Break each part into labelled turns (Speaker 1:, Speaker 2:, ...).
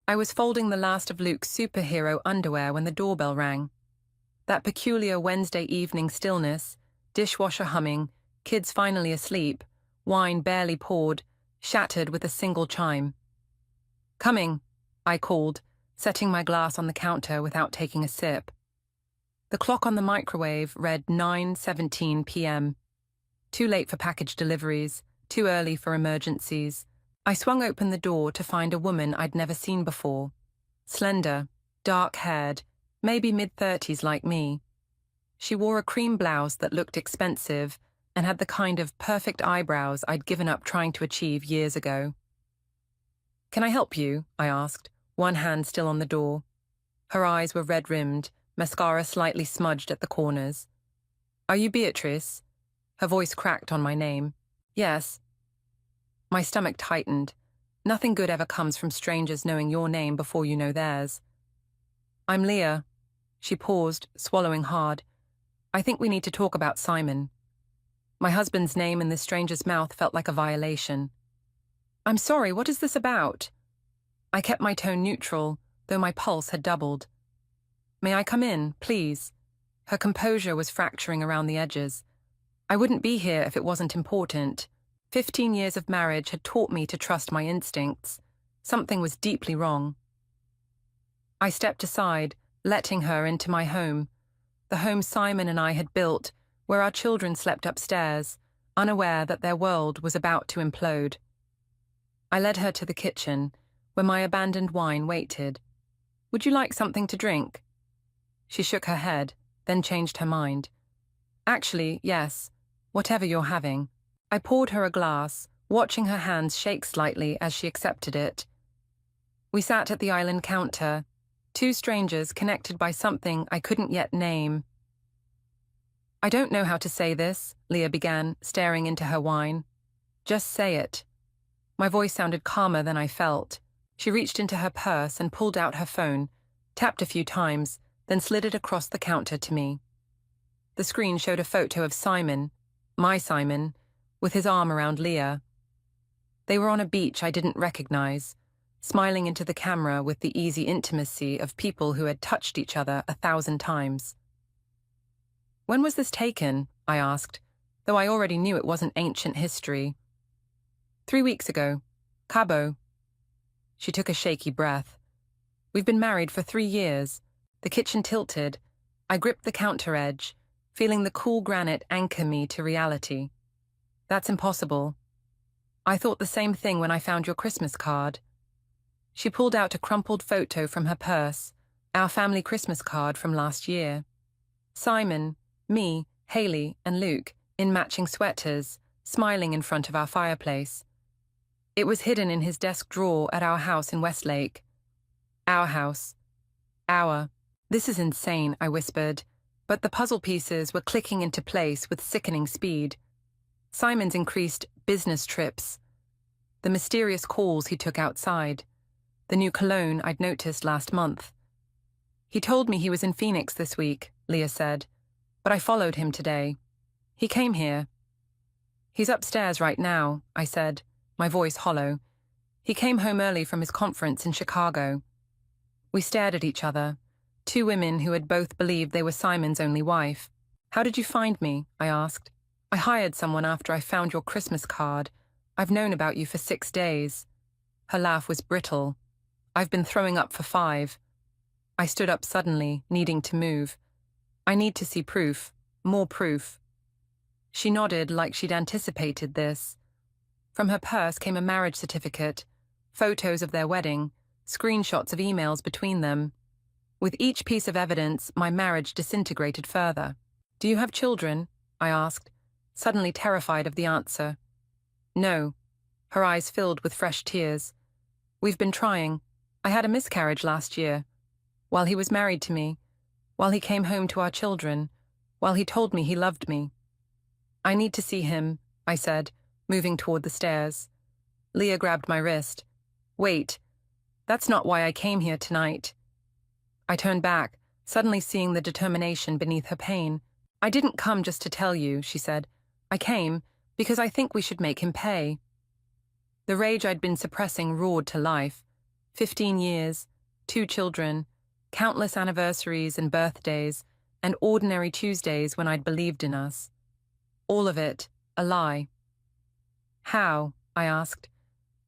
Speaker 1: I was folding the last of Luke's superhero underwear when the doorbell rang. That peculiar Wednesday evening stillness, dishwasher humming, kids finally asleep, wine barely poured, shattered with a single chime. "Coming," I called, setting my glass on the counter without taking a sip. The clock on the microwave read 9:17 p.m. Too late for package deliveries, too early for emergencies. I swung open the door to find a woman I'd never seen before. Slender, dark-haired, maybe mid-30s like me. She wore a cream blouse that looked expensive and had the kind of perfect eyebrows I'd given up trying to achieve years ago. "Can I help you?" I asked, one hand still on the door. Her eyes were red-rimmed, mascara slightly smudged at the corners. "Are you Beatrice?" Her voice cracked on my name. "Yes." My stomach tightened. Nothing good ever comes from strangers knowing your name before you know theirs. "I'm Leah." She paused, swallowing hard. "I think we need to talk about Simon." My husband's name in this stranger's mouth felt like a violation. "I'm sorry, what is this about?" I kept my tone neutral, though my pulse had doubled. "May I come in, please?" Her composure was fracturing around the edges. I wouldn't be here if it wasn't important. 15 years of marriage had taught me to trust my instincts. Something was deeply wrong. I stepped aside, letting her into my home, the home Simon and I had built, where our children slept upstairs, unaware that their world was about to implode. I led her to the kitchen, where my abandoned wine waited. "Would you like something to drink?" She shook her head, then changed her mind. "Actually, yes, whatever you're having." I poured her a glass, watching her hands shake slightly as she accepted it. We sat at the island counter, two strangers connected by something I couldn't yet name. "I don't know how to say this," Leah began, staring into her wine. "Just say it." My voice sounded calmer than I felt. She reached into her purse and pulled out her phone, tapped a few times, then slid it across the counter to me. The screen showed a photo of Simon, my Simon, with his arm around Leah. They were on a beach I didn't recognize, smiling into the camera with the easy intimacy of people who had touched each other 1,000 times. "When was this taken?" I asked, though I already knew it wasn't ancient history. 3 weeks ago. Cabo." She took a shaky breath. "We've been married for 3 years. The kitchen tilted. I gripped the counter edge, feeling the cool granite anchor me to reality. That's impossible. I thought the same thing when I found your Christmas card." She pulled out a crumpled photo from her purse, our family Christmas card from last year. Simon, me, Haley, and Luke, in matching sweaters, smiling in front of our fireplace. It was hidden in his desk drawer at our house in Westlake. Our house. Our. "This is insane," I whispered, but the puzzle pieces were clicking into place with sickening speed. Simon's increased business trips, the mysterious calls he took outside, the new cologne I'd noticed last month. "He told me he was in Phoenix this week," Leah said, "but I followed him today. He came here." "He's upstairs right now," I said, my voice hollow. "He came home early from his conference in Chicago." We stared at each other, two women who had both believed they were Simon's only wife. "How did you find me?" I asked. "I hired someone after I found your Christmas card. I've known about you for 6 days." Her laugh was brittle. "I've been throwing up for 5. I stood up suddenly, needing to move. "I need to see proof. More proof." She nodded like she'd anticipated this. From her purse came a marriage certificate, photos of their wedding, screenshots of emails between them. With each piece of evidence, my marriage disintegrated further. "Do you have children?" I asked, suddenly terrified of the answer. "No." Her eyes filled with fresh tears. "We've been trying. I had a miscarriage last year. While he was married to me, while he came home to our children, while he told me he loved me." "I need to see him," I said, moving toward the stairs. Leah grabbed my wrist. "Wait. That's not why I came here tonight." I turned back, suddenly seeing the determination beneath her pain. "I didn't come just to tell you," she said. "I came because I think we should make him pay." The rage I'd been suppressing roared to life. 15 years, 2 children, countless anniversaries and birthdays, and ordinary Tuesdays when I'd believed in us. All of it, a lie. How? I asked.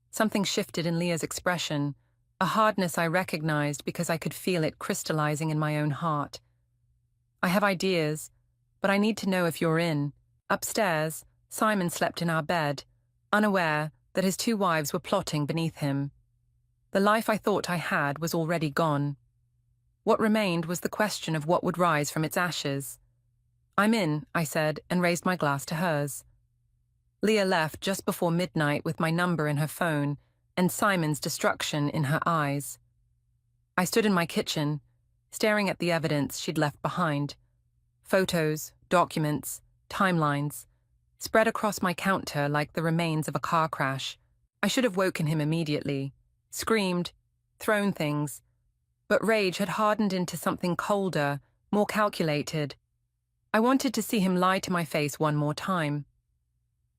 Speaker 1: Something shifted in Leah's expression, a hardness I recognized because I could feel it crystallizing in my own heart. I have ideas, but I need to know if you're in. Upstairs, Simon slept in our bed, unaware that his 2 wives were plotting beneath him. The life I thought I had was already gone. What remained was the question of what would rise from its ashes. I'm in, I said, and raised my glass to hers. Leah left just before midnight with my number in her phone and Simon's destruction in her eyes. I stood in my kitchen, staring at the evidence she'd left behind. Photos, documents, timelines, spread across my counter like the remains of a car crash. I should have woken him immediately, screamed, thrown things, but rage had hardened into something colder, more calculated. I wanted to see him lie to my face one more time.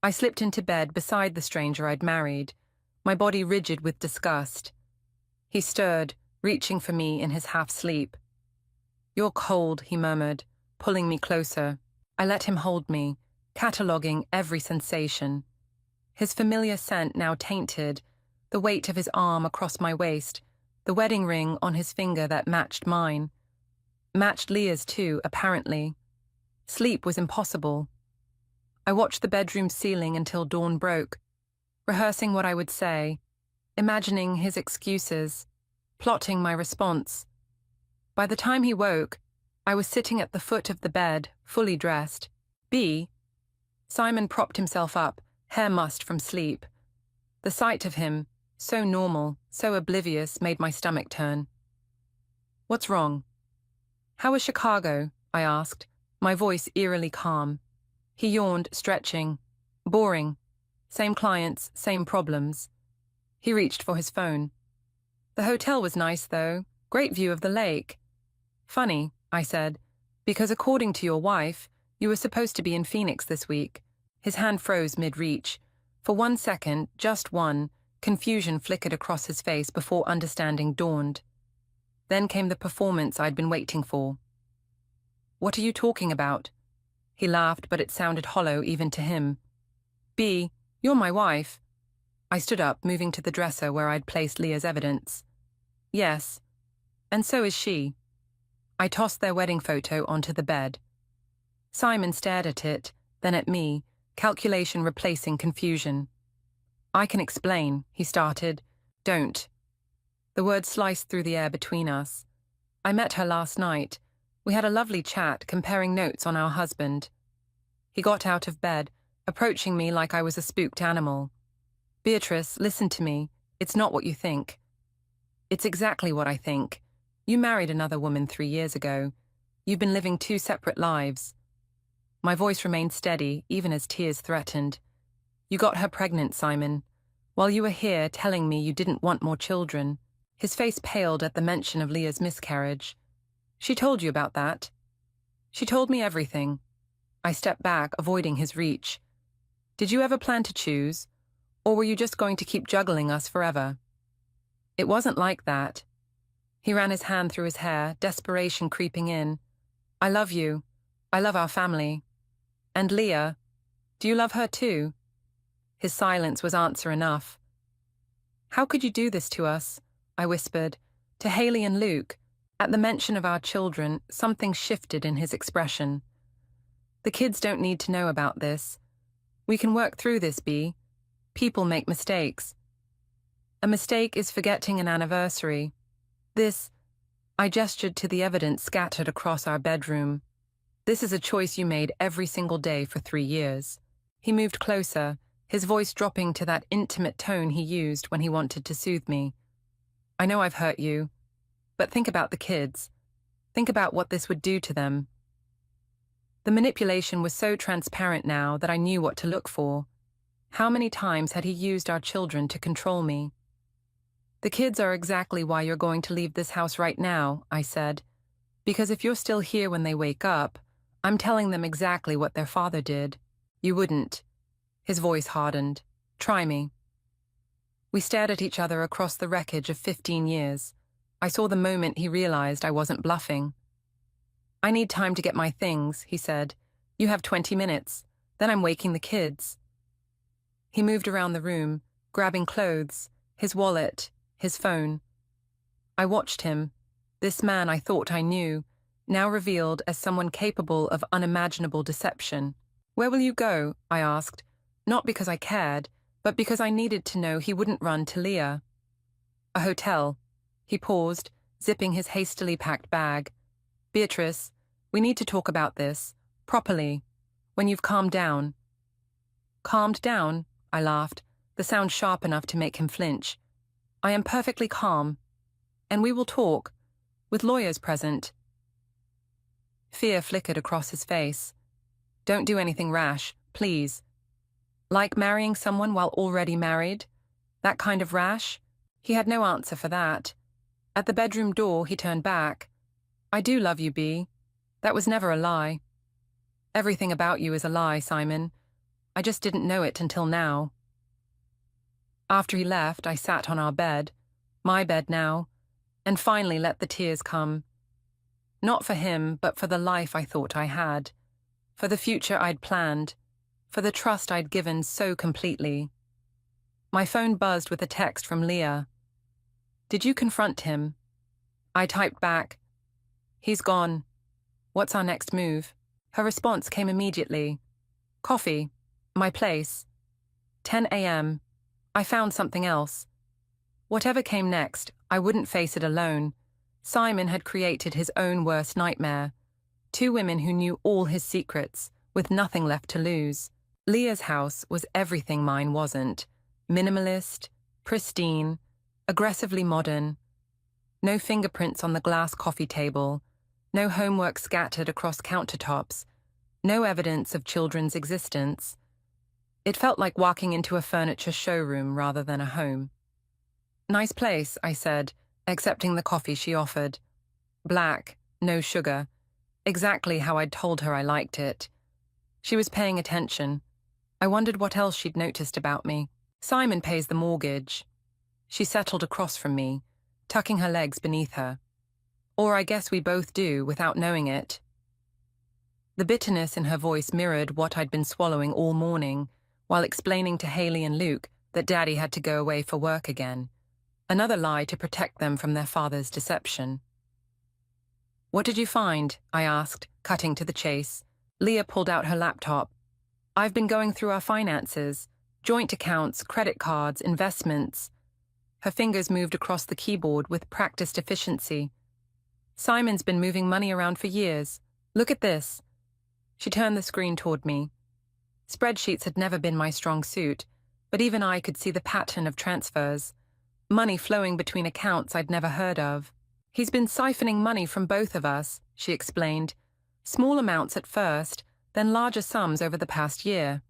Speaker 1: I slipped into bed beside the stranger I'd married, my body rigid with disgust. He stirred, reaching for me in his half-sleep. "You're cold," he murmured, pulling me closer. I let him hold me, cataloguing every sensation. His familiar scent now tainted, the weight of his arm across my waist, the wedding ring on his finger that matched mine. Matched Leah's too, apparently. Sleep was impossible. I watched the bedroom ceiling until dawn broke, rehearsing what I would say, imagining his excuses, plotting my response. By the time he woke, I was sitting at the foot of the bed, fully dressed. B. Simon propped himself up, hair mussed from sleep. The sight of him, so normal, so oblivious, made my stomach turn. "What's wrong?" "How was Chicago?" I asked, my voice eerily calm. He yawned, stretching. "Boring. Same clients, same problems." He reached for his phone. "The hotel was nice, though. Great view of the lake." "Funny," I said, "because according to your wife, you were supposed to be in Phoenix this week." His hand froze mid-reach. For 1 second, just one, confusion flickered across his face before understanding dawned. Then came the performance I'd been waiting for. "What are you talking about?" He laughed, but it sounded hollow even to him. "B, you're my wife." I stood up, moving to the dresser where I'd placed Leah's evidence. "Yes, and so is she." I tossed their wedding photo onto the bed. Simon stared at it, then at me, calculation replacing confusion. "I can explain," he started. "Don't." The words sliced through the air between us. "I met her last night. We had a lovely chat, comparing notes on our husband." He got out of bed, approaching me like I was a spooked animal. "Beatrice, listen to me. It's not what you think." "It's exactly what I think. You married another woman 3 years ago. You've been living 2 separate lives." My voice remained steady, even as tears threatened. "You got her pregnant, Simon, while you were here telling me you didn't want more children." His face paled at the mention of Leah's miscarriage. "She told you about that?" "She told me everything." I stepped back, avoiding his reach. "Did you ever plan to choose? Or were you just going to keep juggling us forever?" "It wasn't like that." He ran his hand through his hair, desperation creeping in. "I love you. I love our family. And Leah, do you love her too?" His silence was answer enough. "How could you do this to us?" I whispered, to Haley and Luke. At the mention of our children, something shifted in his expression. "The kids don't need to know about this. We can work through this, B. People make mistakes. A mistake is forgetting an anniversary. This," I gestured to the evidence scattered across our bedroom. "This is a choice you made every single day for 3 years." He moved closer, his voice dropping to that intimate tone he used when he wanted to soothe me. "I know I've hurt you, but think about the kids. Think about what this would do to them." The manipulation was so transparent now that I knew what to look for. How many times had he used our children to control me? "The kids are exactly why you're going to leave this house right now," I said. "Because if you're still here when they wake up, I'm telling them exactly what their father did." "You wouldn't." His voice hardened. "Try me." We stared at each other across the wreckage of 15 years. I saw the moment he realized I wasn't bluffing. "I need time to get my things," he said. "You have 20 minutes. Then I'm waking the kids." He moved around the room, grabbing clothes, his wallet, his phone. I watched him, this man I thought I knew, now revealed as someone capable of unimaginable deception. "Where will you go?" I asked, not because I cared, but because I needed to know he wouldn't run to Leah. "A hotel." He paused, zipping his hastily packed bag. "Beatrice, we need to talk about this, properly, when you've calmed down." "Calmed down?" I laughed, the sound sharp enough to make him flinch. "I am perfectly calm. And we will talk, with lawyers present." Fear flickered across his face. "Don't do anything rash, please." "Like marrying someone while already married? That kind of rash?" He had no answer for that. At the bedroom door, he turned back. "I do love you, Bea. That was never a lie." "Everything about you is a lie, Simon. I just didn't know it until now." After he left, I sat on our bed, my bed now, and finally let the tears come. Not for him, but for the life I thought I had, for the future I'd planned, for the trust I'd given so completely. My phone buzzed with a text from Leah. "Did you confront him?" I typed back, "He's gone. What's our next move?" Her response came immediately. "Coffee. My place. 10 a.m. I found something else." Whatever came next, I wouldn't face it alone. Simon had created his own worst nightmare. Two women who knew all his secrets, with nothing left to lose. Leah's house was everything mine wasn't. Minimalist, pristine, aggressively modern. No fingerprints on the glass coffee table. No homework scattered across countertops. No evidence of children's existence. It felt like walking into a furniture showroom rather than a home. "Nice place," I said, accepting the coffee she offered. Black, no sugar. Exactly how I'd told her I liked it. She was paying attention. I wondered what else she'd noticed about me. "Simon pays the mortgage." She settled across from me, tucking her legs beneath her. "Or I guess we both do, without knowing it." The bitterness in her voice mirrored what I'd been swallowing all morning, while explaining to Haley and Luke that Daddy had to go away for work again. Another lie to protect them from their father's deception. "What did you find?" I asked, cutting to the chase. Leah pulled out her laptop. "I've been going through our finances, joint accounts, credit cards, investments." Her fingers moved across the keyboard with practiced efficiency. "Simon's been moving money around for years. Look at this." She turned the screen toward me. Spreadsheets had never been my strong suit, but even I could see the pattern of transfers. Money flowing between accounts I'd never heard of. "He's been siphoning money from both of us," she explained. "Small amounts at first, then larger sums over the past year."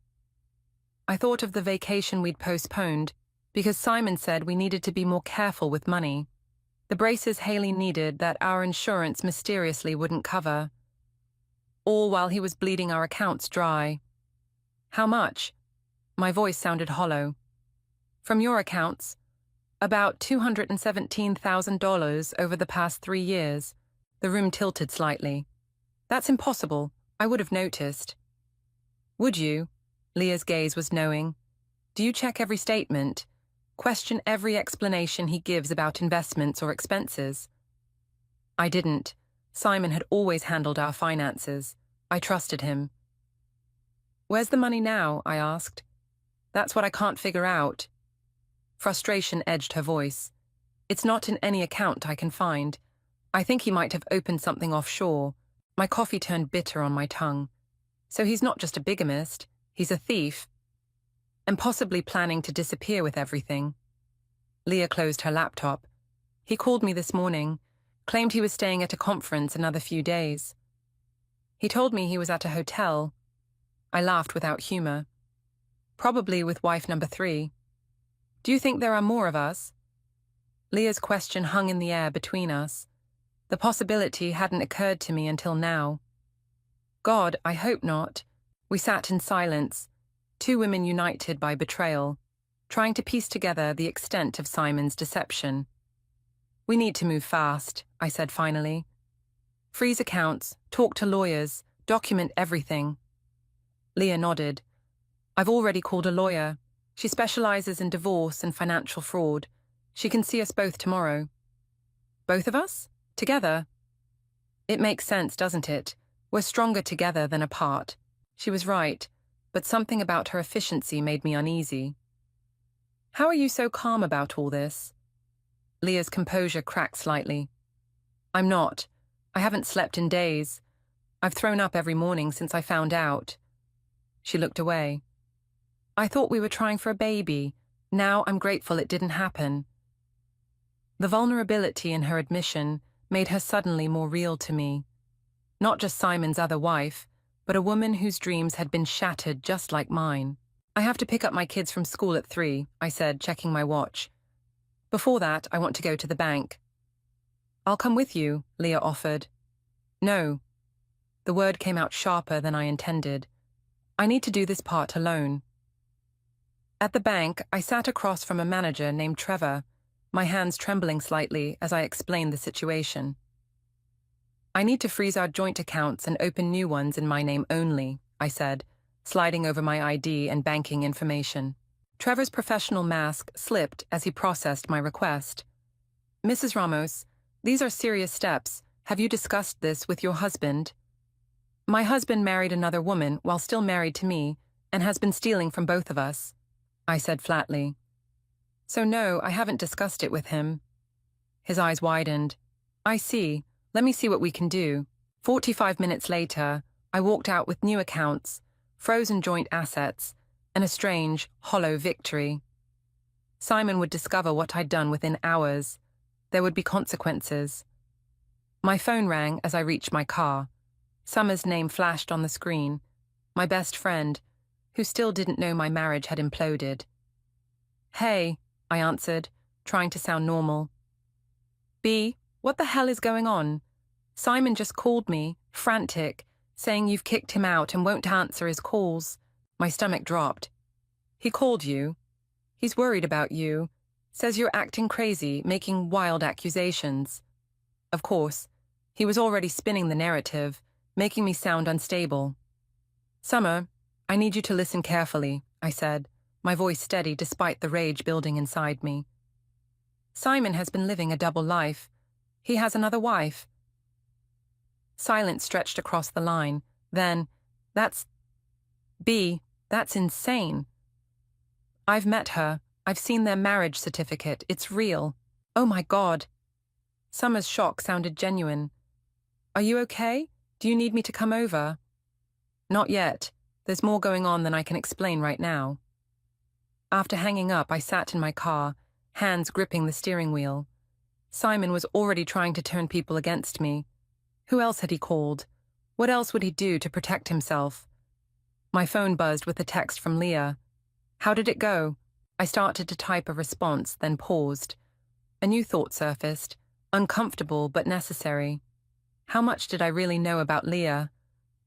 Speaker 1: I thought of the vacation we'd postponed, because Simon said we needed to be more careful with money. The braces Haley needed that our insurance mysteriously wouldn't cover. All while he was bleeding our accounts dry. "How much?" My voice sounded hollow. "From your accounts? About $217,000 over the past 3 years. The room tilted slightly. "That's impossible. I would have noticed." "Would you?" Leah's gaze was knowing. "Do you check every statement? Question every explanation he gives about investments or expenses?" I didn't. Simon had always handled our finances. I trusted him. "Where's the money now?" I asked. "That's what I can't figure out." Frustration edged her voice. "It's not in any account I can find. I think he might have opened something offshore." My coffee turned bitter on my tongue. "So he's not just a bigamist, he's a thief. And possibly planning to disappear with everything." Leah closed her laptop. "He called me this morning, claimed he was staying at a conference another few days. He told me he was at a hotel." I laughed without humor. "Probably with wife number 3. Do you think there are more of us?" Leah's question hung in the air between us. The possibility hadn't occurred to me until now. "God, I hope not." We sat in silence, two women united by betrayal. trying to piece together the extent of Simon's deception. "We need to move fast," I said finally. "Freeze accounts, talk to lawyers, document everything." Leah nodded. "I've already called a lawyer. She specializes in divorce and financial fraud. She can see us both tomorrow." "Both of us? Together?" "It makes sense, doesn't it? We're stronger together than apart." She was right, but something about her efficiency made me uneasy. "How are you so calm about all this?" Leah's composure cracked slightly. "I'm not. I haven't slept in days. I've thrown up every morning since I found out." She looked away. "I thought we were trying for a baby. Now I'm grateful it didn't happen." The vulnerability in her admission made her suddenly more real to me. Not just Simon's other wife, but a woman whose dreams had been shattered just like mine. "I have to pick up my kids from school at 3, I said, checking my watch. "Before that, I want to go to the bank." "I'll come with you," Leah offered. "No." The word came out sharper than I intended. "I need to do this part alone." At the bank, I sat across from a manager named Trevor, my hands trembling slightly as I explained the situation. "I need to freeze our joint accounts and open new ones in my name only," I said, sliding over my ID and banking information. Trevor's professional mask slipped as he processed my request. "Mrs. Ramos, these are serious steps. Have you discussed this with your husband?" "My husband married another woman while still married to me and has been stealing from both of us," I said flatly. "So no, I haven't discussed it with him." His eyes widened. "I see. Let me see what we can do." 45 minutes later, I walked out with new accounts, frozen joint assets, and a strange, hollow victory. Simon would discover what I'd done within hours. There would be consequences. My phone rang as I reached my car. Summer's name flashed on the screen, my best friend, who still didn't know my marriage had imploded. "Hey," I answered, trying to sound normal. "B, what the hell is going on? Simon just called me, frantic, saying you've kicked him out and won't answer his calls." My stomach dropped. "He called you? He's worried about you. Says you're acting crazy, making wild accusations." Of course, he was already spinning the narrative, making me sound unstable. "Summer, I need you to listen carefully," I said, my voice steady despite the rage building inside me. "Simon has been living a double life. He has another wife." Silence stretched across the line. Then, "That's insane. I've met her. I've seen their marriage certificate. It's real. Oh my God." Summer's shock sounded genuine. "Are you okay? Do you need me to come over?" "Not yet. There's more going on than I can explain right now." After hanging up, I sat in my car, hands gripping the steering wheel. Simon was already trying to turn people against me. Who else had he called? What else would he do to protect himself? My phone buzzed with a text from Leah. "How did it go?" I started to type a response, then paused. A new thought surfaced, uncomfortable but necessary. How much did I really know about Leah?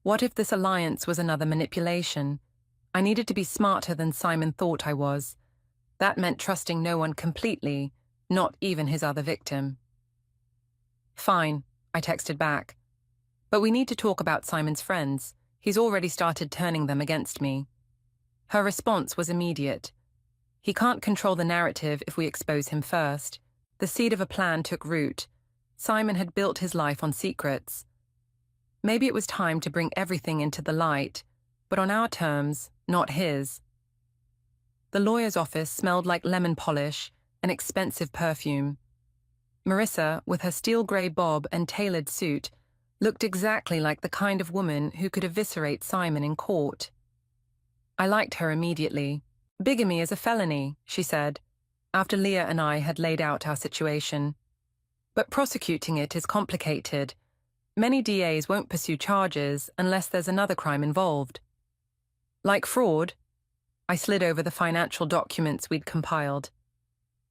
Speaker 1: What if this alliance was another manipulation? I needed to be smarter than Simon thought I was. That meant trusting no one completely, not even his other victim. "Fine," I texted back. "But we need to talk about Simon's friends. He's already started turning them against me." Her response was immediate. "He can't control the narrative if we expose him first." The seed of a plan took root. Simon had built his life on secrets. Maybe it was time to bring everything into the light, but on our terms, not his. The lawyer's office smelled like lemon polish and expensive perfume. Marissa, with her steel grey bob and tailored suit, looked exactly like the kind of woman who could eviscerate Simon in court. I liked her immediately. "Bigamy is a felony," she said, after Leah and I had laid out our situation. "But prosecuting it is complicated. Many DAs won't pursue charges unless there's another crime involved." "Like fraud?" I slid over the financial documents we'd compiled.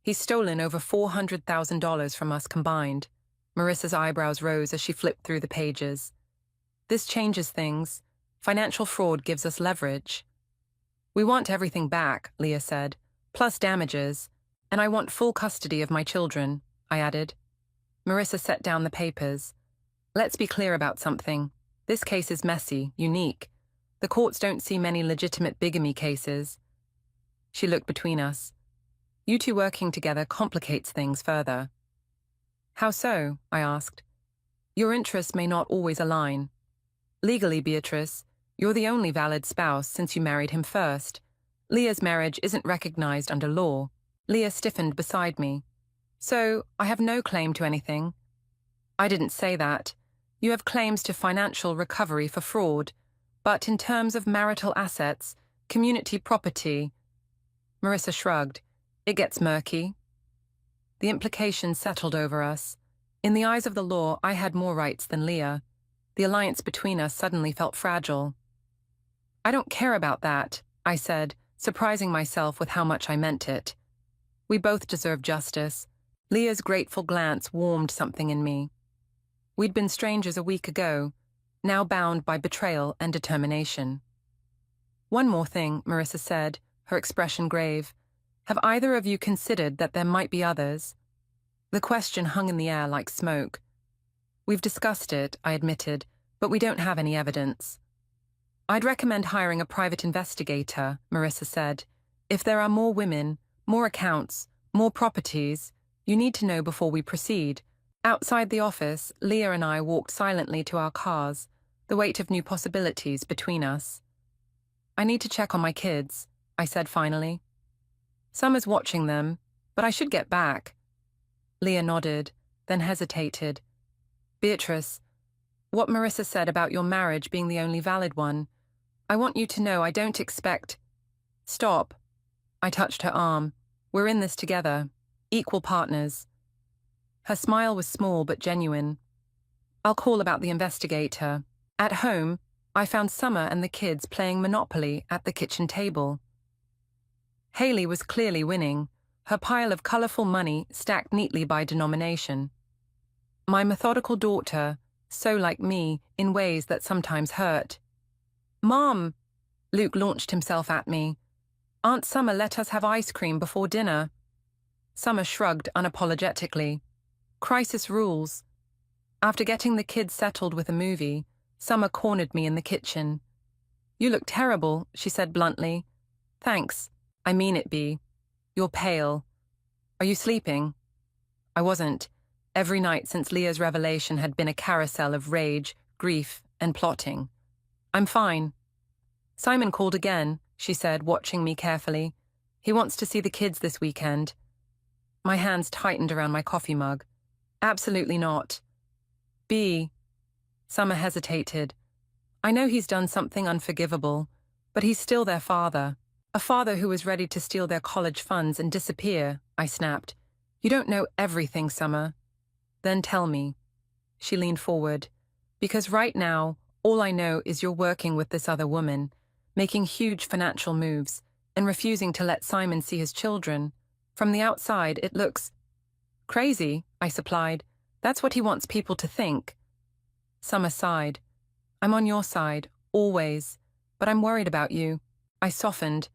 Speaker 1: "He's stolen over $400,000 from us combined." Marissa's eyebrows rose as she flipped through the pages. "This changes things. Financial fraud gives us leverage." "We want everything back," Leah said. plus damages, and I want full custody of my children, I added. Marissa set down the papers. Let's be clear about something. This case is messy, unique. The courts don't see many legitimate bigamy cases. She looked between us. You two working together complicates things further. How so? I asked. Your interests may not always align. Legally, Beatrice, you're the only valid spouse since you married him first. Leah's marriage isn't recognized under law. Leah stiffened beside me. So, I have no claim to anything. I didn't say that. You have claims to financial recovery for fraud, but in terms of marital assets, community property. Marissa shrugged. It gets murky. The implications settled over us. In the eyes of the law, I had more rights than Leah. The alliance between us suddenly felt fragile. I don't care about that, I said, surprising myself with how much I meant it. We both deserve justice. Leah's grateful glance warmed something in me. We'd been strangers a week ago, now bound by betrayal and determination. One more thing, Marissa said, her expression grave. Have either of you considered that there might be others? The question hung in the air like smoke. We've discussed it, I admitted, but we don't have any evidence. I'd recommend hiring a private investigator, Marissa said. If there are more women, more accounts, more properties, you need to know before we proceed. Outside the office, Leah and I walked silently to our cars, the weight of new possibilities between us. I need to check on my kids, I said finally. Summer's watching them, but I should get back. Leah nodded, then hesitated. Beatrice, what Marissa said about your marriage being the only valid one, I want you to know I don't expect... Stop. I touched her arm. We're in this together, equal partners. Her smile was small but genuine. I'll call about the investigator. At home, I found Summer and the kids playing Monopoly at the kitchen table. Haley was clearly winning, her pile of colourful money stacked neatly by denomination. My methodical daughter, so like me, in ways that sometimes hurt. Mom! Luke launched himself at me. Aunt Summer let us have ice cream before dinner. Summer shrugged unapologetically. Crisis rules. After getting the kids settled with a movie, Summer cornered me in the kitchen. You look terrible, she said bluntly. Thanks. I mean it, Bea. You're pale. Are you sleeping? I wasn't. Every night since Leah's revelation had been a carousel of rage, grief, and plotting. I'm fine. Simon called again, she said, watching me carefully. He wants to see the kids this weekend. My hands tightened around my coffee mug. Absolutely not. Bea. Summer hesitated. I know he's done something unforgivable, but he's still their father. A father who was ready to steal their college funds and disappear, I snapped. You don't know everything, Summer. Then tell me. She leaned forward. Because right now, all I know is you're working with this other woman, making huge financial moves, and refusing to let Simon see his children. From the outside, it looks... Crazy, I supplied. That's what he wants people to think. Summer sighed. I'm on your side, always, but I'm worried about you. I softened,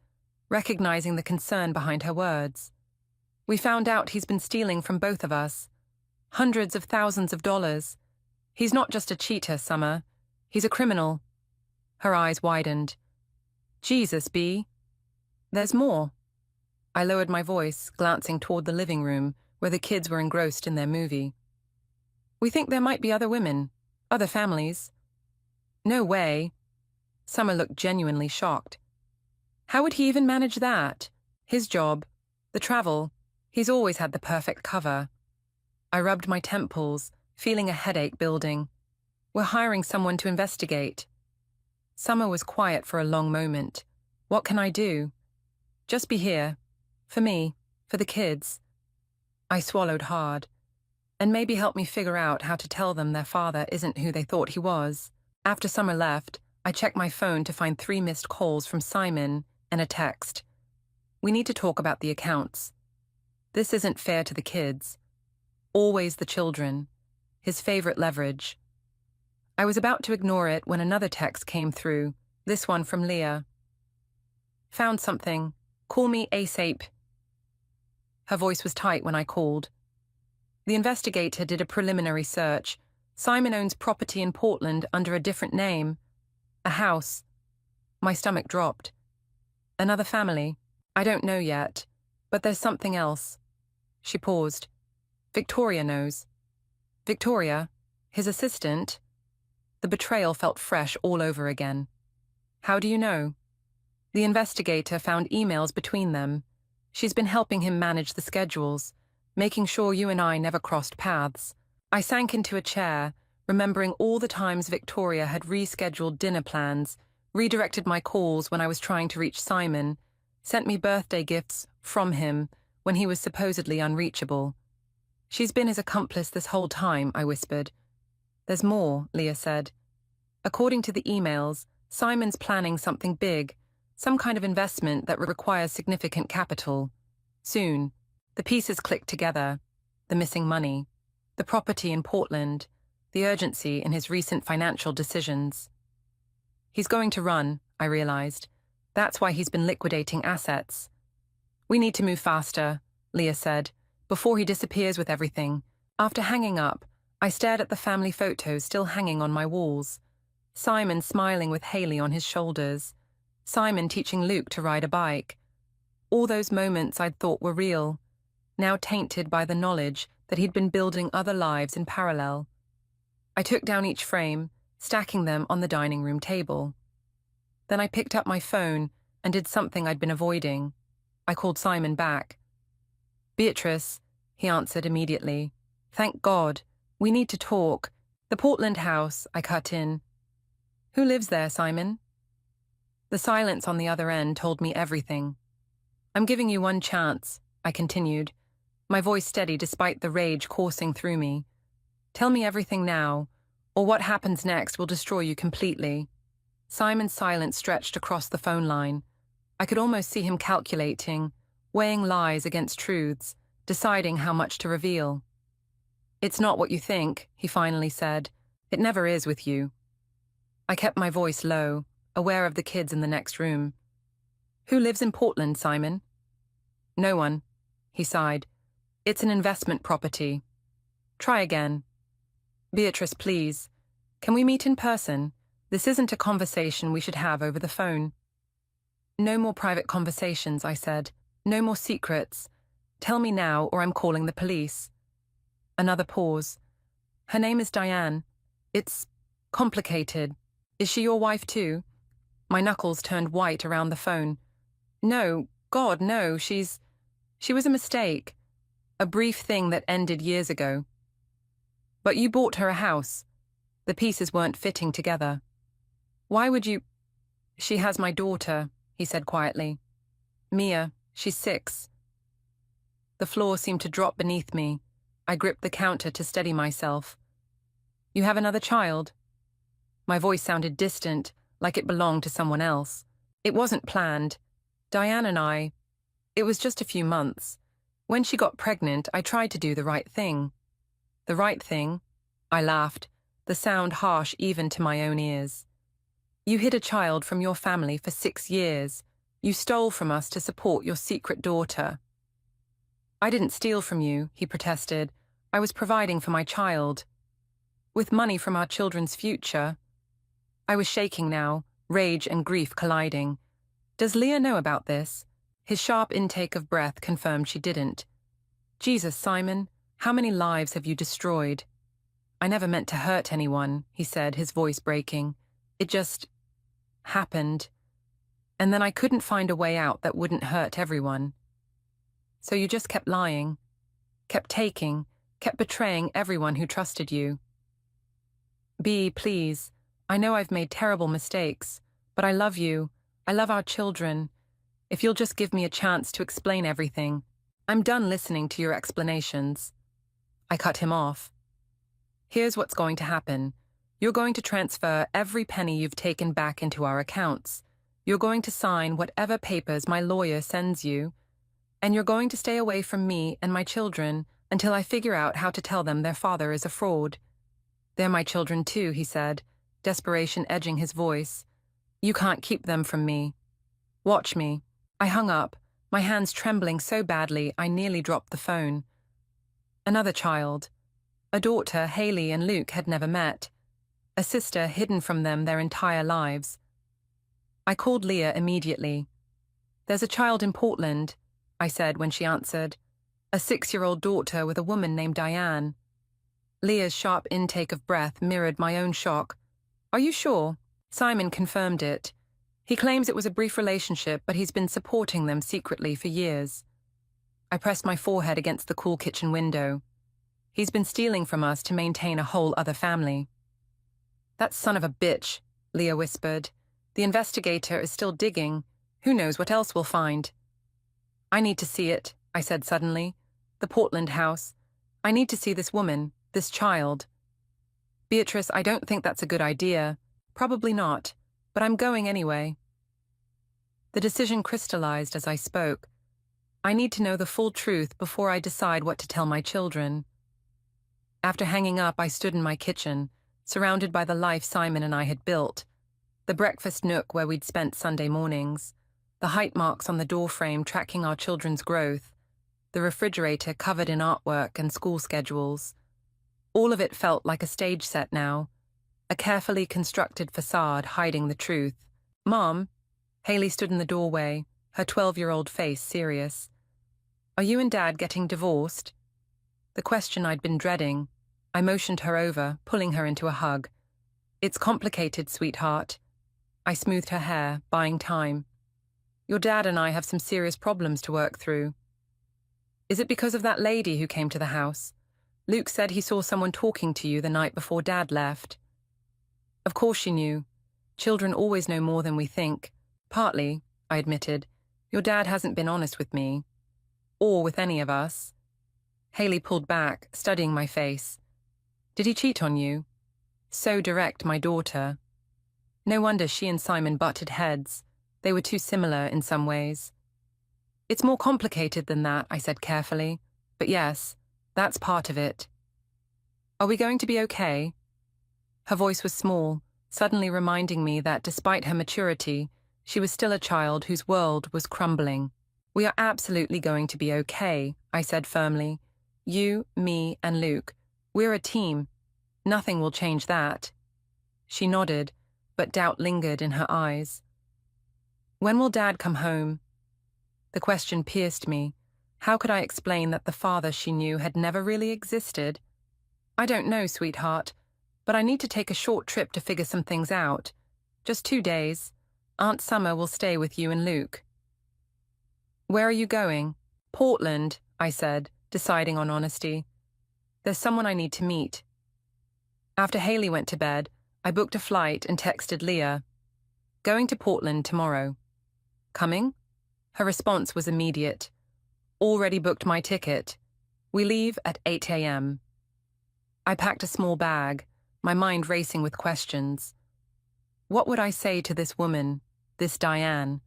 Speaker 1: recognizing the concern behind her words. We found out he's been stealing from both of us. Hundreds of thousands of dollars. He's not just a cheater, Summer. He's a criminal. Her eyes widened. Jesus, Bea. There's more. I lowered my voice, glancing toward the living room, where the kids were engrossed in their movie. We think there might be other women, other families. No way. Summer looked genuinely shocked. How would he even manage that? His job, the travel, he's always had the perfect cover. I rubbed my temples, feeling a headache building. We're hiring someone to investigate. Summer was quiet for a long moment. What can I do? Just be here. For me, for the kids. I swallowed hard. And maybe help me figure out how to tell them their father isn't who they thought he was. After Summer left, I checked my phone to find 3 missed calls from Simon and a text. We need to talk about the accounts. This isn't fair to the kids. Always the children. His favorite leverage. I was about to ignore it when another text came through, this one from Leah. Found something. Call me ASAP. Her voice was tight when I called. The investigator did a preliminary search. Simon owns property in Portland under a different name. A house. My stomach dropped. Another family. I don't know yet, but there's something else. She paused. Victoria knows. Victoria? His assistant? The betrayal felt fresh all over again. How do you know? The investigator found emails between them. She's been helping him manage the schedules, making sure you and I never crossed paths. I sank into a chair, remembering all the times Victoria had rescheduled dinner plans, redirected my calls when I was trying to reach Simon, sent me birthday gifts from him when he was supposedly unreachable. She's been his accomplice this whole time, I whispered. There's more, Leah said. According to the emails, Simon's planning something big, some kind of investment that requires significant capital. Soon, the pieces clicked together. The missing money, the property in Portland, the urgency in his recent financial decisions. He's going to run, I realized. That's why he's been liquidating assets. We need to move faster, Leah said, before he disappears with everything. After hanging up, I stared at the family photos still hanging on my walls. Simon smiling with Haley on his shoulders. Simon teaching Luke to ride a bike. All those moments I'd thought were real, now tainted by the knowledge that he'd been building other lives in parallel. I took down each frame, stacking them on the dining room table. Then I picked up my phone and did something I'd been avoiding. I called Simon back. Beatrice, he answered immediately. Thank God. We need to talk. The Portland house, I cut in. Who lives there, Simon? The silence on the other end told me everything. I'm giving you one chance, I continued, my voice steady despite the rage coursing through me. Tell me everything now, or what happens next will destroy you completely. Simon's silence stretched across the phone line. I could almost see him calculating, weighing lies against truths, deciding how much to reveal. It's not what you think, he finally said. It never is with you. I kept my voice low, aware of the kids in the next room. Who lives in Portland, Simon? No one, he sighed. It's an investment property. Try again. Beatrice, please. Can we meet in person? This isn't a conversation we should have over the phone. No more private conversations, I said. No more secrets. Tell me now or I'm calling the police. Another pause. Her name is Diane. It's complicated. Is she your wife too? My knuckles turned white around the phone. No, God, no, she was a mistake. A brief thing that ended years ago. But you bought her a house. The pieces weren't fitting together. Why would you... She has my daughter, he said quietly. Mia, she's 6. The floor seemed to drop beneath me. I gripped the counter to steady myself. You have another child? My voice sounded distant, like it belonged to someone else. It wasn't planned. Diane and I... It was just a few months. When she got pregnant, I tried to do the right thing. The right thing? I laughed, the sound harsh even to my own ears. You hid a child from your family for 6 years. You stole from us to support your secret daughter. I didn't steal from you, he protested. I was providing for my child. With money from our children's future. I was shaking now, rage and grief colliding. Does Leah know about this? His sharp intake of breath confirmed she didn't. Jesus, Simon, how many lives have you destroyed? I never meant to hurt anyone, he said, his voice breaking. It just happened. And then I couldn't find a way out that wouldn't hurt everyone. So you just kept lying, kept taking, kept betraying everyone who trusted you. B, please. I know I've made terrible mistakes, but I love you. I love our children. If you'll just give me a chance to explain everything. I'm done listening to your explanations. I cut him off. Here's what's going to happen. You're going to transfer every penny you've taken back into our accounts. You're going to sign whatever papers my lawyer sends you. And you're going to stay away from me and my children until I figure out how to tell them their father is a fraud. They're my children too, he said, desperation edging his voice. You can't keep them from me. Watch me. I hung up, my hands trembling so badly I nearly dropped the phone. Another child. A daughter Haley and Luke had never met. A sister hidden from them their entire lives. I called Leah immediately. "There's a child in Portland," I said when she answered. "A 6-year-old daughter with a woman named Diane." Leah's sharp intake of breath mirrored my own shock. "Are you sure?" Simon confirmed it. "He claims it was a brief relationship, but he's been supporting them secretly for years." I pressed my forehead against the cool kitchen window. "He's been stealing from us to maintain a whole other family." "That son of a bitch," Leah whispered. "The investigator is still digging. Who knows what else we'll find?" "I need to see it," I said suddenly. "The Portland house. I need to see this woman, this child." "Beatrice, I don't think that's a good idea. Probably not, but I'm going anyway." The decision crystallized as I spoke. I need to know the full truth before I decide what to tell my children. After hanging up, I stood in my kitchen, surrounded by the life Simon and I had built. The breakfast nook where we'd spent Sunday mornings, the height marks on the doorframe tracking our children's growth, the refrigerator covered in artwork and school schedules. All of it felt like a stage set now, a carefully constructed facade hiding the truth. "Mom," Haley stood in the doorway, her 12-year-old face serious. "Are you and Dad getting divorced?" The question I'd been dreading. I motioned her over, pulling her into a hug. "It's complicated, sweetheart." I smoothed her hair, buying time. "Your dad and I have some serious problems to work through." "Is it because of that lady who came to the house? Luke said he saw someone talking to you the night before Dad left." Of course she knew. Children always know more than we think. "Partly," I admitted. "Your dad hasn't been honest with me. Or with any of us." Haley pulled back, studying my face. "Did he cheat on you?" So direct, my daughter. No wonder she and Simon butted heads. They were too similar in some ways. "It's more complicated than that," I said carefully. "But yes, that's part of it." "Are we going to be okay?" Her voice was small, suddenly reminding me that despite her maturity, she was still a child whose world was crumbling. "We are absolutely going to be okay," I said firmly. "You, me, and Luke. We're a team. Nothing will change that." She nodded, but doubt lingered in her eyes. "When will Dad come home?" The question pierced me. How could I explain that the father she knew had never really existed? "I don't know, sweetheart, but I need to take a short trip to figure some things out. Just 2 days. Aunt Summer will stay with you and Luke." "Where are you going?" "Portland," I said, deciding on honesty. "There's someone I need to meet." After Haley went to bed, I booked a flight and texted Leah. "Going to Portland tomorrow." "Coming?" Her response was immediate. "Already booked my ticket. We leave at 8 a.m. I packed a small bag, my mind racing with questions. What would I say to this woman, this Diane?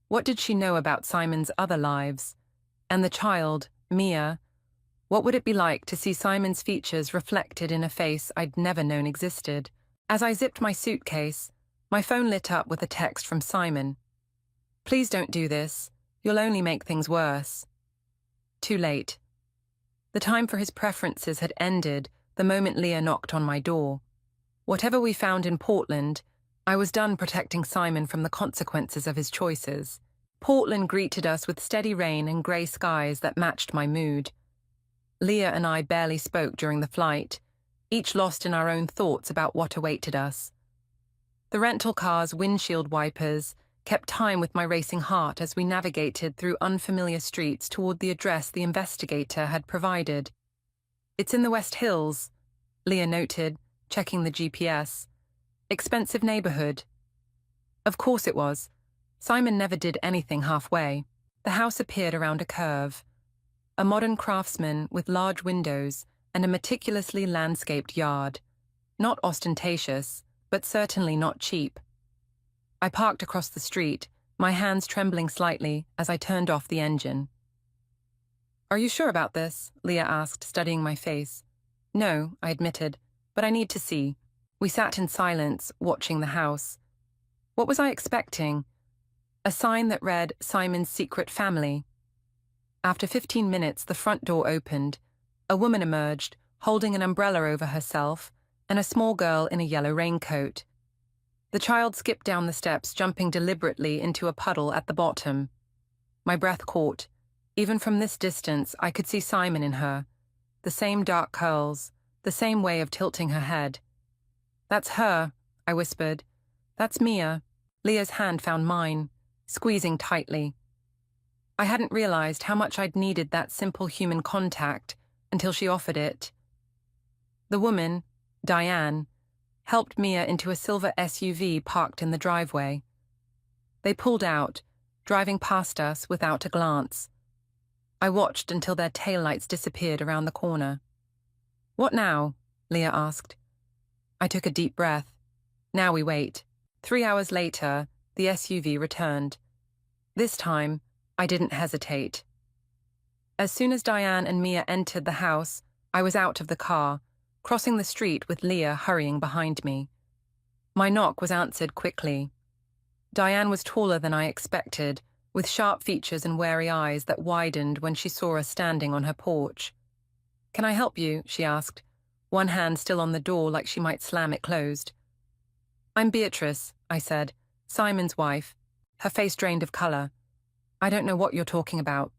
Speaker 1: What did she know about Simon's other lives? And the child, Mia? What would it be like to see Simon's features reflected in a face I'd never known existed? As I zipped my suitcase, my phone lit up with a text from Simon. "Please don't do this. You'll only make things worse." Too late. The time for his preferences had ended the moment Leah knocked on my door. Whatever we found in Portland, I was done protecting Simon from the consequences of his choices. Portland greeted us with steady rain and grey skies that matched my mood. Leah and I barely spoke during the flight, each lost in our own thoughts about what awaited us. The rental car's windshield wipers kept time with my racing heart as we navigated through unfamiliar streets toward the address the investigator had provided. "It's in the West Hills," Leah noted, checking the GPS. "Expensive neighborhood." Of course it was. Simon never did anything halfway. The house appeared around a curve. A modern craftsman with large windows and a meticulously landscaped yard. Not ostentatious, but certainly not cheap. I parked across the street, my hands trembling slightly as I turned off the engine. "Are you sure about this?" Leah asked, studying my face. "No," I admitted, "but I need to see." We sat in silence, watching the house. What was I expecting? a sign that read Simon's secret family. After 15 minutes, the front door opened. A woman emerged, holding an umbrella over herself, and a small girl in a yellow raincoat. The child skipped down the steps, jumping deliberately into a puddle at the bottom. My breath caught. Even from this distance, I could see Simon in her. The same dark curls, the same way of tilting her head. "That's her," I whispered. "That's Mia." Leah's hand found mine, squeezing tightly. I hadn't realized how much I'd needed that simple human contact until she offered it. The woman, Diane, helped Mia into a silver SUV parked in the driveway. They pulled out, driving past us without a glance. I watched until their taillights disappeared around the corner. "What now?" Leah asked. I took a deep breath. Now we wait. 3 hours later, the SUV returned. This time, I didn't hesitate. As soon as Diane and Mia entered the house, I was out of the car, crossing the street with Leah hurrying behind me. My knock was answered quickly. Diane was taller than I expected, with sharp features and wary eyes that widened when she saw us standing on her porch. "Can I help you?" she asked, one hand still on the door like she might slam it closed. "I'm Beatrice," I said, "Simon's wife." Her face drained of color. "I don't know what you're talking about."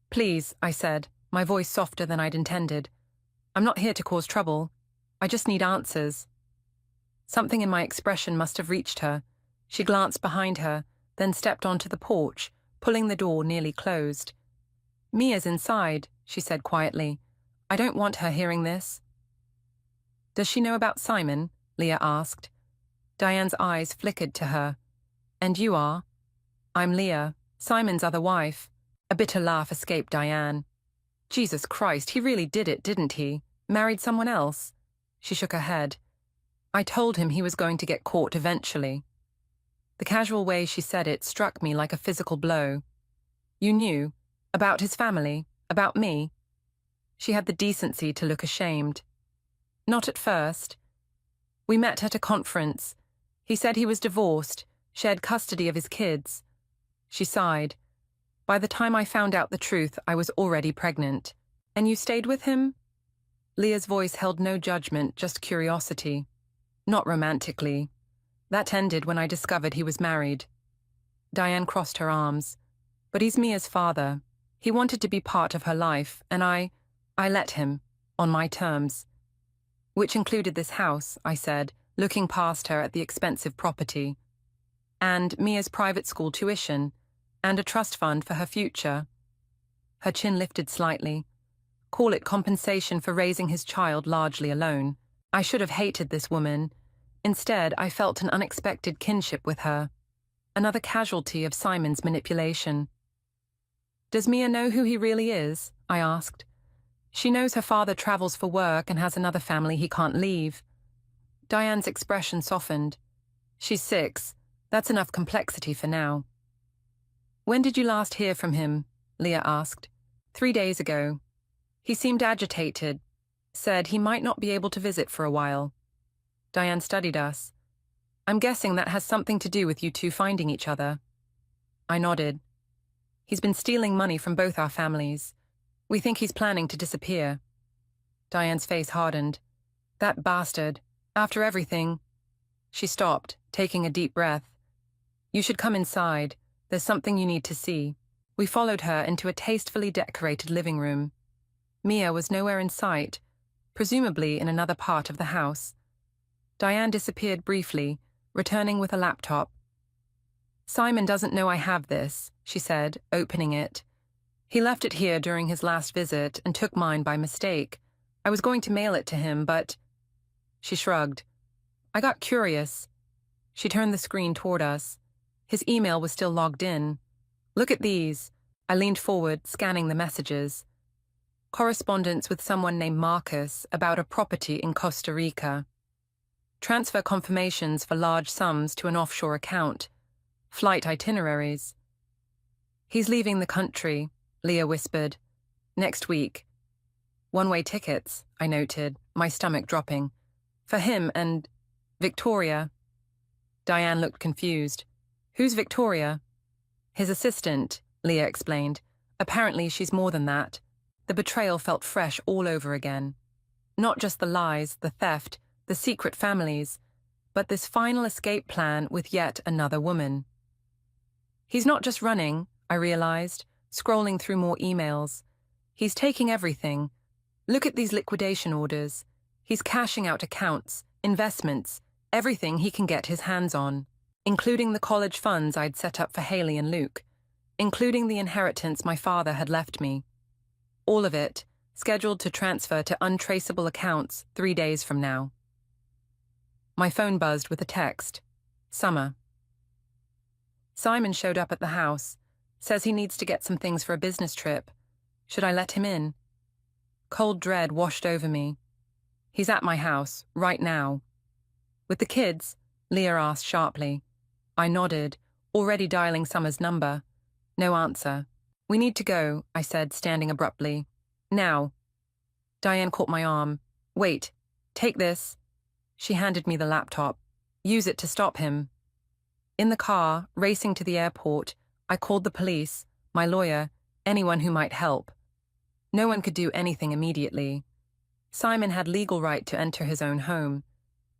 Speaker 1: "Please," I said, my voice softer than I'd intended. "I'm not here to cause trouble. I just need answers." Something in my expression must have reached her. She glanced behind her, then stepped onto the porch, pulling the door nearly closed. "Mia's inside," she said quietly. "I don't want her hearing this." "Does she know about Simon?" Leah asked. Diane's eyes flickered to her. "And you are?" "I'm Leah, Simon's other wife." A bitter laugh escaped Diane. "Jesus Christ, he really did it, didn't he? Married someone else?" She shook her head. "I told him he was going to get caught eventually." The casual way she said it struck me like a physical blow. "You knew? About his family? About me?" She had the decency to look ashamed. "Not at first. We met at a conference. He said he was divorced, shared custody of his kids." She sighed. "By the time I found out the truth, I was already pregnant." "And you stayed with him?" Leah's voice held no judgment, just curiosity. "Not romantically. That ended when I discovered he was married." Diane crossed her arms. "But he's Mia's father. He wanted to be part of her life, and I let him, on my terms." "Which included this house," I said, looking past her at the expensive property. "And Mia's private school tuition, and a trust fund for her future." Her chin lifted slightly. "Call it compensation for raising his child largely alone." I should have hated this woman. Instead, I felt an unexpected kinship with her. Another casualty of Simon's manipulation. "Does Mia know who he really is?" I asked. "She knows her father travels for work and has another family he can't leave." Diane's expression softened. "She's 6. That's enough complexity for now." "When did you last hear from him?" Leah asked. 3 days ago. He seemed agitated. Said he might not be able to visit for a while." Diane studied us. "I'm guessing that has something to do with you two finding each other." I nodded. "He's been stealing money from both our families. We think he's planning to disappear." Diane's face hardened. "That bastard. After everything." She stopped, taking a deep breath. "You should come inside. There's something you need to see." We followed her into a tastefully decorated living room. Mia was nowhere in sight, presumably in another part of the house. Diane disappeared briefly, returning with a laptop. "Simon doesn't know I have this," she said, opening it. "He left it here during his last visit and took mine by mistake. I was going to mail it to him, but—" She shrugged. "I got curious." She turned the screen toward us. His email was still logged in. "Look at these." I leaned forward, scanning the messages. Correspondence with someone named Marcus about a property in Costa Rica. Transfer confirmations for large sums to an offshore account. Flight itineraries. "He's leaving the country," Leah whispered. "Next week." "One-way tickets," I noted, my stomach dropping. "For him and Victoria." Diane looked confused. "Who's Victoria?" His assistant, Leah explained. Apparently she's more than that. The betrayal felt fresh all over again. Not just the lies, the theft, the secret families, but this final escape plan with yet another woman. He's not just running, I realized, scrolling through more emails. He's taking everything. Look at these liquidation orders. He's cashing out accounts, investments, everything he can get his hands on, including the college funds I'd set up for Haley and Luke, including the inheritance my father had left me. All of it, scheduled to transfer to untraceable accounts 3 days from now. My phone buzzed with a text. Summer. Simon showed up at the house. Says he needs to get some things for a business trip. Should I let him in? Cold dread washed over me. He's at my house, right now. With the kids? Leah asked sharply. I nodded, already dialing Summer's number. No answer. We need to go, I said, standing abruptly. Now. Diane caught my arm. Wait, take this. She handed me the laptop. Use it to stop him. In the car, racing to the airport, I called the police, my lawyer, anyone who might help. No one could do anything immediately. Simon had legal right to enter his own home.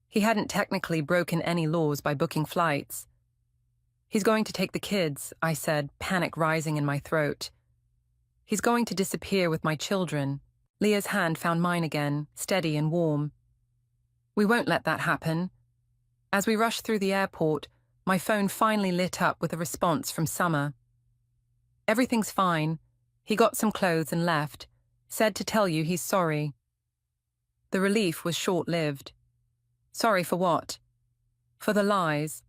Speaker 1: He hadn't technically broken any laws by booking flights. He's going to take the kids, I said, panic rising in my throat. He's going to disappear with my children. Leah's hand found mine again, steady and warm. We won't let that happen. As we rushed through the airport, my phone finally lit up with a response from Summer. Everything's fine. He got some clothes and left. Said to tell you he's sorry. The relief was short-lived. Sorry for what? For the lies.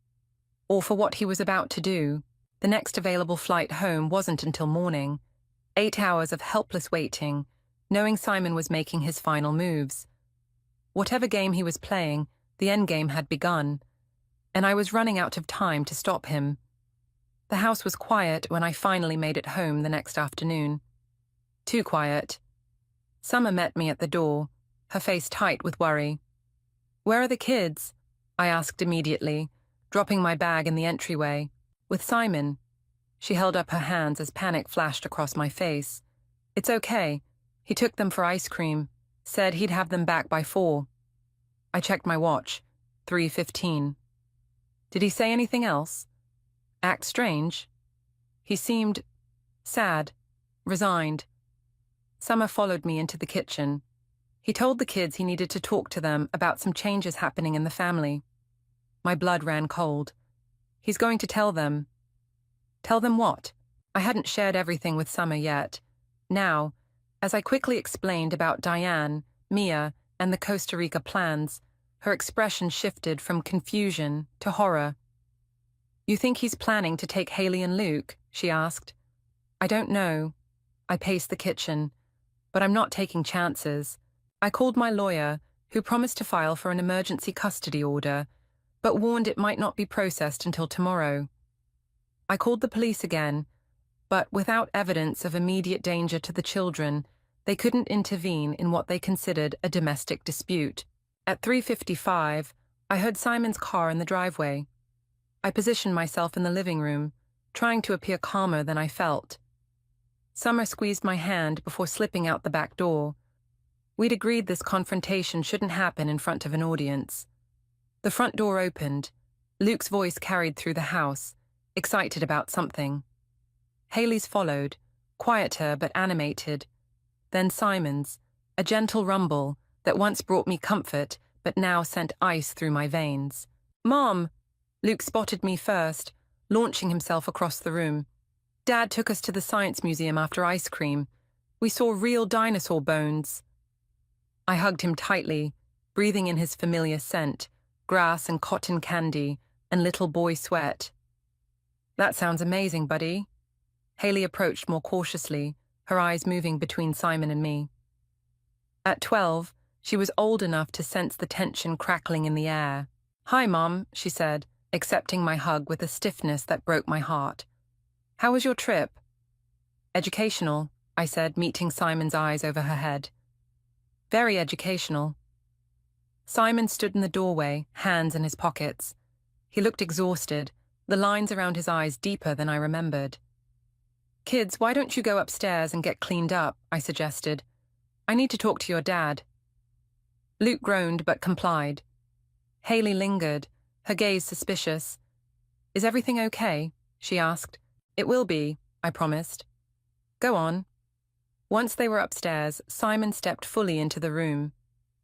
Speaker 1: Or for what he was about to do. The next available flight home wasn't until morning. 8 hours of helpless waiting, knowing Simon was making his final moves. Whatever game he was playing, the endgame had begun, and I was running out of time to stop him. The house was quiet when I finally made it home the next afternoon. Too quiet. Summer met me at the door, her face tight with worry. Where are the kids? I asked immediately, dropping my bag in the entryway. With Simon. She held up her hands as panic flashed across my face. It's okay. He took them for ice cream. Said he'd have them back by 4. I checked my watch. 3:15. Did he say anything else? Act strange? He seemed sad, resigned. Summer followed me into the kitchen. He told the kids he needed to talk to them about some changes happening in the family. My blood ran cold. He's going to tell them. Tell them what? I hadn't shared everything with Summer yet. Now, as I quickly explained about Diane, Mia, and the Costa Rica plans, her expression shifted from confusion to horror. You think he's planning to take Haley and Luke? She asked. I don't know. I paced the kitchen. But I'm not taking chances. I called my lawyer, who promised to file for an emergency custody order, but warned it might not be processed until tomorrow. I called the police again, but without evidence of immediate danger to the children, they couldn't intervene in what they considered a domestic dispute. At 3:55, I heard Simon's car in the driveway. I positioned myself in the living room, trying to appear calmer than I felt. Summer squeezed my hand before slipping out the back door. We'd agreed this confrontation shouldn't happen in front of an audience. The front door opened. Luke's voice carried through the house, excited about something. Haley's followed, quieter but animated. Then Simon's, a gentle rumble that once brought me comfort but now sent ice through my veins. Mom! Luke spotted me first, launching himself across the room. Dad took us to the Science Museum after ice cream. We saw real dinosaur bones. I hugged him tightly, breathing in his familiar scent, grass and cotton candy, and little boy sweat. That sounds amazing, buddy. Haley approached more cautiously, her eyes moving between Simon and me. At 12, she was old enough to sense the tension crackling in the air. Hi, Mom, she said, accepting my hug with a stiffness that broke my heart. How was your trip? Educational, I said, meeting Simon's eyes over her head. Very educational. Simon stood in the doorway, hands in his pockets. He looked exhausted, the lines around his eyes deeper than I remembered. "Kids, why don't you go upstairs and get cleaned up?" I suggested. "I need to talk to your dad." Luke groaned but complied. Haley lingered, her gaze suspicious. "Is everything okay?" she asked. "It will be," I promised. "Go on." Once they were upstairs, Simon stepped fully into the room.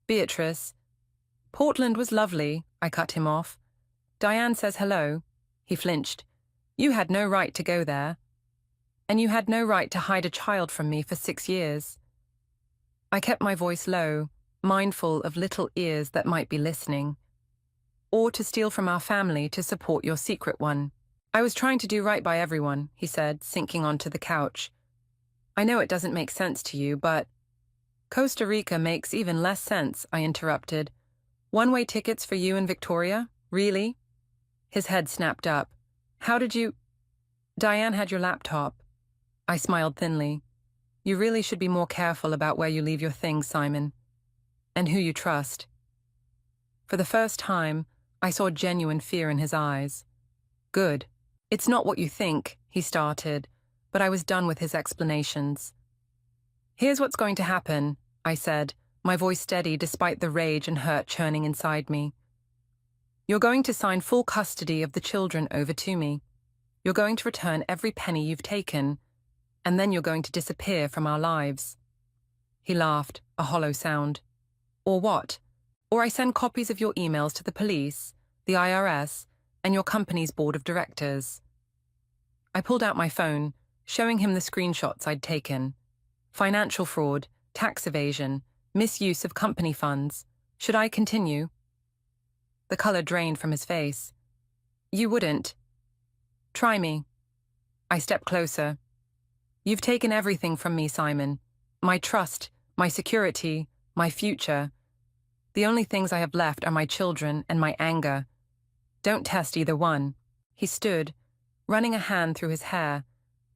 Speaker 1: "Beatrice." "Portland was lovely," I cut him off. "Diane says hello." He flinched. "You had no right to go there. And you had no right to hide a child from me for 6 years." I kept my voice low, mindful of little ears that might be listening. "Or to steal from our family to support your secret one." "I was trying to do right by everyone," he said, sinking onto the couch. "I know it doesn't make sense to you, but—" "Costa Rica makes even less sense," I interrupted. "One-way tickets for you and Victoria? Really?" His head snapped up. "How did you—" "Diane had your laptop." I smiled thinly. "You really should be more careful about where you leave your things, Simon. And who you trust." For the first time, I saw genuine fear in his eyes. "Good. It's not what you think," he started, but I was done with his explanations. "Here's what's going to happen," I said, my voice steady despite the rage and hurt churning inside me. "You're going to sign full custody of the children over to me. You're going to return every penny you've taken, and then you're going to disappear from our lives." He laughed, a hollow sound. "Or what? Or I send copies of your emails to the police, the IRS, and your company's board of directors." I pulled out my phone, showing him the screenshots I'd taken. Financial fraud, tax evasion, misuse of company funds. Should I continue? The color drained from his face. "You wouldn't." "Try me." I stepped closer. "You've taken everything from me, Simon. My trust, my security, my future. The only things I have left are my children and my anger. Don't test either one." He stood, running a hand through his hair,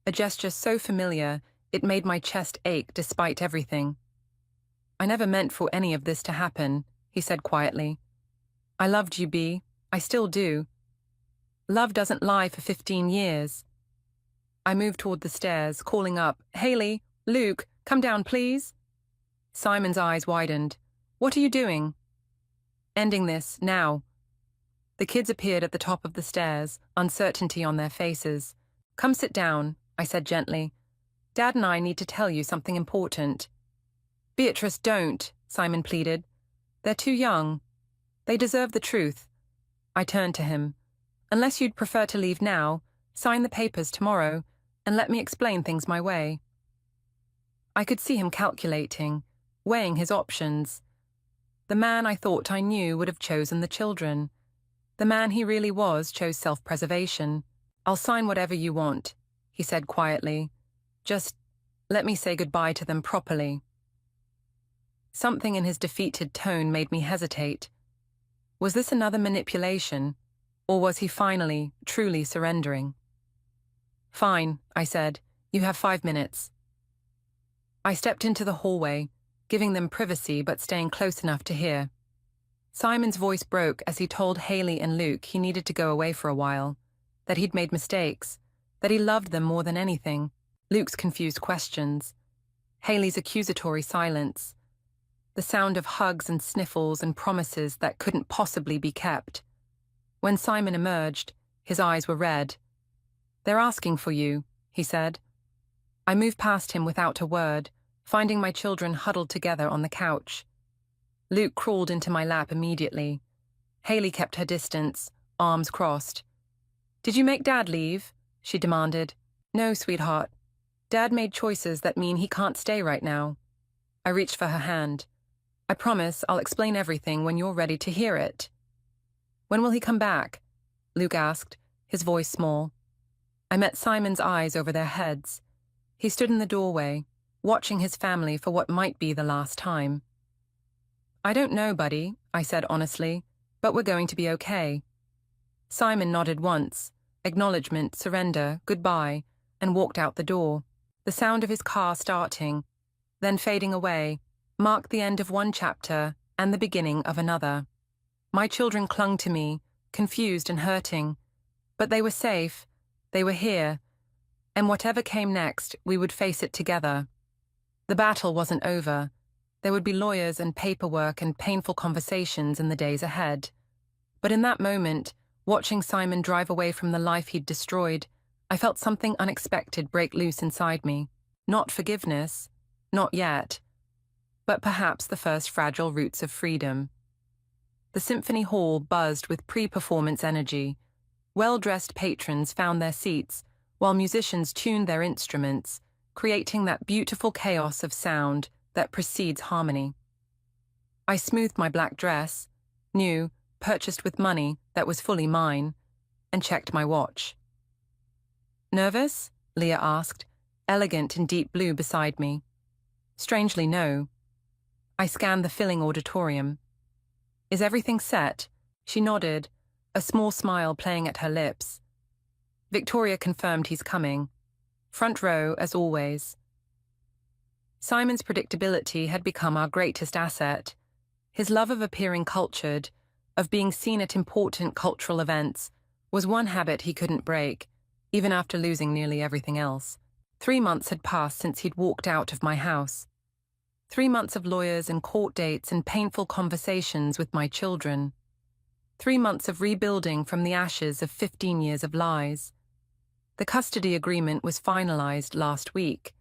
Speaker 1: a gesture so familiar it made my chest ache despite everything. "I never meant for any of this to happen," he said quietly. "I loved you, B. I still do. Love doesn't lie for 15 years. I moved toward the stairs, calling up, "Haley, Luke, come down, please." Simon's eyes widened. "What are you doing?" "Ending this, now." The kids appeared at the top of the stairs, uncertainty on their faces. "Come sit down," I said gently. "Dad and I need to tell you something important." "Beatrice, don't," Simon pleaded. "They're too young. They deserve the truth." I turned to him. "Unless you'd prefer to leave now, sign the papers tomorrow, and let me explain things my way." I could see him calculating, weighing his options. The man I thought I knew would have chosen the children. The man he really was chose self-preservation. "I'll sign whatever you want," he said quietly. "Just let me say goodbye to them properly." Something in his defeated tone made me hesitate. Was this another manipulation, or was he finally, truly surrendering? "Fine," I said. "You have 5 minutes." I stepped into the hallway, giving them privacy but staying close enough to hear. Simon's voice broke as he told Haley and Luke he needed to go away for a while, that he'd made mistakes, that he loved them more than anything. Luke's confused questions, Haley's accusatory silence, the sound of hugs and sniffles and promises that couldn't possibly be kept. When Simon emerged, his eyes were red. "They're asking for you," he said. I moved past him without a word, finding my children huddled together on the couch. Luke crawled into my lap immediately. Haley kept her distance, arms crossed. "Did you make Dad leave?" she demanded. "No, sweetheart. Dad made choices that mean he can't stay right now." I reached for her hand. "I promise I'll explain everything when you're ready to hear it." "When will he come back?" Luke asked, his voice small. I met Simon's eyes over their heads. He stood in the doorway, watching his family for what might be the last time. "I don't know, buddy," I said honestly, "but we're going to be okay." Simon nodded once, acknowledgement, surrender, goodbye, and walked out the door. The sound of his car starting, then fading away, marked the end of one chapter and the beginning of another. My children clung to me, confused and hurting. But they were safe, they were here, and whatever came next, we would face it together. The battle wasn't over. There would be lawyers and paperwork and painful conversations in the days ahead. But in that moment, watching Simon drive away from the life he'd destroyed, I felt something unexpected break loose inside me. Not forgiveness, not yet, but perhaps the first fragile roots of freedom. The symphony hall buzzed with pre-performance energy. Well-dressed patrons found their seats, while musicians tuned their instruments, creating that beautiful chaos of sound that precedes harmony. I smoothed my black dress, new, purchased with money that was fully mine, and checked my watch. "Nervous?" Leah asked, elegant in deep blue beside me. Strangely, no. I scanned the filling auditorium. "Is everything set?" She nodded, a small smile playing at her lips. Victoria confirmed he's coming. Front row, as always. Simon's predictability had become our greatest asset. His love of appearing cultured, of being seen at important cultural events, was one habit he couldn't break, even after losing nearly everything else. 3 months had passed since he'd walked out of my house. 3 months of lawyers and court dates and painful conversations with my children. 3 months of rebuilding from the ashes of 15 years of lies. The custody agreement was finalized last week.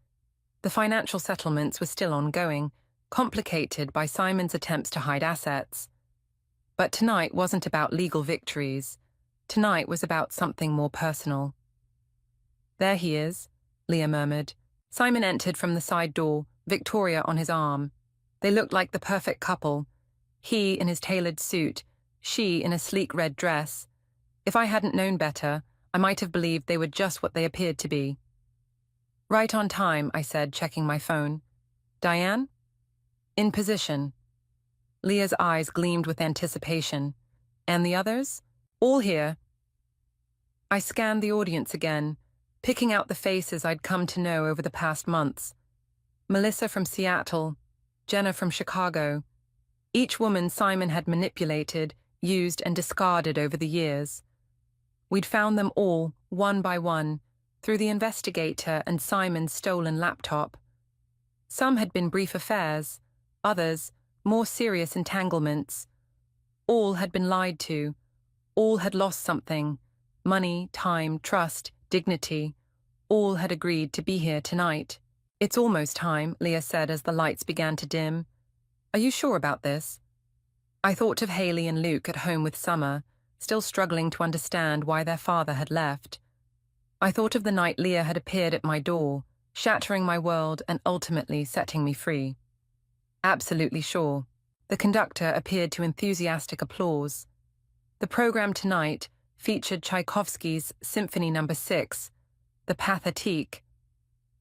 Speaker 1: The financial settlements were still ongoing, complicated by Simon's attempts to hide assets. But tonight wasn't about legal victories. Tonight was about something more personal. "There he is," Leah murmured. Simon entered from the side door, Victoria on his arm. They looked like the perfect couple. He in his tailored suit, she in a sleek red dress. If I hadn't known better, I might have believed they were just what they appeared to be. "Right on time," I said, checking my phone. "Diane?" "In position." Leah's eyes gleamed with anticipation. "And the others?" "All here." I scanned the audience again, picking out the faces I'd come to know over the past months. Melissa from Seattle, Jenna from Chicago. Each woman Simon had manipulated, used, and discarded over the years. We'd found them all, one by one, through the investigator and Simon's stolen laptop. Some had been brief affairs, others, more serious entanglements. All had been lied to. All had lost something: money, time, trust, dignity. All had agreed to be here tonight. "It's almost time," Leah said as the lights began to dim. "Are you sure about this?" I thought of Haley and Luke at home with Summer, still struggling to understand why their father had left. I thought of the night Leah had appeared at my door, shattering my world and ultimately setting me free. "Absolutely sure." The conductor appeared to enthusiastic applause. The program tonight featured Tchaikovsky's Symphony No. 6, the Pathétique,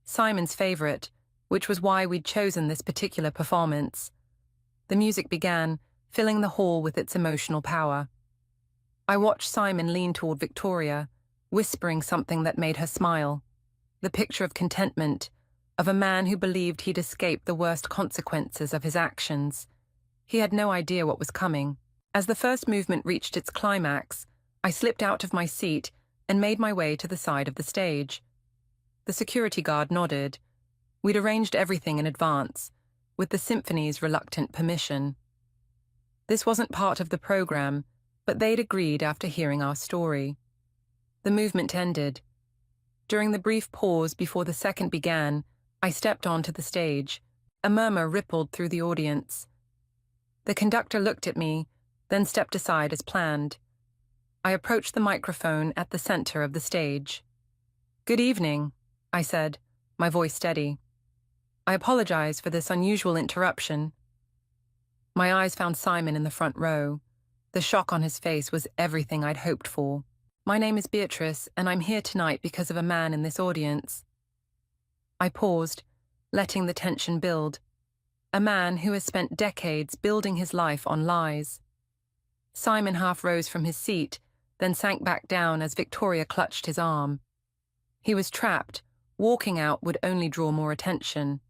Speaker 1: Simon's favorite, which was why we'd chosen this particular performance. The music began, filling the hall with its emotional power. I watched Simon lean toward Victoria, whispering something that made her smile. The picture of contentment, of a man who believed he'd escaped the worst consequences of his actions. He had no idea what was coming. As the first movement reached its climax, I slipped out of my seat and made my way to the side of the stage. The security guard nodded. We'd arranged everything in advance, with the symphony's reluctant permission. This wasn't part of the program, but they'd agreed after hearing our story. The movement ended. During the brief pause before the second began, I stepped onto the stage. A murmur rippled through the audience. The conductor looked at me, then stepped aside as planned. I approached the microphone at the center of the stage. "Good evening," I said, my voice steady. "I apologize for this unusual interruption." My eyes found Simon in the front row. The shock on his face was everything I'd hoped for. "My name is Beatrice, and I'm here tonight because of a man in this audience." I paused, letting the tension build. A man who has spent decades building his life on lies. Simon half rose from his seat, then sank back down as Victoria clutched his arm. He was trapped. Walking out would only draw more attention.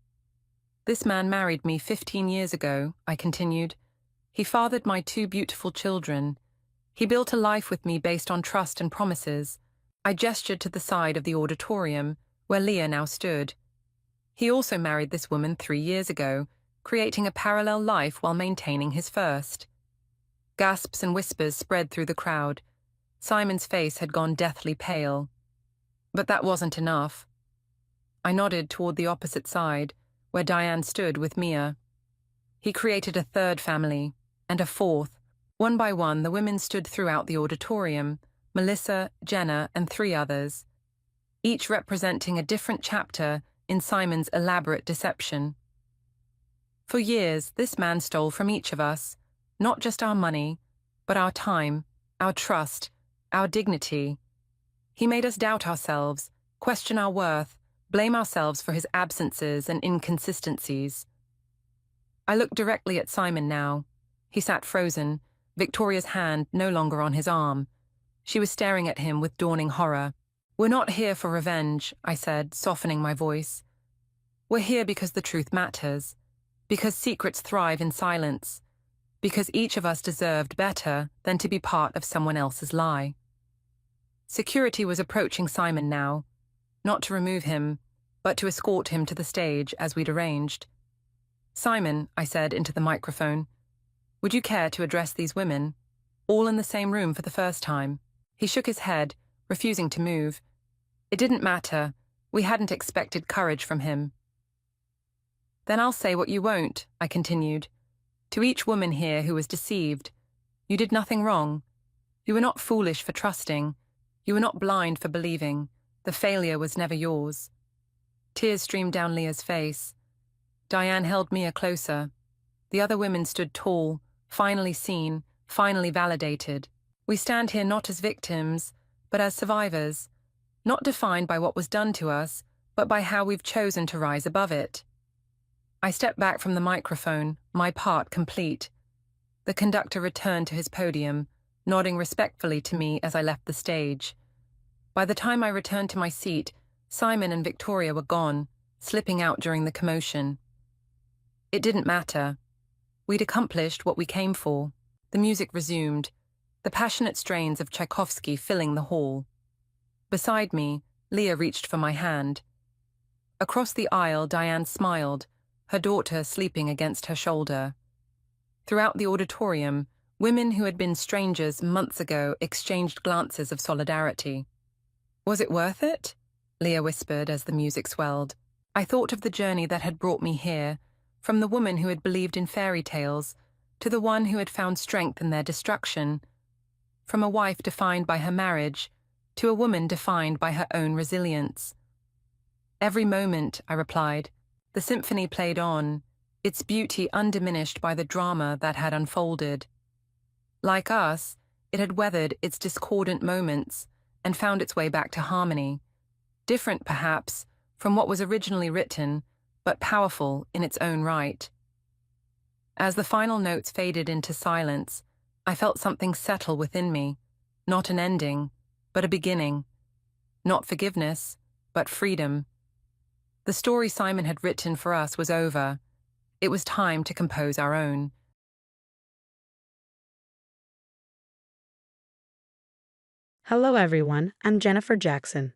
Speaker 1: "This man married me 15 years ago," I continued. "He fathered my 2 beautiful children. He built a life with me based on trust and promises. I gestured to the side of the auditorium, where Leah now stood. He also married this woman 3 years ago, creating a parallel life while maintaining his first. Gasps and whispers spread through the crowd. Simon's face had gone deathly pale. But that wasn't enough. I nodded toward the opposite side, where Diane stood with Mia. He created a third family, and a fourth. One by one, the women stood throughout the auditorium, Melissa, Jenna, and 3 others, each representing a different chapter in Simon's elaborate deception. For years, this man stole from each of us, not just our money, but our time, our trust, our dignity. He made us doubt ourselves, question our worth, blame ourselves for his absences and inconsistencies. I looked directly at Simon now. He sat frozen, Victoria's hand no longer on his arm. She was staring at him with dawning horror. "We're not here for revenge," I said, softening my voice. "We're here because the truth matters, because secrets thrive in silence, because each of us deserved better than to be part of someone else's lie." Security was approaching Simon now, not to remove him, but to escort him to the stage as we'd arranged. "Simon," I said into the microphone, "would you care to address these women, all in the same room for the first time?" He shook his head, refusing to move. It didn't matter. We hadn't expected courage from him. "Then I'll say what you won't," I continued. "To each woman here who was deceived, you did nothing wrong. You were not foolish for trusting. You were not blind for believing. The failure was never yours." Tears streamed down Leah's face. Diane held Mia closer. The other women stood tall, finally seen, finally validated. We stand here not as victims, but as survivors, not defined by what was done to us, but by how we've chosen to rise above it. I stepped back from the microphone, my part complete. The conductor returned to his podium, nodding respectfully to me as I left the stage. By the time I returned to my seat, Simon and Victoria were gone, slipping out during the commotion. It didn't matter. We'd accomplished what we came for. The music resumed, the passionate strains of Tchaikovsky filling the hall. Beside me, Leah reached for my hand. Across the aisle, Diane smiled, her daughter sleeping against her shoulder. Throughout the auditorium, women who had been strangers months ago exchanged glances of solidarity. "Was it worth it?" Leah whispered as the music swelled. I thought of the journey that had brought me here, from the woman who had believed in fairy tales to the one who had found strength in their destruction, from a wife defined by her marriage to a woman defined by her own resilience. "Every moment," I replied. The symphony played on, its beauty undiminished by the drama that had unfolded. Like us, it had weathered its discordant moments and found its way back to harmony, different perhaps from what was originally written, but powerful in its own right. As the final notes faded into silence, I felt something settle within me, not an ending, but a beginning. Not forgiveness, but freedom. The story Simon had written for us was over. It was time to compose our own.
Speaker 2: Hello everyone, I'm Jennifer Jackson.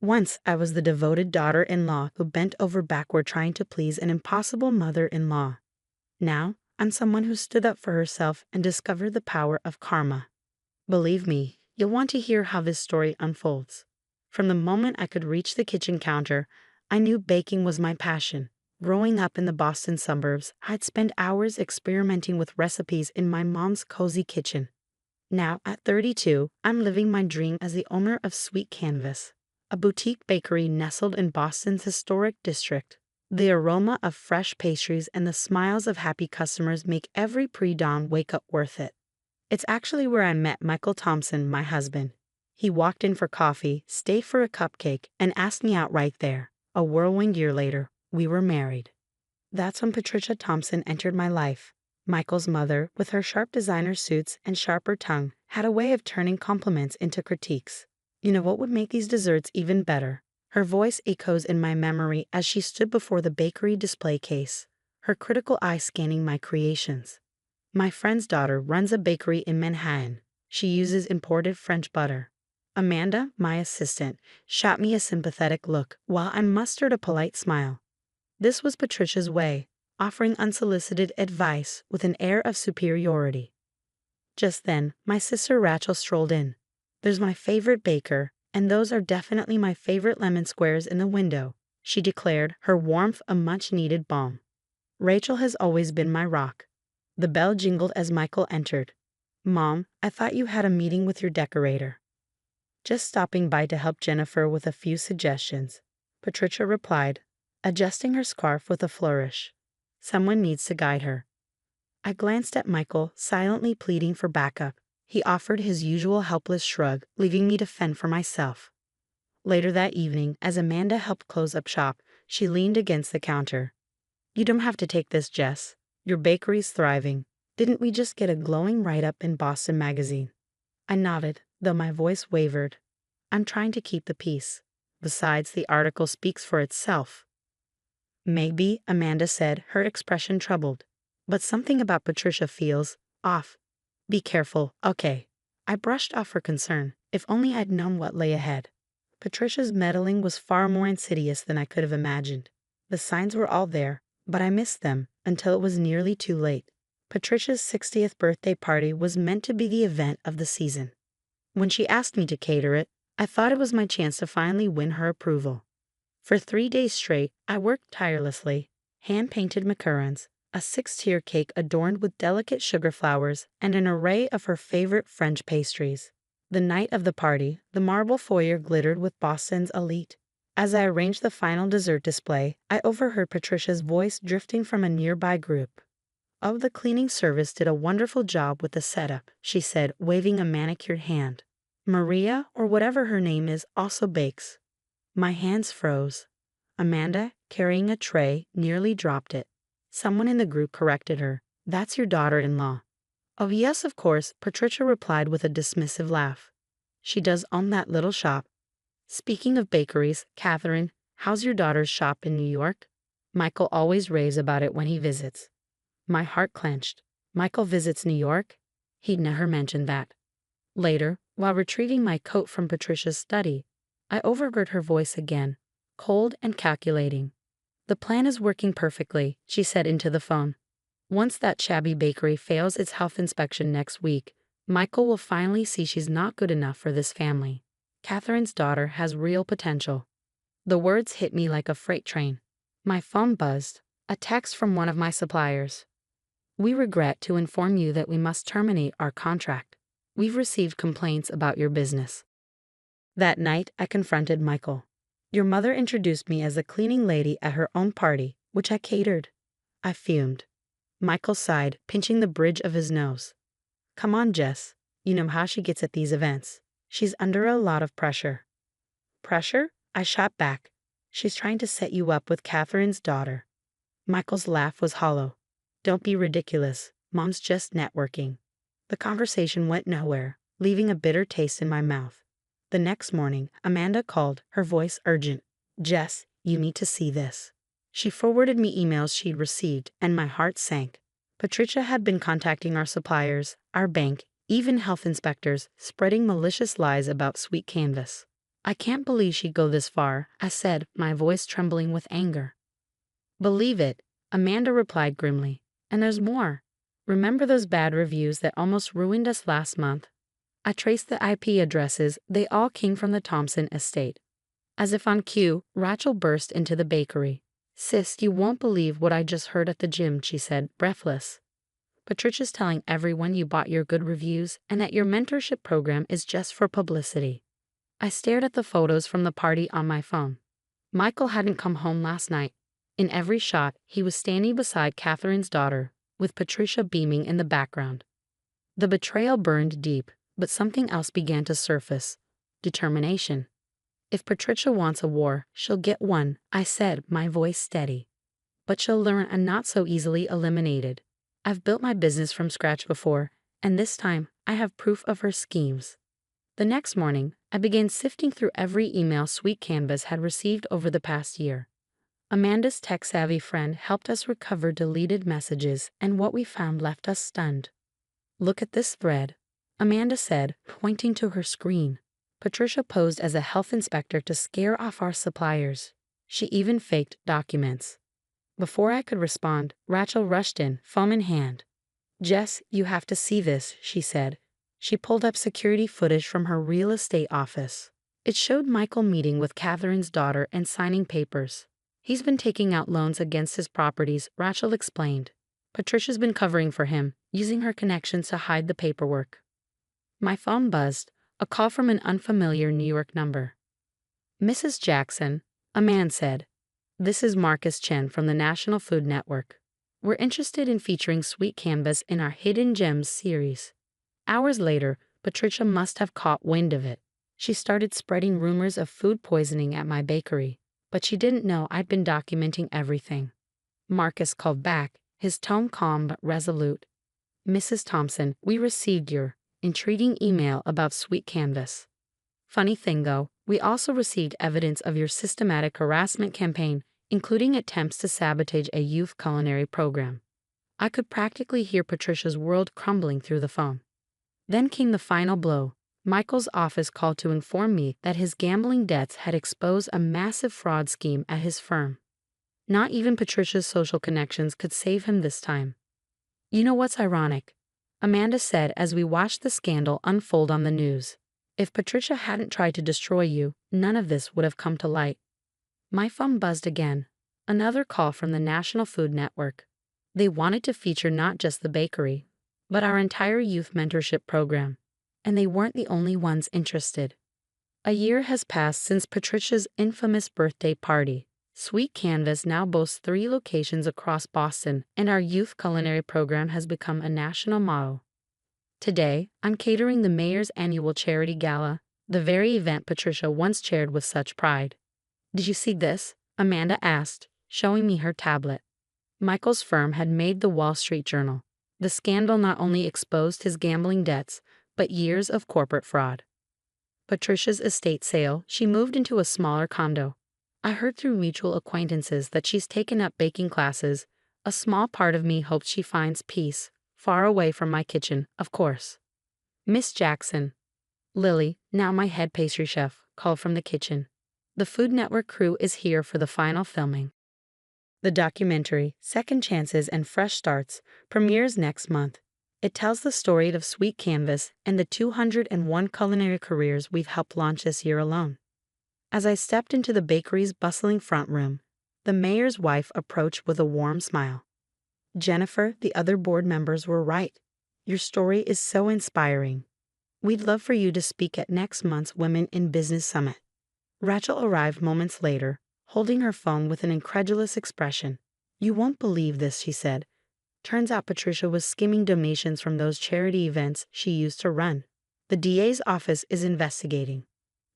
Speaker 2: Once I was the devoted daughter-in-law who bent over backward trying to please an impossible mother-in-law. Now, I'm someone who stood up for herself and discovered the power of karma. Believe me, you'll want to hear how this story unfolds. From the moment I could reach the kitchen counter, I knew baking was my passion. Growing up in the Boston suburbs, I'd spend hours experimenting with recipes in my mom's cozy kitchen. Now, at 32, I'm living my dream as the owner of Sweet Canvas, a boutique bakery nestled in Boston's historic district. The aroma of fresh pastries and the smiles of happy customers make every pre-dawn wake-up worth it. It's actually where I met Michael Thompson, my husband. He walked in for coffee, stayed for a cupcake, and asked me out right there. A whirlwind year later, we were married. That's when Patricia Thompson entered my life. Michael's mother, with her sharp designer suits and sharper tongue, had a way of turning compliments into critiques. "You know what would make these desserts even better?" Her voice echoes in my memory as she stood before the bakery display case, her critical eye scanning my creations. My friend's daughter runs a bakery in Manhattan. She uses imported French butter. Amanda, my assistant, shot me a sympathetic look while I mustered a polite smile. This was Patricia's way, offering unsolicited advice with an air of superiority. Just then, my sister Rachel strolled in. "There's my favorite baker, and those are definitely my favorite lemon squares in the window," she declared, her warmth a much-needed balm. Rachel has always been my rock. The bell jingled as Michael entered. "Mom, I thought you had a meeting with your decorator." "Just stopping by to help Jennifer with a few suggestions," Patricia replied, adjusting her scarf with a flourish. "Someone needs to guide her." I glanced at Michael, silently pleading for backup. He offered his usual helpless shrug, leaving me to fend for myself. Later that evening, as Amanda helped close up shop, she leaned against the counter. "You don't have to take this, Jess. Your bakery's thriving. Didn't we just get a glowing write-up in Boston Magazine?" I nodded, though my voice wavered. "I'm trying to keep the peace. Besides, the article speaks for itself." "Maybe," Amanda said, her expression troubled. "But something about Patricia feels off. Be careful, okay?" I brushed off her concern. If only I'd known what lay ahead. Patricia's meddling was far more insidious than I could have imagined. The signs were all there, but I missed them until it was nearly too late. Patricia's 60th birthday party was meant to be the event of the season. When she asked me to cater it, I thought it was my chance to finally win her approval. For 3 days straight, I worked tirelessly, hand-painted macarons, a 6-tier cake adorned with delicate sugar flowers, and an array of her favorite French pastries. The night of the party, the marble foyer glittered with Boston's elite. As I arranged the final dessert display, I overheard Patricia's voice drifting from a nearby group. "Oh, the cleaning service did a wonderful job with the setup," she said, waving a manicured hand. "Maria, or whatever her name is, also bakes." My hands froze. Amanda, carrying a tray, nearly dropped it. Someone in the group corrected her. "That's your daughter-in-law." "Oh yes, of course," Patricia replied with a dismissive laugh. "She does own that little shop." "Speaking of bakeries, Catherine, how's your daughter's shop in New York? Michael always raves about it when he visits." My heart clenched. Michael visits New York? He'd never mentioned that. Later, while retrieving my coat from Patricia's study, I overheard her voice again, cold and calculating. "The plan is working perfectly," she said into the phone. "Once that shabby bakery fails its health inspection next week, Michael will finally see she's not good enough for this family. Catherine's daughter has real potential." The words hit me like a freight train. My phone buzzed, a text from one of my suppliers. "We regret to inform you that we must terminate our contract. We've received complaints about your business." That night, I confronted Michael. "Your mother introduced me as a cleaning lady at her own party, which I catered." I fumed. Michael sighed, pinching the bridge of his nose. "Come on, Jess. You know how she gets at these events. She's under a lot of pressure." "Pressure?" I shot back. "She's trying to set you up with Catherine's daughter." Michael's laugh was hollow. "Don't be ridiculous. Mom's just networking." The conversation went nowhere, leaving a bitter taste in my mouth. The next morning, Amanda called, her voice urgent. "Jess, you need to see this." She forwarded me emails she'd received, and my heart sank. Patricia had been contacting our suppliers, our bank, even health inspectors, spreading malicious lies about Sweet Canvas. "I can't believe she'd go this far," I said, my voice trembling with anger. "Believe it," Amanda replied grimly. "And there's more. Remember those bad reviews that almost ruined us last month?" I traced the IP addresses. They all came from the Thompson estate. As if on cue, Rachel burst into the bakery. "Sis, you won't believe what I just heard at the gym," she said, breathless. "Patricia's telling everyone you bought your good reviews and that your mentorship program is just for publicity." I stared at the photos from the party on my phone. Michael hadn't come home last night. In every shot, he was standing beside Catherine's daughter, with Patricia beaming in the background. The betrayal burned deep, but something else began to surface. Determination. "If Patricia wants a war, she'll get one," I said, my voice steady. "But she'll learn I'm not so easily eliminated. I've built my business from scratch before, and this time I have proof of her schemes." The next morning, I began sifting through every email Sweet Canvas had received over the past year. Amanda's tech-savvy friend helped us recover deleted messages, and what we found left us stunned. "Look at this thread." Amanda said, pointing to her screen. Patricia posed as a health inspector to scare off our suppliers. She even faked documents. Before I could respond, Rachel rushed in, phone in hand. "Jess, you have to see this," she said. She pulled up security footage from her real estate office. It showed Michael meeting with Catherine's daughter and signing papers. "He's been taking out loans against his properties," Rachel explained. "Patricia's been covering for him, using her connections to hide the paperwork." My phone buzzed, a call from an unfamiliar New York number. "Mrs. Jackson," a man said. "This is Marcus Chen from the National Food Network. We're interested in featuring Sweet Canvas in our Hidden Gems series." Hours later, Patricia must have caught wind of it. She started spreading rumors of food poisoning at my bakery, but she didn't know I'd been documenting everything. Marcus called back, his tone calm but resolute. "Mrs. Thompson, we received your intriguing email about Sweet Canvas. Funny thing though, we also received evidence of your systematic harassment campaign, including attempts to sabotage a youth culinary program." I could practically hear Patricia's world crumbling through the phone. Then came the final blow. Michael's office called to inform me that his gambling debts had exposed a massive fraud scheme at his firm. Not even Patricia's social connections could save him this time. "You know what's ironic?" Amanda said as we watched the scandal unfold on the news. "If Patricia hadn't tried to destroy you, none of this would have come to light." My phone buzzed again. Another call from the National Food Network. They wanted to feature not just the bakery, but our entire youth mentorship program. And they weren't the only ones interested. A year has passed since Patricia's infamous birthday party. Sweet Canvas now boasts 3 locations across Boston, and our youth culinary program has become a national model. Today, I'm catering the mayor's annual charity gala, the very event Patricia once chaired with such pride. "Did you see this?" Amanda asked, showing me her tablet. Michael's firm had made the Wall Street Journal. The scandal not only exposed his gambling debts, but years of corporate fraud. Patricia's estate sale, she moved into a smaller condo. I heard through mutual acquaintances that she's taken up baking classes. A small part of me hopes she finds peace, far away from my kitchen, of course. "Miss Jackson." Lily, now my head pastry chef, called from the kitchen. "The Food Network crew is here for the final filming." The documentary, Second Chances and Fresh Starts, premieres next month. It tells the story of Sweet Canvas and the 201 culinary careers we've helped launch this year alone. As I stepped into the bakery's bustling front room, the mayor's wife approached with a warm smile. "Jennifer, the other board members were right. Your story is so inspiring. We'd love for you to speak at next month's Women in Business Summit." Rachel arrived moments later, holding her phone with an incredulous expression. "You won't believe this," she said. "Turns out Patricia was skimming donations from those charity events she used to run. The DA's office is investigating."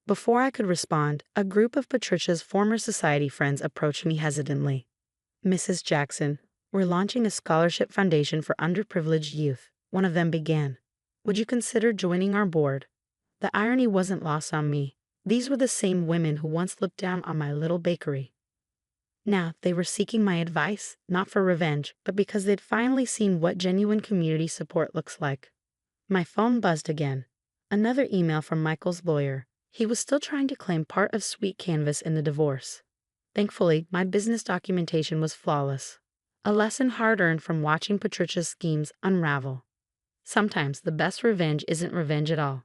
Speaker 2: Before I could respond, a group of Patricia's former society friends approached me hesitantly. "Mrs. Jackson, we're launching a scholarship foundation for underprivileged youth," one of them began. "Would you consider joining our board?" The irony wasn't lost on me. These were the same women who once looked down on my little bakery. Now, they were seeking my advice, not for revenge, but because they'd finally seen what genuine community support looks like. My phone buzzed again. Another email from Michael's lawyer. He was still trying to claim part of Sweet Canvas in the divorce. Thankfully, my business documentation was flawless. A lesson hard-earned from watching Patricia's schemes unravel. Sometimes the best revenge isn't revenge at all.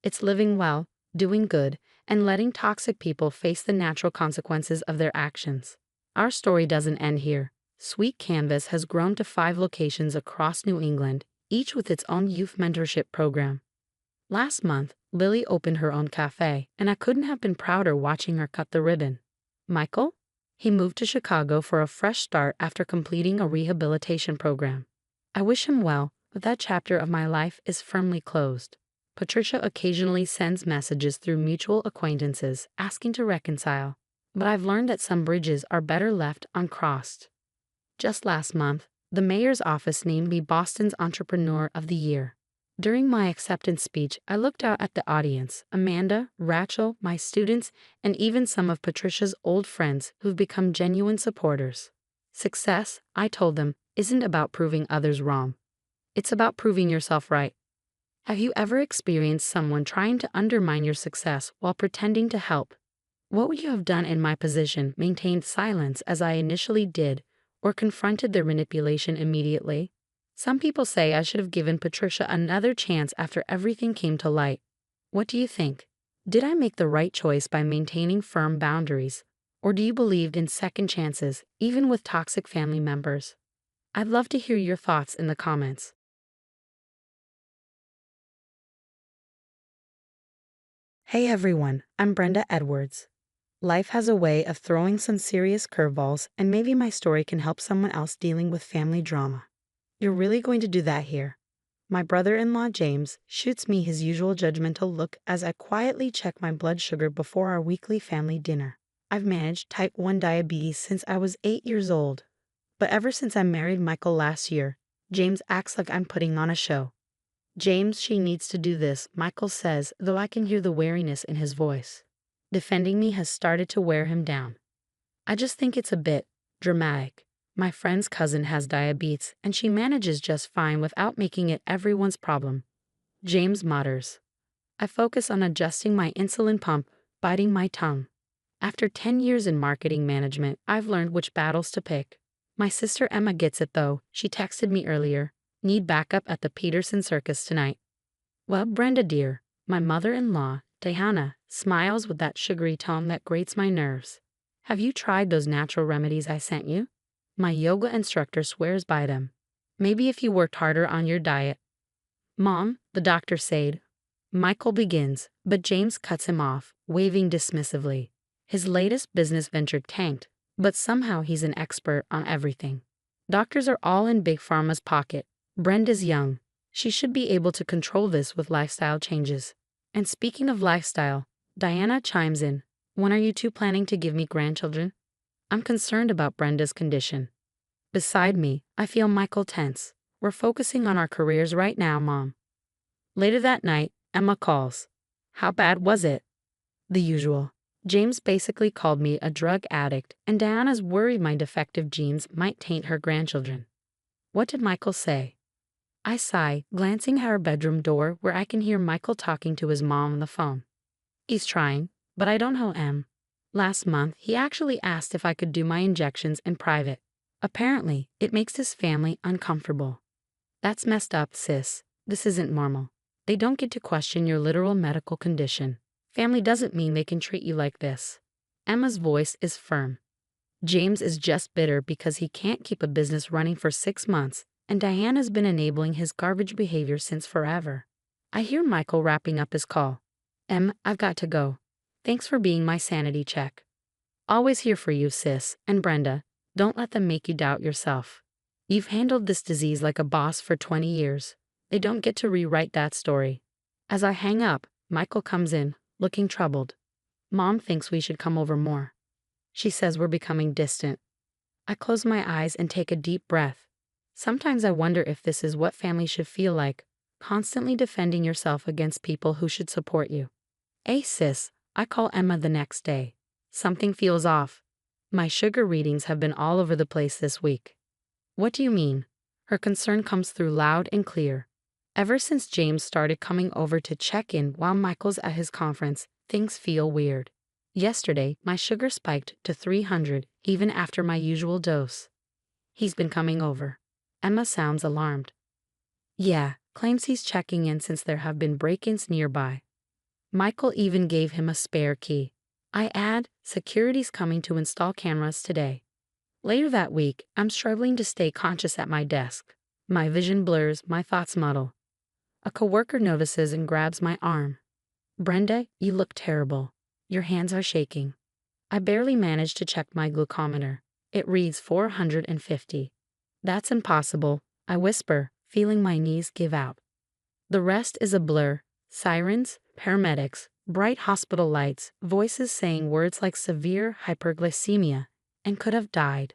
Speaker 2: It's living well, doing good, and letting toxic people face the natural consequences of their actions. Our story doesn't end here. Sweet Canvas has grown to 5 locations across New England, each with its own youth mentorship program. Last month, Lily opened her own cafe, and I couldn't have been prouder watching her cut the ribbon. Michael? He moved to Chicago for a fresh start after completing a rehabilitation program. I wish him well, but that chapter of my life is firmly closed. Patricia occasionally sends messages through mutual acquaintances asking to reconcile, but I've learned that some bridges are better left uncrossed. Just last month, the mayor's office named me Boston's Entrepreneur of the Year. During my acceptance speech, I looked out at the audience, Amanda, Rachel, my students, and even some of Patricia's old friends who've become genuine supporters. Success, I told them, isn't about proving others wrong. It's about proving yourself right. Have you ever experienced someone trying to undermine your success while pretending to help? What would you have done in my position? Maintained silence as I initially did, or confronted their manipulation immediately? Some people say I should have given Patricia another chance after everything came to light. What do you think? Did I make the right choice by maintaining firm boundaries? Or do you believe in second chances, even with toxic family members? I'd love to hear your thoughts in the comments. Hey everyone, I'm Brenda Edwards. Life has a way of throwing some serious curveballs, and maybe my story can help someone else dealing with family drama. You're really going to do that here. My brother-in-law James shoots me his usual judgmental look as I quietly check my blood sugar before our weekly family dinner. I've managed type 1 diabetes since I was 8 years old. But ever since I married Michael last year, James acts like I'm putting on a show. James, she needs to do this, Michael says, though I can hear the wariness in his voice. Defending me has started to wear him down. I just think it's a bit dramatic. My friend's cousin has diabetes, and she manages just fine without making it everyone's problem. James mutters. I focus on adjusting my insulin pump, biting my tongue. After 10 years in marketing management, I've learned which battles to pick. My sister Emma gets it though. She texted me earlier. Need backup at the Peterson Circus tonight. Well, Brenda dear, my mother-in-law, Diana, smiles with that sugary tone that grates my nerves. Have you tried those natural remedies I sent you? My yoga instructor swears by them. Maybe if you worked harder on your diet. Mom, the doctor said. Michael begins, but James cuts him off, waving dismissively. His latest business venture tanked, but somehow he's an expert on everything. Doctors are all in Big Pharma's pocket. Brenda's young. She should be able to control this with lifestyle changes. And speaking of lifestyle, Diana chimes in. When are you two planning to give me grandchildren? I'm concerned about Brenda's condition. Beside me, I feel Michael tense. We're focusing on our careers right now, Mom. Later that night, Emma calls. How bad was it? The usual. James basically called me a drug addict, and Diana's worried my defective genes might taint her grandchildren. What did Michael say? I sigh, glancing at our bedroom door where I can hear Michael talking to his mom on the phone. He's trying, but I don't know him. Last month, he actually asked if I could do my injections in private. Apparently, it makes his family uncomfortable. That's messed up, sis. This isn't normal. They don't get to question your literal medical condition. Family doesn't mean they can treat you like this. Emma's voice is firm. James is just bitter because he can't keep a business running for 6 months, and Diana's been enabling his garbage behavior since forever. I hear Michael wrapping up his call. I've got to go. Thanks for being my sanity check. Always here for you, sis, and Brenda, don't let them make you doubt yourself. You've handled this disease like a boss for 20 years. They don't get to rewrite that story. As I hang up, Michael comes in, looking troubled. Mom thinks we should come over more. She says we're becoming distant. I close my eyes and take a deep breath. Sometimes I wonder if this is what family should feel like, constantly defending yourself against people who should support you. Hey sis, I call Emma the next day. Something feels off. My sugar readings have been all over the place this week. What do you mean? Her concern comes through loud and clear. Ever since James started coming over to check in while Michael's at his conference, things feel weird. Yesterday, my sugar spiked to 300, even after my usual dose. He's been coming over. Emma sounds alarmed. Yeah, claims he's checking in since there have been break-ins nearby. Michael even gave him a spare key. I add, security's coming to install cameras today. Later that week, I'm struggling to stay conscious at my desk. My vision blurs, my thoughts muddle. A coworker notices and grabs my arm. Brenda, you look terrible. Your hands are shaking. I barely manage to check my glucometer. It reads 450. That's impossible, I whisper, feeling my knees give out. The rest is a blur. Sirens, paramedics, bright hospital lights, voices saying words like severe hyperglycemia, and could have died.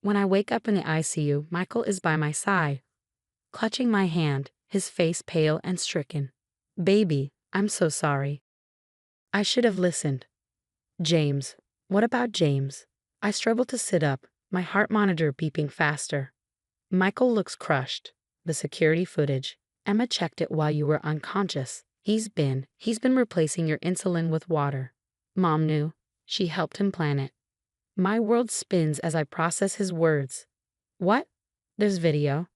Speaker 2: When I wake up in the ICU, Michael is by my side, clutching my hand, his face pale and stricken. Baby, I'm so sorry. I should have listened. James. What about James? I struggle to sit up, my heart monitor beeping faster. Michael looks crushed. The security footage. Emma checked it while you were unconscious. He's been replacing your insulin with water. Mom knew. She helped him plan it. My world spins as I process his words. What? There's video.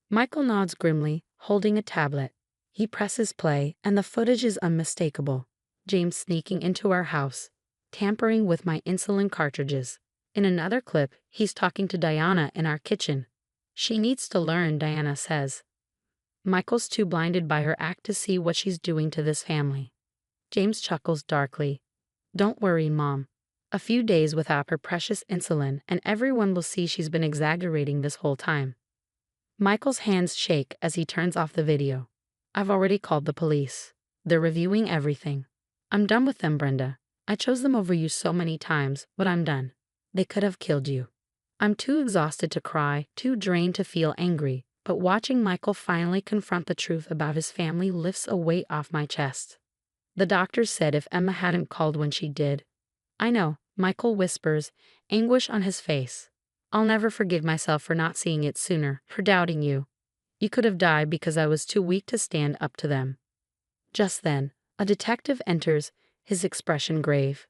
Speaker 2: Michael nods grimly, holding a tablet. He presses play, and the footage is unmistakable. James sneaking into our house, tampering with my insulin cartridges. In another clip, he's talking to Diana in our kitchen. She needs to learn, Diana says. Michael's too blinded by her act to see what she's doing to this family. James chuckles darkly. Don't worry, Mom. A few days without her precious insulin, and everyone will see she's been exaggerating this whole time. Michael's hands shake as he turns off the video. I've already called the police. They're reviewing everything. I'm done with them, Brenda. I chose them over you so many times, but I'm done. They could have killed you. I'm too exhausted to cry, too drained to feel angry, but watching Michael finally confront the truth about his family lifts a weight off my chest. The doctors said if Emma hadn't called when she did. I know, Michael whispers, anguish on his face. I'll never forgive myself for not seeing it sooner, for doubting you. You could have died because I was too weak to stand up to them. Just then, a detective enters, his expression grave.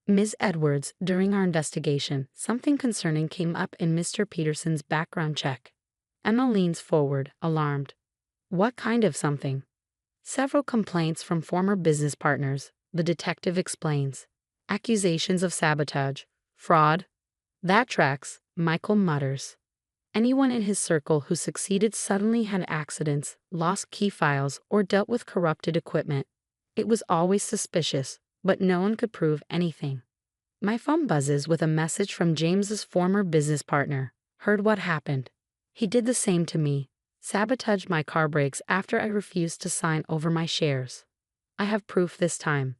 Speaker 2: Ms. Edwards, during our investigation, something concerning came up in Mr. Peterson's background check. Emma leans forward, alarmed. What kind of something? Several complaints from former business partners, the detective explains. Accusations of sabotage, fraud. That tracks, Michael mutters. Anyone in his circle who succeeded suddenly had accidents, lost key files, or dealt with corrupted equipment. It was always suspicious, but no one could prove anything. My phone buzzes with a message from James's former business partner. Heard what happened. He did the same to me. Sabotaged my car brakes after I refused to sign over my shares. I have proof this time.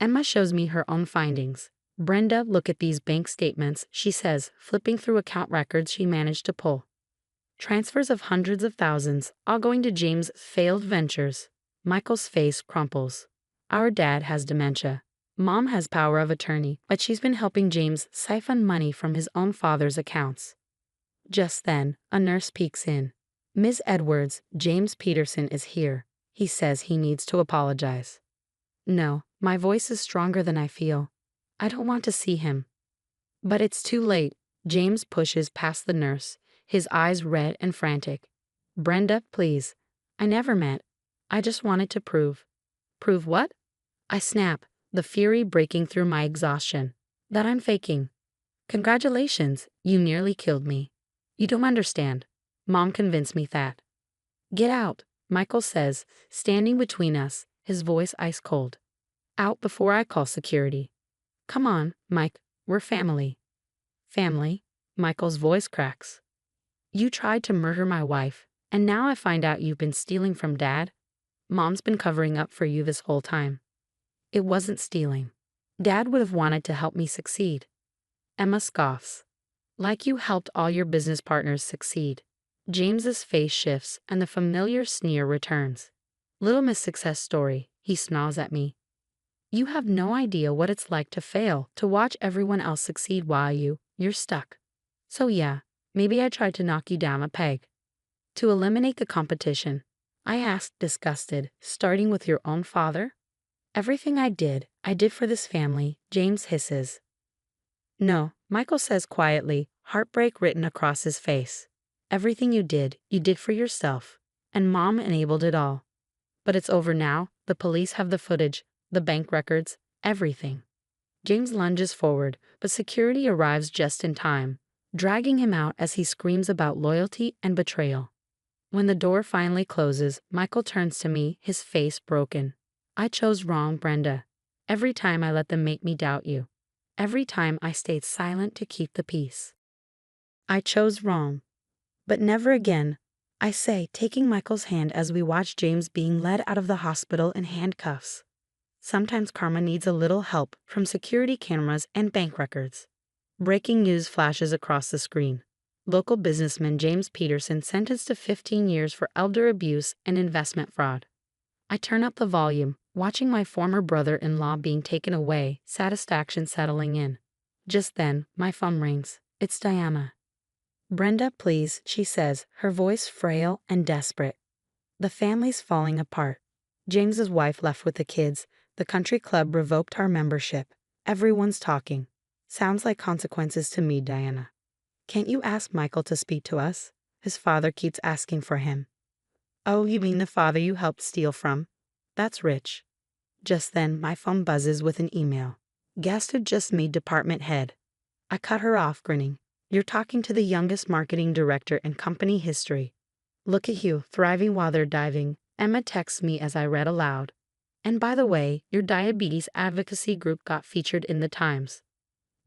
Speaker 2: Emma shows me her own findings. Brenda, look at these bank statements, she says, flipping through account records she managed to pull. Transfers of hundreds of thousands, all going to James' failed ventures. Michael's face crumples. Our dad has dementia. Mom has power of attorney, but she's been helping James siphon money from his own father's accounts. Just then, a nurse peeks in. Ms. Edwards, James Peterson is here. He says he needs to apologize. No, my voice is stronger than I feel. I don't want to see him. But it's too late. James pushes past the nurse, his eyes red and frantic. Brenda, please. I never meant. I just wanted to prove. Prove what? I snap, the fury breaking through my exhaustion. That I'm faking. Congratulations, you nearly killed me. You don't understand. Mom convinced me that. Get out, Michael says, standing between us, his voice ice cold. Out before I call security. Come on, Mike, we're family. Family? Michael's voice cracks. You tried to murder my wife, and now I find out you've been stealing from Dad? Mom's been covering up for you this whole time. It wasn't stealing. Dad would have wanted to help me succeed. Emma scoffs. Like you helped all your business partners succeed. James's face shifts and the familiar sneer returns. Little Miss Success Story, he snarls at me. You have no idea what it's like to fail, to watch everyone else succeed while you're stuck. So yeah, maybe I tried to knock you down a peg. To eliminate the competition, I asked, disgusted, starting with your own father? Everything I did for this family, James hisses. No, Michael says quietly, heartbreak written across his face. Everything you did for yourself, and Mom enabled it all. But it's over now, the police have the footage, the bank records, everything. James lunges forward, but security arrives just in time, dragging him out as he screams about loyalty and betrayal. When the door finally closes, Michael turns to me, his face broken. I chose wrong, Brenda. Every time I let them make me doubt you. Every time I stayed silent to keep the peace. I chose wrong. But never again, I say, taking Michael's hand as we watch James being led out of the hospital in handcuffs. Sometimes karma needs a little help from security cameras and bank records. Breaking news flashes across the screen. Local businessman James Peterson sentenced to 15 years for elder abuse and investment fraud. I turn up the volume, watching my former brother-in-law being taken away, satisfaction settling in. Just then, my phone rings. It's Diana. Brenda, please, she says, her voice frail and desperate. The family's falling apart. James's wife left with the kids. The country club revoked our membership. Everyone's talking. Sounds like consequences to me, Diana. Can't you ask Michael to speak to us? His father keeps asking for him. Oh, you mean the father you helped steal from? That's rich. Just then, my phone buzzes with an email. Guessed who just made department head. I cut her off, grinning. You're talking to the youngest marketing director in company history. Look at you, thriving while they're diving. Emma texts me as I read aloud. And by the way, your diabetes advocacy group got featured in the Times.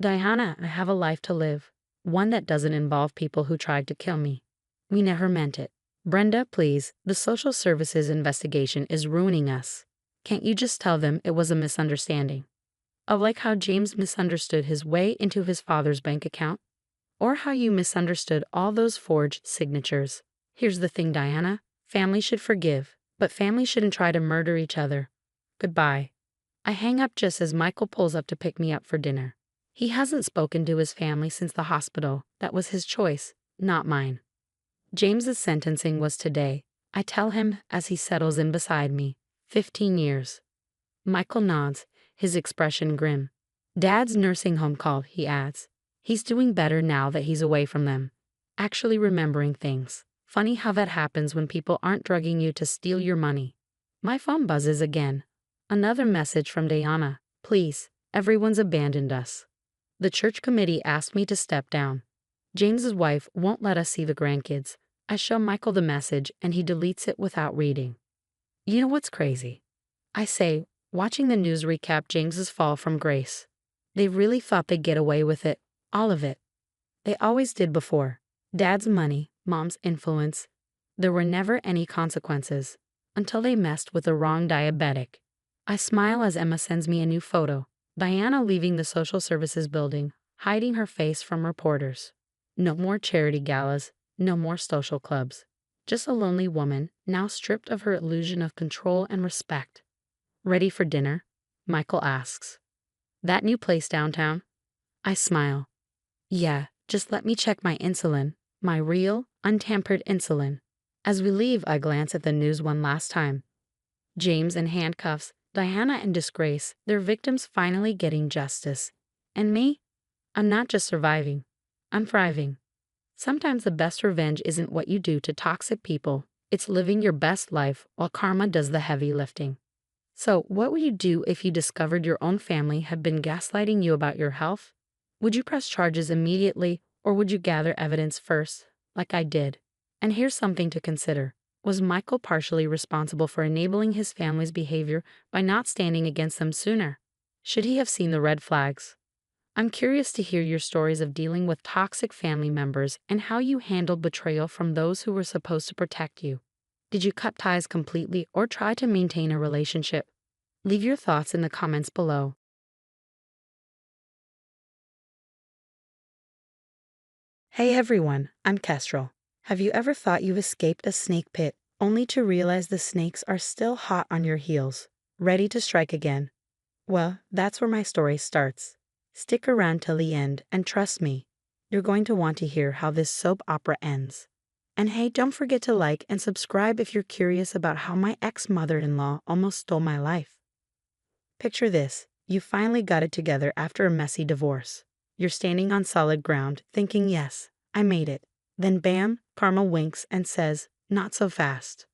Speaker 2: Diana, I have a life to live. One that doesn't involve people who tried to kill me. We never meant it. Brenda, please, the social services investigation is ruining us. Can't you just tell them it was a misunderstanding? Of like how James misunderstood his way into his father's bank account? Or how you misunderstood all those forged signatures. Here's the thing, Diana. Family should forgive, but family shouldn't try to murder each other. Goodbye. I hang up just as Michael pulls up to pick me up for dinner. He hasn't spoken to his family since the hospital. That was his choice, not mine. James's sentencing was today. I tell him as he settles in beside me. 15 years. Michael nods, his expression grim. Dad's nursing home called, he adds. He's doing better now that he's away from them. Actually remembering things. Funny how that happens when people aren't drugging you to steal your money. My phone buzzes again. Another message from Diana. Please, everyone's abandoned us. The church committee asked me to step down. James's wife won't let us see the grandkids. I show Michael the message and he deletes it without reading. You know what's crazy? I say, watching the news recap James's fall from grace. They really thought they'd get away with it. All of it. They always did before. Dad's money, mom's influence. There were never any consequences. Until they messed with the wrong diabetic. I smile as Emma sends me a new photo. Diana leaving the social services building, hiding her face from reporters. No more charity galas, no more social clubs. Just a lonely woman, now stripped of her illusion of control and respect. Ready for dinner? Michael asks. That new place downtown? I smile. Yeah, just let me check my insulin. My real, untampered insulin. As we leave, I glance at the news one last time. James in handcuffs, Diana in disgrace, their victims finally getting justice. And me? I'm not just surviving. I'm thriving. Sometimes the best revenge isn't what you do to toxic people. It's living your best life while karma does the heavy lifting. So, what would you do if you discovered your own family had been gaslighting you about your health? Would you press charges immediately, or would you gather evidence first, like I did? And here's something to consider. Was Michael partially responsible for enabling his family's behavior by not standing against them sooner? Should he have seen the red flags? I'm curious to hear your stories of dealing with toxic family members and how you handled betrayal from those who were supposed to protect you. Did you cut ties completely or try to maintain a relationship? Leave your thoughts in the comments below. Hey everyone, I'm Kestrel. Have you ever thought you escaped a snake pit, only to realize the snakes are still hot on your heels, ready to strike again? Well, that's where my story starts. Stick around till the end, and trust me, you're going to want to hear how this soap opera ends. And hey, don't forget to like and subscribe if you're curious about how my ex-mother-in-law almost stole my life. Picture this, you finally got it together after a messy divorce. You're standing on solid ground, thinking, yes, I made it. Then bam, karma winks and says, not so fast.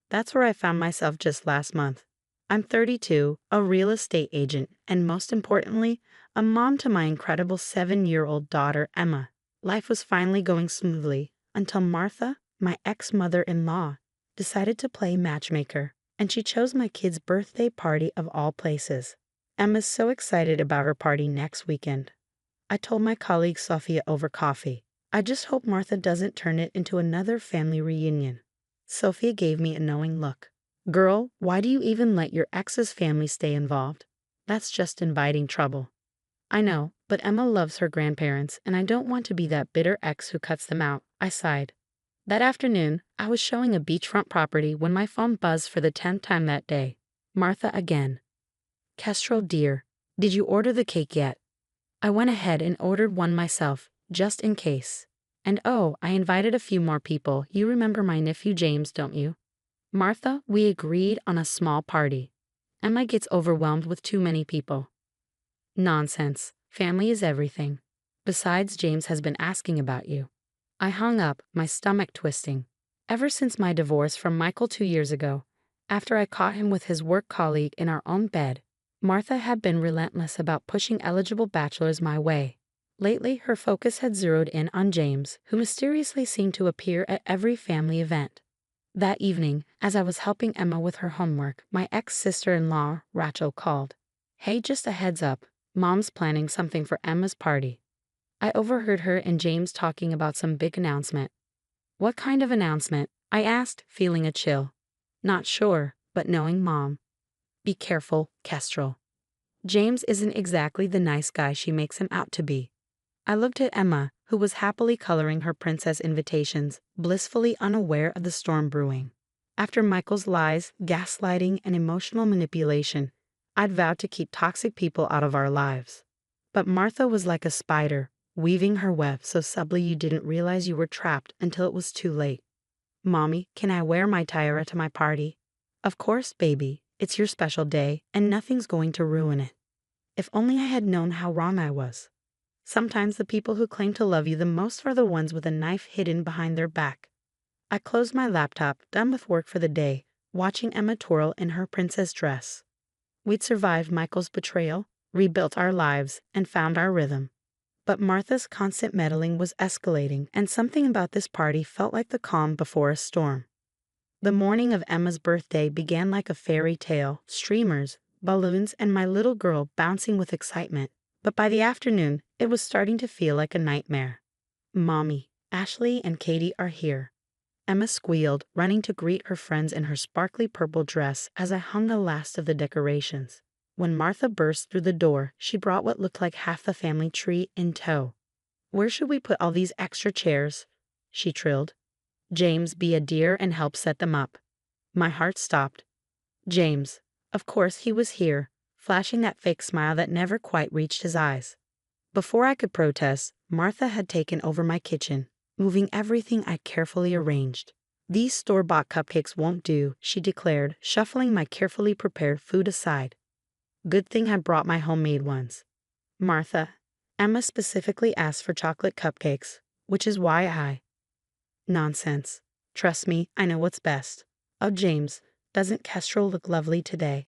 Speaker 2: That's where I found myself just last month. I'm 32, a real estate agent, and most importantly, a mom to my incredible 7-year-old daughter, Emma. Life was finally going smoothly until Martha, my ex-mother-in-law, decided to play matchmaker, and she chose my kid's birthday party of all places. Emma's so excited about her party next weekend. I told my colleague Sophia over coffee, I just hope Martha doesn't turn it into another family reunion. Sophia gave me a knowing look. Girl, why do you even let your ex's family stay involved? That's just inviting trouble. I know, but Emma loves her grandparents, and I don't want to be that bitter ex who cuts them out, I sighed. That afternoon, I was showing a beachfront property when my phone buzzed for the 10th time that day. Martha again. Kestrel dear, did you order the cake yet? I went ahead and ordered one myself, just in case. And oh, I invited a few more people. You remember my nephew James, don't you? Martha, we agreed on a small party. Emma gets overwhelmed with too many people. Nonsense. Family is everything. Besides, James has been asking about you. I hung up, my stomach twisting. Ever since my divorce from Michael 2 years ago, after I caught him with his work colleague in our own bed, Martha had been relentless about pushing eligible bachelors my way. Lately, her focus had zeroed in on James, who mysteriously seemed to appear at every family event. That evening, as I was helping Emma with her homework, my ex-sister-in-law, Rachel, called. Hey, just a heads up, Mom's planning something for Emma's party. I overheard her and James talking about some big announcement. What kind of announcement? I asked, feeling a chill. Not sure, but knowing Mom. Be careful, Kestrel. James isn't exactly the nice guy she makes him out to be. I looked at Emma, who was happily coloring her princess invitations, blissfully unaware of the storm brewing. After Michael's lies, gaslighting, and emotional manipulation, I'd vowed to keep toxic people out of our lives. But Martha was like a spider, weaving her web so subtly you didn't realize you were trapped until it was too late. Mommy, can I wear my tiara to my party? Of course, baby. It's your special day, and nothing's going to ruin it. If only I had known how wrong I was. Sometimes the people who claim to love you the most are the ones with a knife hidden behind their back. I closed my laptop, done with work for the day, watching Emma twirl in her princess dress. We'd survived Michael's betrayal, rebuilt our lives, and found our rhythm. But Martha's constant meddling was escalating, and something about this party felt like the calm before a storm. The morning of Emma's birthday began like a fairy tale, streamers, balloons, and my little girl bouncing with excitement. But by the afternoon, it was starting to feel like a nightmare. Mommy, Ashley and Katie are here. Emma squealed, running to greet her friends in her sparkly purple dress as I hung the last of the decorations. When Martha burst through the door, she brought what looked like half the family tree in tow. Where should we put all these extra chairs? She trilled. James, be a dear and help set them up. My heart stopped. James. Of course he was here, flashing that fake smile that never quite reached his eyes. Before I could protest, Martha had taken over my kitchen, moving everything I carefully arranged. These store-bought cupcakes won't do, she declared, shuffling my carefully prepared food aside. Good thing I brought my homemade ones. Martha, Emma specifically asked for chocolate cupcakes, which is why I... Nonsense. Trust me, I know what's best. Oh, James, doesn't Kestrel look lovely today?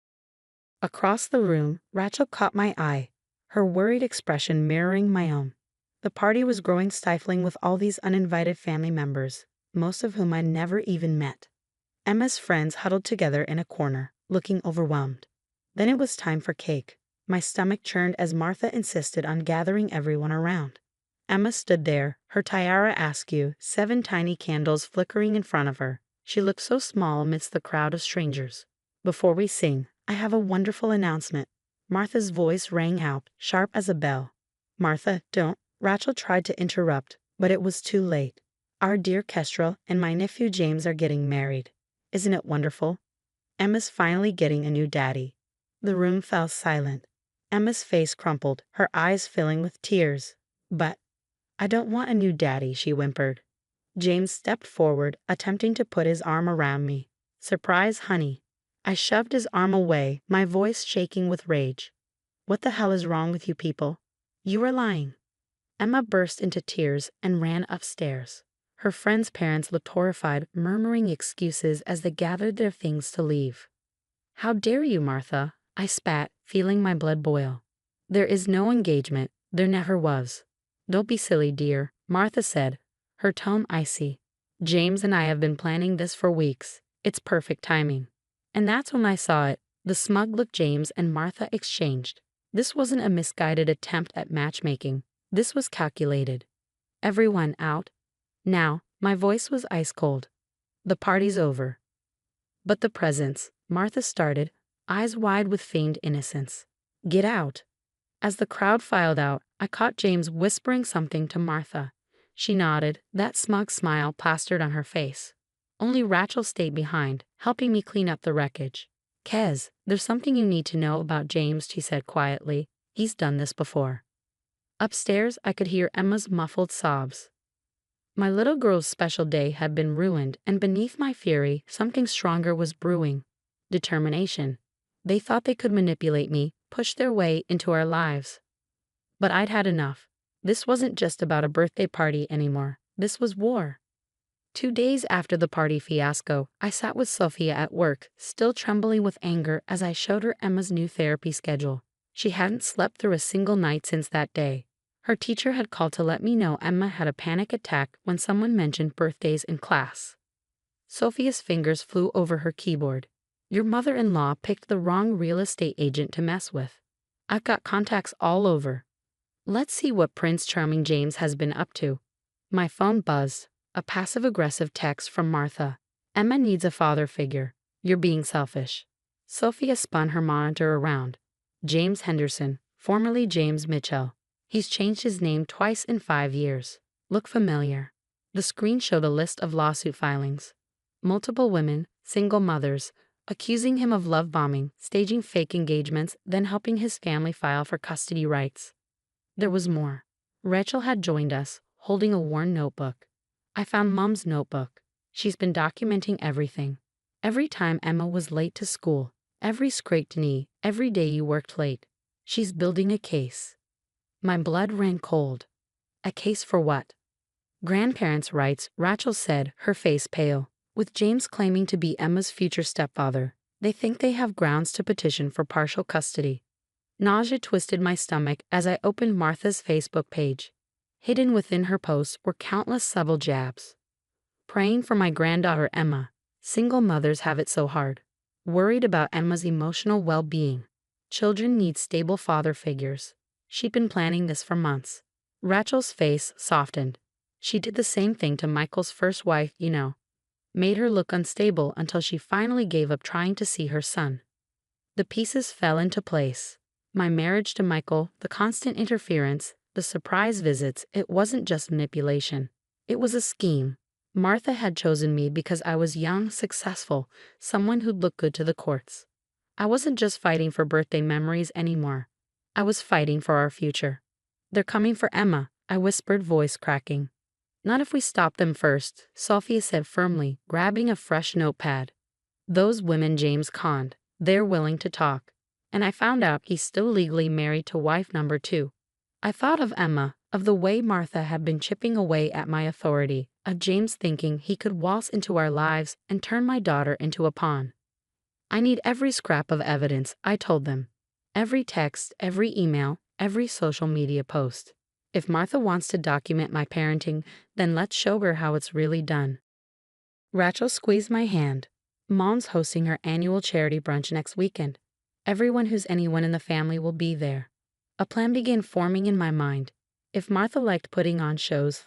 Speaker 2: Across the room, Rachel caught my eye, her worried expression mirroring my own. The party was growing stifling with all these uninvited family members, most of whom I'd never even met. Emma's friends huddled together in a corner, looking overwhelmed. Then it was time for cake. My stomach churned as Martha insisted on gathering everyone around. Emma stood there, her tiara askew, 7 tiny candles flickering in front of her. She looked so small amidst the crowd of strangers. Before we sing, I have a wonderful announcement. Martha's voice rang out, sharp as a bell. Martha, don't. Rachel tried to interrupt, but it was too late. Our dear Kestrel and my nephew James are getting married. Isn't it wonderful? Emma's finally getting a new daddy. The room fell silent. Emma's face crumpled, her eyes filling with tears. But I don't want a new daddy, she whimpered. James stepped forward, attempting to put his arm around me. Surprise, honey. I shoved his arm away, my voice shaking with rage. What the hell is wrong with you people? You are lying. Emma burst into tears and ran upstairs. Her friends' parents looked horrified, murmuring excuses as they gathered their things to leave. How dare you, Martha? I spat, feeling my blood boil. There is no engagement. There never was. Don't be silly, dear, Martha said, her tone icy. James and I have been planning this for weeks. It's perfect timing. And that's when I saw it, the smug look James and Martha exchanged. This wasn't a misguided attempt at matchmaking. This was calculated. Everyone out. Now, my voice was ice cold. The party's over. But the presents, Martha started, eyes wide with feigned innocence. Get out. As the crowd filed out, I caught James whispering something to Martha. She nodded, that smug smile plastered on her face. Only Rachel stayed behind, helping me clean up the wreckage. Kez, there's something you need to know about James, she said quietly. He's done this before. Upstairs, I could hear Emma's muffled sobs. My little girl's special day had been ruined, and beneath my fury, something stronger was brewing. Determination. They thought they could manipulate me, push their way into our lives. But I'd had enough. This wasn't just about a birthday party anymore. This was war. 2 days after the party fiasco, I sat with Sophia at work, still trembling with anger as I showed her Emma's new therapy schedule. She hadn't slept through a single night since that day. Her teacher had called to let me know Emma had a panic attack when someone mentioned birthdays in class. Sophia's fingers flew over her keyboard. Your mother-in-law picked the wrong real estate agent to mess with. I've got contacts all over. Let's see what Prince Charming James has been up to. My phone buzzed. A passive-aggressive text from Martha. Emma needs a father figure. You're being selfish. Sophia spun her monitor around. James Henderson, formerly James Mitchell. He's changed his name twice in 5 years. Look familiar. The screen showed a list of lawsuit filings. Multiple women, single mothers, accusing him of love bombing, staging fake engagements, then helping his family file for custody rights. There was more. Rachel had joined us, holding a worn notebook. I found Mom's notebook. She's been documenting everything. Every time Emma was late to school, every scraped knee, every day you worked late. She's building a case. My blood ran cold. A case for what? Grandparents' rights, Rachel said, her face pale. With James claiming to be Emma's future stepfather, they think they have grounds to petition for partial custody. Nausea twisted my stomach as I opened Martha's Facebook page. Hidden within her posts were countless subtle jabs. Praying for my granddaughter Emma. Single mothers have it so hard. Worried about Emma's emotional well-being. Children need stable father figures. She'd been planning this for months. Rachel's face softened. She did the same thing to Michael's first wife, you know. Made her look unstable until she finally gave up trying to see her son. The pieces fell into place. My marriage to Michael, the constant interference, the surprise visits, it wasn't just manipulation. It was a scheme. Martha had chosen me because I was young, successful, someone who'd look good to the courts. I wasn't just fighting for birthday memories anymore. I was fighting for our future. They're coming for Emma, I whispered, voice cracking. Not if we stop them first, Sophia said firmly, grabbing a fresh notepad. Those women James conned. They're willing to talk. And I found out he's still legally married to wife number 2. I thought of Emma, of the way Martha had been chipping away at my authority, of James thinking he could waltz into our lives and turn my daughter into a pawn. I need every scrap of evidence, I told them. Every text, every email, every social media post. If Martha wants to document my parenting, then let's show her how it's really done. Rachel squeezed my hand. Mom's hosting her annual charity brunch next weekend. Everyone who's anyone in the family will be there. A plan began forming in my mind. If Martha liked putting on shows,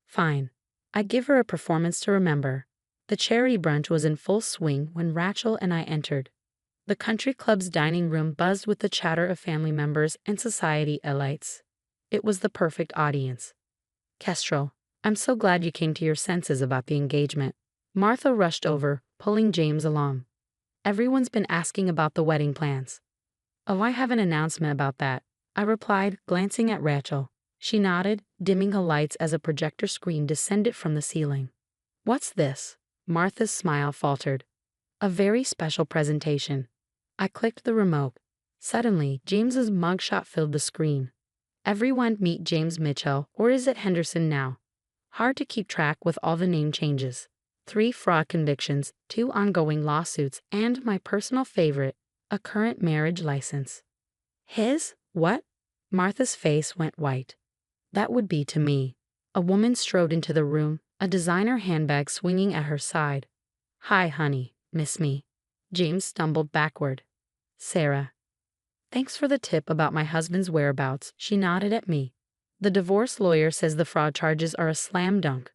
Speaker 2: fine. I'd give her a performance to remember. The charity brunch was in full swing when Rachel and I entered. The country club's dining room buzzed with the chatter of family members and society elites. It was the perfect audience. Kestrel, I'm so glad you came to your senses about the engagement. Martha rushed over, pulling James along. Everyone's been asking about the wedding plans. Oh, I have an announcement about that, I replied, glancing at Rachel. She nodded, dimming her lights as a projector screen descended from the ceiling. What's this? Martha's smile faltered. A very special presentation. I clicked the remote. Suddenly, James's mugshot filled the screen. Everyone meet James Mitchell, or is it Henderson now? Hard to keep track with all the name changes. 3 fraud convictions, 2 ongoing lawsuits, and my personal favorite, a current marriage license. His? What? Martha's face went white. That would be to me. A woman strode into the room, a designer handbag swinging at her side. Hi, honey, miss me. James stumbled backward. Sarah. Thanks for the tip about my husband's whereabouts, she nodded at me. The divorce lawyer says the fraud charges are a slam dunk.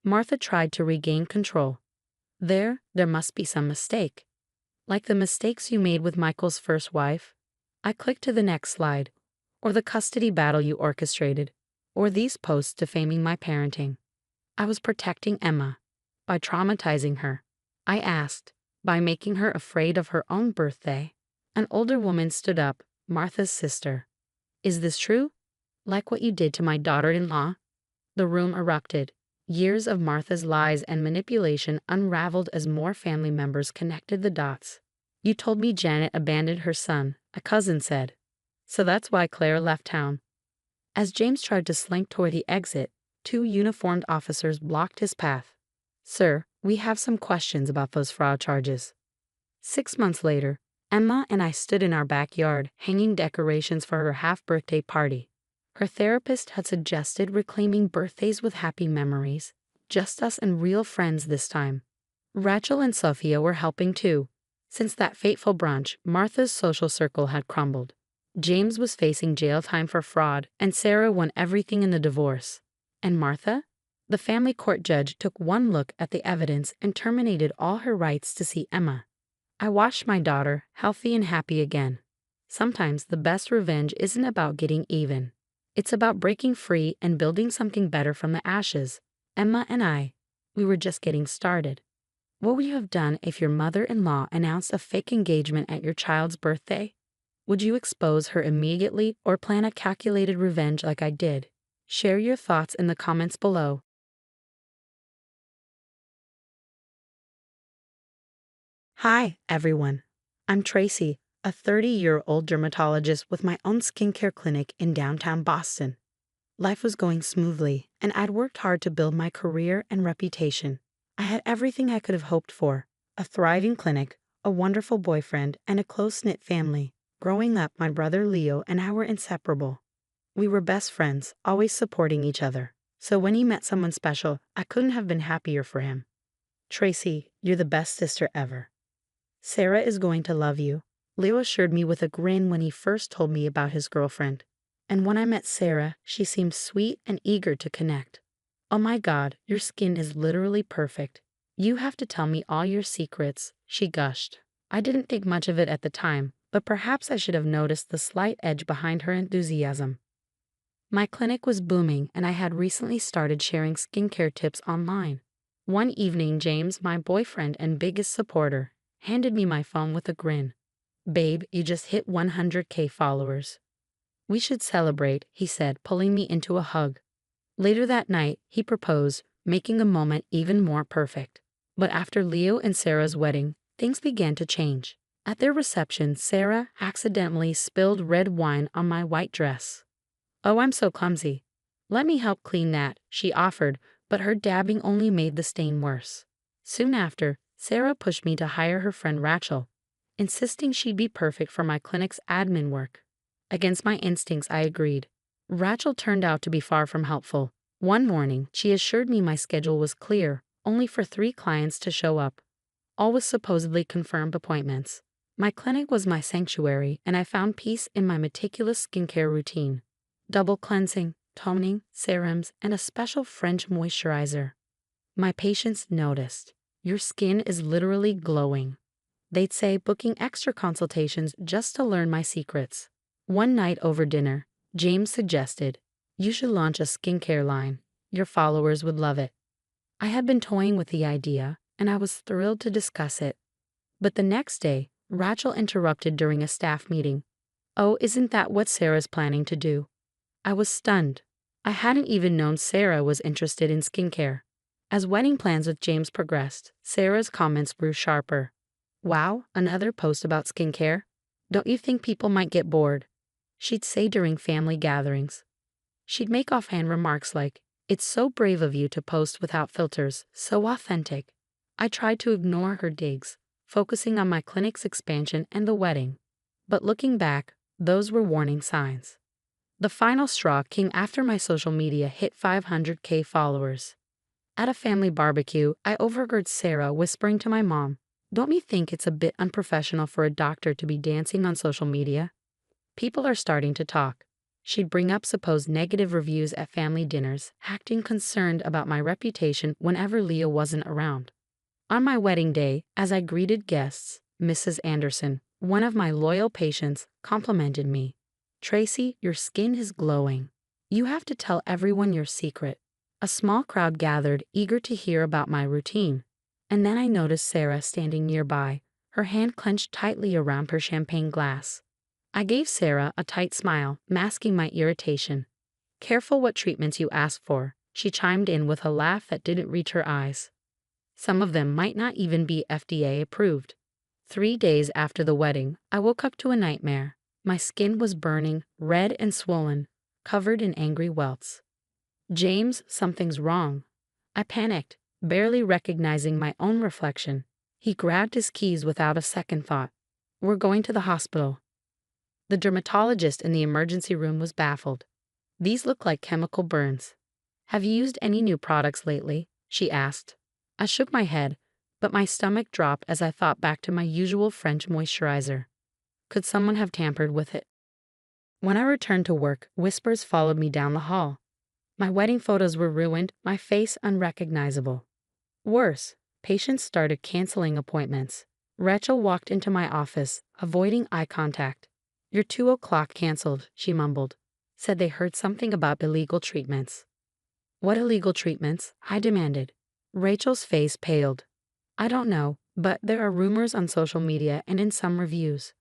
Speaker 2: Martha tried to regain control. There must be some mistake. Like the mistakes you made with Michael's first wife? I clicked to the next slide. Or the custody battle you orchestrated. Or these posts defaming my parenting. I was protecting Emma. By traumatizing her. I asked. By making her afraid of her own birthday. An older woman stood up, Martha's sister. Is this true? Like what you did to my daughter-in-law? The room erupted. Years of Martha's lies and manipulation unraveled as more family members connected the dots. "You told me Janet abandoned her son," a cousin said. "So that's why Claire left town." As James tried to slink toward the exit, two uniformed officers blocked his path. "Sir, we have some questions about those fraud charges." 6 months later, Emma and I stood in our backyard, hanging decorations for her half-birthday party. Her therapist had suggested reclaiming birthdays with happy memories, just us and real friends this time. Rachel and Sophia were helping too. Since that fateful brunch, Martha's social circle had crumbled. James was facing jail time for fraud, and Sarah won everything in the divorce. And Martha? The family court judge took one look at the evidence and terminated all her rights to see Emma. I watched my daughter, healthy and happy again. Sometimes the best revenge isn't about getting even. It's about breaking free and building something better from the ashes. Emma and I, we were just getting started. What would you have done if your mother-in-law announced a fake engagement at your child's birthday? Would you expose her immediately or plan a calculated revenge like I did? Share your thoughts in the comments below. Hi, everyone. I'm Tracy, a 30-year-old dermatologist with my own skincare clinic in downtown Boston. Life was going smoothly, and I'd worked hard to build my career and reputation. I had everything I could have hoped for: a thriving clinic, a wonderful boyfriend, and a close-knit family. Growing up, my brother Leo and I were inseparable. We were best friends, always supporting each other. So when he met someone special, I couldn't have been happier for him. "Tracy, you're the best sister ever. Sarah is going to love you," Leo assured me with a grin when he first told me about his girlfriend. And when I met Sarah, she seemed sweet and eager to connect. "Oh my God, your skin is literally perfect. You have to tell me all your secrets," she gushed. I didn't think much of it at the time, but perhaps I should have noticed the slight edge behind her enthusiasm. My clinic was booming, and I had recently started sharing skincare tips online. One evening, James, my boyfriend and biggest supporter, handed me my phone with a grin. "Babe, you just hit 100K followers. We should celebrate," he said, pulling me into a hug. Later that night, he proposed, making the moment even more perfect. But after Leo and Sarah's wedding, things began to change. At their reception, Sarah accidentally spilled red wine on my white dress. "Oh, I'm so clumsy. Let me help clean that," she offered, but her dabbing only made the stain worse. Soon after, Sarah pushed me to hire her friend Rachel, insisting she'd be perfect for my clinic's admin work. Against my instincts, I agreed. Rachel turned out to be far from helpful. One morning, she assured me my schedule was clear, only for 3 clients to show up. All with supposedly confirmed appointments. My clinic was my sanctuary, and I found peace in my meticulous skincare routine. Double cleansing, toning, serums, and a special French moisturizer. My patients noticed. "Your skin is literally glowing." They'd say, booking extra consultations just to learn my secrets. One night over dinner, James suggested, "You should launch a skincare line. Your followers would love it." I had been toying with the idea, and I was thrilled to discuss it. But the next day, Rachel interrupted during a staff meeting. "Oh, isn't that what Sarah's planning to do?" I was stunned. I hadn't even known Sarah was interested in skincare. As wedding plans with James progressed, Sarah's comments grew sharper. "Wow, another post about skincare? Don't you think people might get bored?" she'd say during family gatherings. She'd make offhand remarks like, "It's so brave of you to post without filters, so authentic." I tried to ignore her digs, focusing on my clinic's expansion and the wedding. But looking back, those were warning signs. The final straw came after my social media hit 500K followers. At a family barbecue, I overheard Sarah whispering to my mom, "Don't you think it's a bit unprofessional for a doctor to be dancing on social media?" People are starting to talk. She'd bring up supposed negative reviews at family dinners, acting concerned about my reputation whenever Leo wasn't around. On my wedding day, as I greeted guests, Mrs. Anderson, one of my loyal patients, complimented me. "Tracy, your skin is glowing. You have to tell everyone your secret." A small crowd gathered, eager to hear about my routine. And then I noticed Sarah standing nearby, her hand clenched tightly around her champagne glass. I gave Sarah a tight smile, masking my irritation. "Careful what treatments you ask for. She chimed in with a laugh that didn't reach her eyes. Some of them might not even be FDA approved. 3 days after the wedding, I woke up to a nightmare. My skin was burning, red and swollen, covered in angry welts. James, something's wrong. I panicked, barely recognizing my own reflection. He grabbed his keys without a second thought. We're going to the hospital. The dermatologist in the emergency room was baffled. These look like chemical burns. Have you used any new products lately? She asked. I shook my head, but my stomach dropped as I thought back to my usual French moisturizer. Could someone have tampered with it? When I returned to work, whispers followed me down the hall. My wedding photos were ruined, my face unrecognizable. Worse, patients started canceling appointments. Rachel walked into my office, avoiding eye contact. Your 2 o'clock canceled, she mumbled. Said they heard something about illegal treatments. What illegal treatments? I demanded. Rachel's face paled. I don't know, but there are rumors on social media and in some reviews.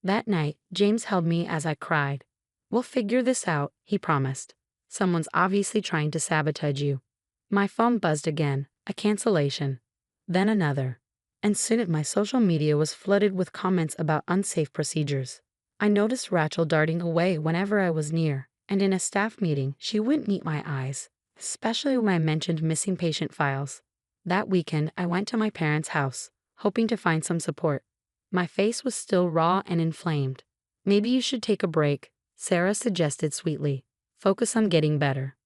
Speaker 2: That night, James held me as I cried. We'll figure this out, he promised. Someone's obviously trying to sabotage you. My phone buzzed again, a cancellation. Then another. And soon my social media was flooded with comments about unsafe procedures. I noticed Rachel darting away whenever I was near, and in a staff meeting, she wouldn't meet my eyes, especially when I mentioned missing patient files. That weekend, I went to my parents' house, hoping to find some support. My face was still raw and inflamed. Maybe you should take a break, Sarah suggested sweetly. Focus on getting better.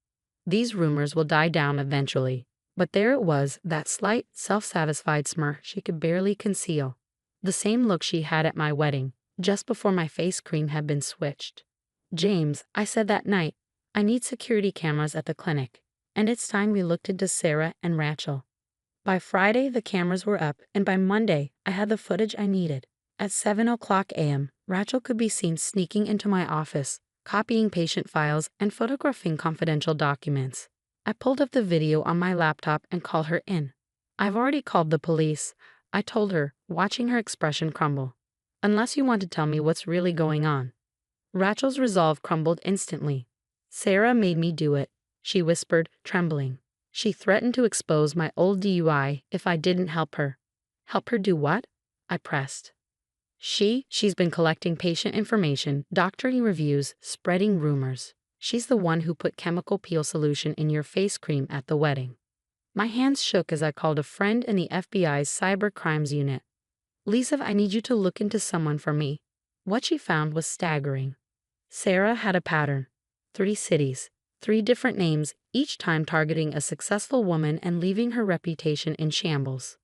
Speaker 2: These rumors will die down eventually. But there it was, that slight, self-satisfied smirk she could barely conceal. The same look she had at my wedding, just before my face cream had been switched. James, I said that night, I need security cameras at the clinic. And it's time we looked into Sarah and Rachel. By Friday, the cameras were up, and by Monday, I had the footage I needed. At 7 a.m., Rachel could be seen sneaking into my office, copying patient files and photographing confidential documents. I pulled up the video on my laptop and called her in. I've already called the police, I told her, watching her expression crumble. Unless you want to tell me what's really going on. Rachel's resolve crumbled instantly. Sarah made me do it, she whispered, trembling. She threatened to expose my old DUI if I didn't help her. Help her do what? I pressed. She's been collecting patient information, doctoring reviews, spreading rumors. She's the one who put chemical peel solution in your face cream at the wedding. My hands shook as I called a friend in the FBI's cyber crimes unit. Lisa, I need you to look into someone for me. What she found was staggering. Sarah had a pattern. 3 cities, 3 different names, each time targeting a successful woman and leaving her reputation in shambles.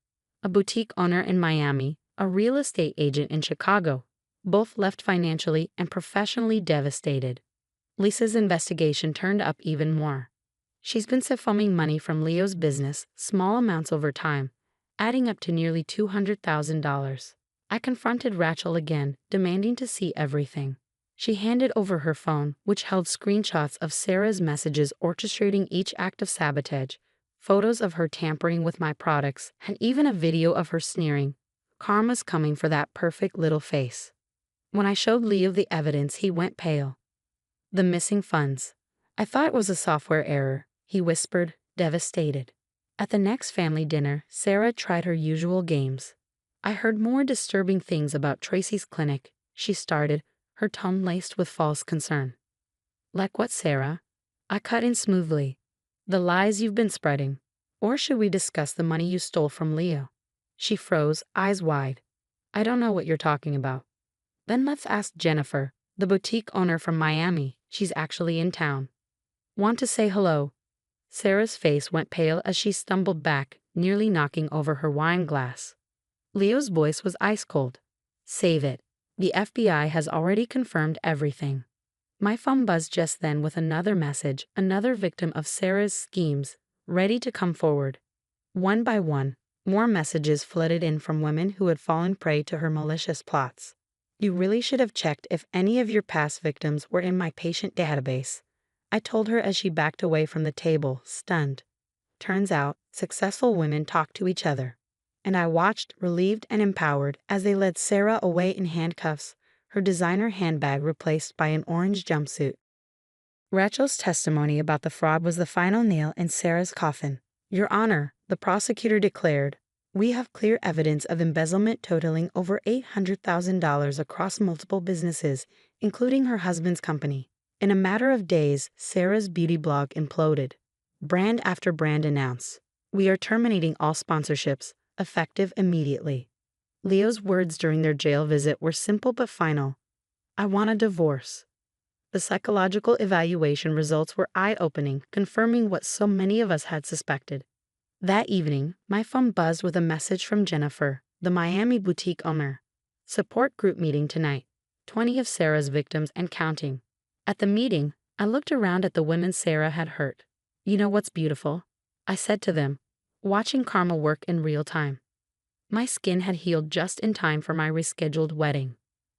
Speaker 2: A boutique owner in Miami, a real estate agent in Chicago, both left financially and professionally devastated. Lisa's investigation turned up even more. She's been siphoning money from Leo's business, small amounts over time, adding up to nearly $200,000. I confronted Rachel again, demanding to see everything. She handed over her phone, which held screenshots of Sarah's messages orchestrating each act of sabotage, photos of her tampering with my products, and even a video of her sneering. Karma's coming for that perfect little face. When I showed Leo the evidence, he went pale. The missing funds. I thought it was a software error, he whispered, devastated. At the next family dinner, Sarah tried her usual games. I heard more disturbing things about Tracy's clinic, she started, her tone laced with false concern. Like what, Sarah? I cut in smoothly. The lies you've been spreading. Or should we discuss the money you stole from Leo? She froze, eyes wide. I don't know what you're talking about. Then let's ask Jennifer, the boutique owner from Miami. She's actually in town. Want to say hello? Sarah's face went pale as she stumbled back, nearly knocking over her wine glass. Leo's voice was ice cold. Save it. The FBI has already confirmed everything. My phone buzzed just then with another message, another victim of Sarah's schemes, ready to come forward. One by one, more messages flooded in from women who had fallen prey to her malicious plots. You really should have checked if any of your past victims were in my patient database, I told her as she backed away from the table, stunned. Turns out, successful women talk to each other. And I watched, relieved and empowered, as they led Sarah away in handcuffs, her designer handbag replaced by an orange jumpsuit. Rachel's testimony about the fraud was the final nail in Sarah's coffin. Your Honor, the prosecutor declared, we have clear evidence of embezzlement totaling over $800,000 across multiple businesses, including her husband's company. In a matter of days, Sarah's beauty blog imploded. Brand after brand announced, we are terminating all sponsorships, effective immediately. Leo's words during their jail visit were simple but final. I want a divorce. The psychological evaluation results were eye-opening, confirming what so many of us had suspected. That evening, my phone buzzed with a message from Jennifer, the Miami boutique owner. Support group meeting tonight. 20 of Sarah's victims and counting. At the meeting, I looked around at the women Sarah had hurt. You know what's beautiful? I said to them, watching karma work in real time. My skin had healed just in time for my rescheduled wedding.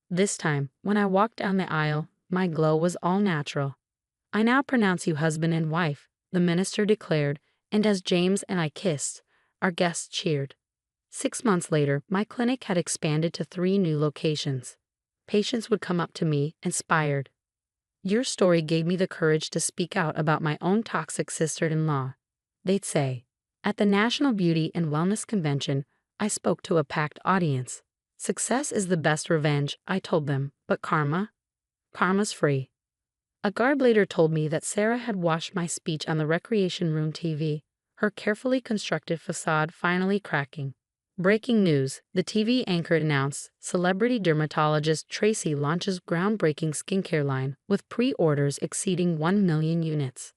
Speaker 2: This time, when I walked down the aisle, my glow was all natural. I now pronounce you husband and wife, the minister declared, and as James and I kissed, our guests cheered. 6 months later, my clinic had expanded to 3 new locations. Patients would come up to me, inspired. Your story gave me the courage to speak out about my own toxic sister-in-law. They'd say, at the National Beauty and Wellness Convention, I spoke to a packed audience. Success is the best revenge, I told them, but karma? Karma's free. A guard later told me that Sarah had watched my speech on the Recreation Room TV, her carefully constructed facade finally cracking. Breaking news, the TV anchor announced celebrity dermatologist Tracy launches groundbreaking skincare line with pre-orders exceeding 1 million units.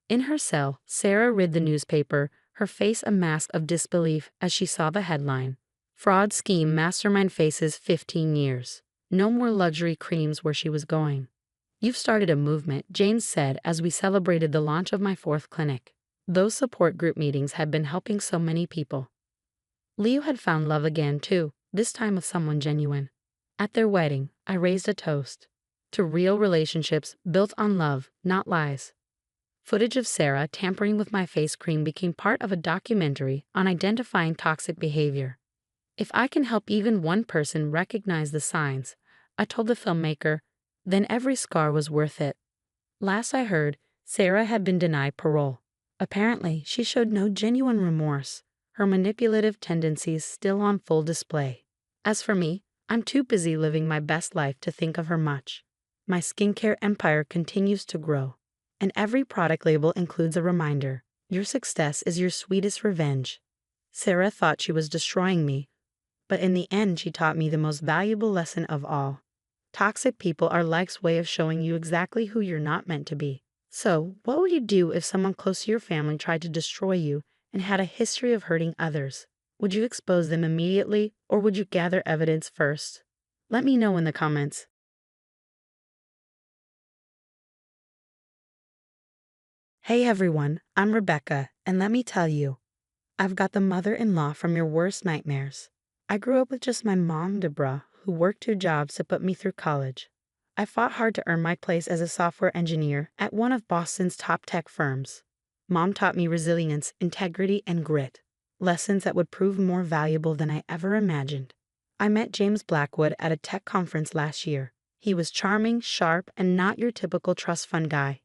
Speaker 2: In her cell, Sarah read the newspaper, her face a mask of disbelief as she saw the headline. Fraud scheme mastermind faces 15 years. No more luxury creams where she was going. You've started a movement, James said as we celebrated the launch of my 4th clinic. Those support group meetings had been helping so many people. Leo had found love again too, this time with someone genuine. At their wedding, I raised a toast to real relationships built on love, not lies. Footage of Sarah tampering with my face cream became part of a documentary on identifying toxic behavior. If I can help even one person recognize the signs, I told the filmmaker, then every scar was worth it. Last I heard, Sarah had been denied parole. Apparently, she showed no genuine remorse, her manipulative tendencies still on full display. As for me, I'm too busy living my best life to think of her much. My skincare empire continues to grow, and every product label includes a reminder, your success is your sweetest revenge. Sarah thought she was destroying me, but in the end she taught me the most valuable lesson of all. Toxic people are life's way of showing you exactly who you're not meant to be. So, what would you do if someone close to your family tried to destroy you and had a history of hurting others? Would you expose them immediately, or would you gather evidence first? Let me know in the comments. Hey everyone, I'm Rebecca, and let me tell you, I've got the mother-in-law from your worst nightmares. I grew up with just my mom, Deborah, who worked 2 jobs to put me through college. I fought hard to earn my place as a software engineer at one of Boston's top tech firms. Mom taught me resilience, integrity, and grit, lessons that would prove more valuable than I ever imagined. I met James Blackwood at a tech conference last year. He was charming, sharp, and not your typical trust fund guy.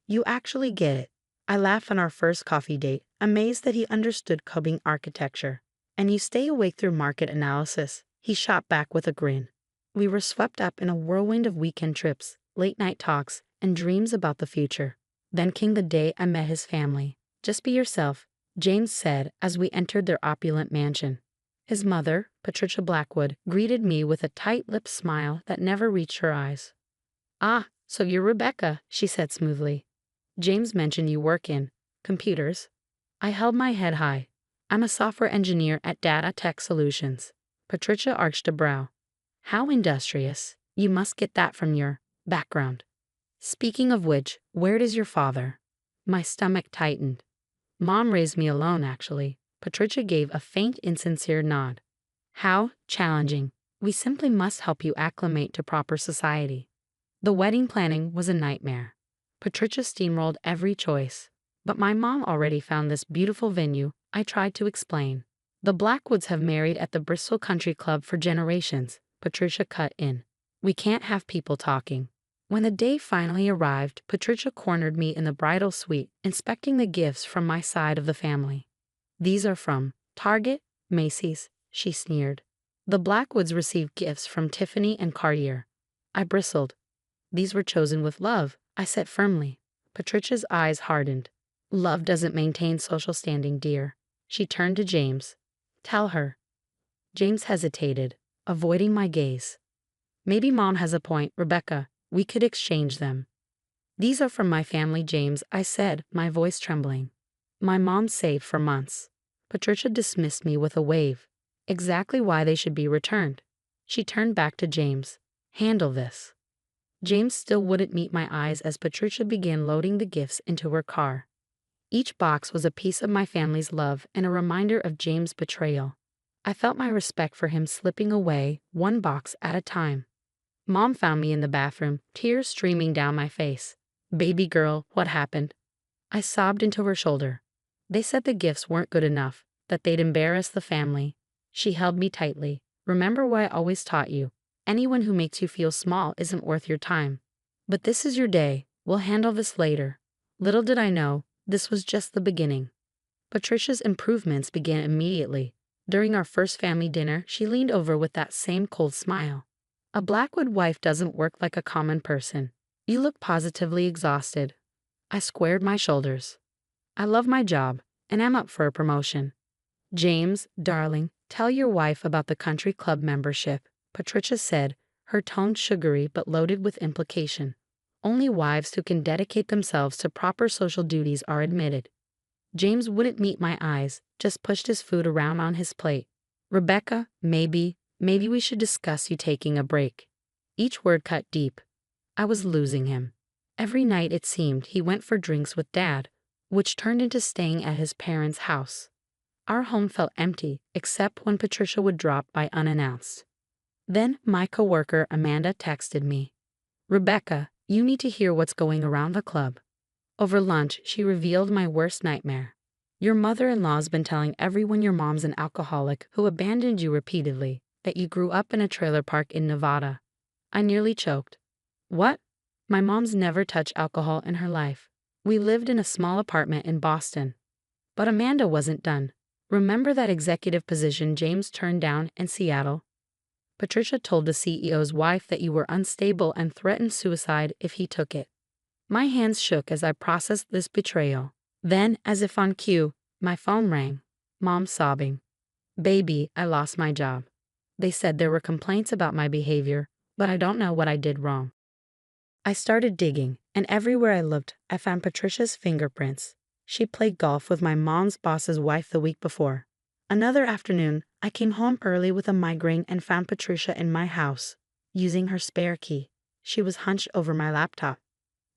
Speaker 2: You actually get it. I laughed on our first coffee date, amazed that he understood coding architecture. And you stay awake through market analysis, he shot back with a grin. We were swept up in a whirlwind of weekend trips, late-night talks, and dreams about the future. Then came the day I met his family. Just be yourself, James said as we entered their opulent mansion. His mother, Patricia Blackwood, greeted me with a tight-lipped smile that never reached her eyes. Ah, so you're Rebecca, she said smoothly. James mentioned you work in computers. I held my head high. I'm a software engineer at Data Tech Solutions. Patricia arched a brow. How industrious. You must get that from your background. Speaking of which, where is your father? My stomach tightened. Mom raised me alone, actually. Patricia gave a faint, insincere nod. How challenging. We simply must help you acclimate to proper society. The wedding planning was a nightmare. Patricia steamrolled every choice. But my mom already found this beautiful venue, I tried to explain. The Blackwoods have married at the Bristol Country Club for generations, Patricia cut in. We can't have people talking. When the day finally arrived, Patricia cornered me in the bridal suite, inspecting the gifts from my side of the family. "These are from Target, Macy's," she sneered. The Blackwoods received gifts from Tiffany and Cartier. I bristled. "These were chosen with love," I said firmly. Patricia's eyes hardened. "Love doesn't maintain social standing, dear." She turned to James. "Tell her." James hesitated, avoiding my gaze. "Maybe Mom has a point, Rebecca. We could exchange them." "These are from my family, James," I said, my voice trembling. "My mom saved for months." Patricia dismissed me with a wave. Exactly why they should be returned. She turned back to James. "Handle this." James still wouldn't meet my eyes as Patricia began loading the gifts into her car. Each box was a piece of my family's love and a reminder of James' betrayal. I felt my respect for him slipping away, one box at a time. Mom found me in the bathroom, tears streaming down my face. "Baby girl, what happened?" I sobbed into her shoulder. "They said the gifts weren't good enough, that they'd embarrass the family." She held me tightly. "Remember what I always taught you. Anyone who makes you feel small isn't worth your time. But this is your day. We'll handle this later." Little did I know, this was just the beginning. Patricia's improvements began immediately. During our first family dinner, she leaned over with that same cold smile. "A Blackwood wife doesn't work like a common person. You look positively exhausted." I squared my shoulders. "I love my job, and I'm up for a promotion." "James, darling, tell your wife about the country club membership," Patricia said, her tone sugary but loaded with implication. "Only wives who can dedicate themselves to proper social duties are admitted." James wouldn't meet my eyes, just pushed his food around on his plate. "Rebecca, maybe we should discuss you taking a break." Each word cut deep. I was losing him. Every night it seemed he went for drinks with Dad, which turned into staying at his parents' house. Our home felt empty, except when Patricia would drop by unannounced. Then my coworker Amanda texted me. "Rebecca, you need to hear what's going around the club." Over lunch, she revealed my worst nightmare. "Your mother-in-law's been telling everyone your mom's an alcoholic who abandoned you repeatedly, that you grew up in a trailer park in Nevada." I nearly choked. "What?" "My mom's never touched alcohol in her life. We lived in a small apartment in Boston." But Amanda wasn't done. "Remember that executive position James turned down in Seattle? Patricia told the CEO's wife that you were unstable and threatened suicide if he took it." My hands shook as I processed this betrayal. Then, as if on cue, my phone rang. Mom sobbing. "Baby, I lost my job. They said there were complaints about my behavior, but I don't know what I did wrong." I started digging, and everywhere I looked, I found Patricia's fingerprints. She played golf with my mom's boss's wife the week before. Another afternoon, I came home early with a migraine and found Patricia in my house, using her spare key. She was hunched over my laptop.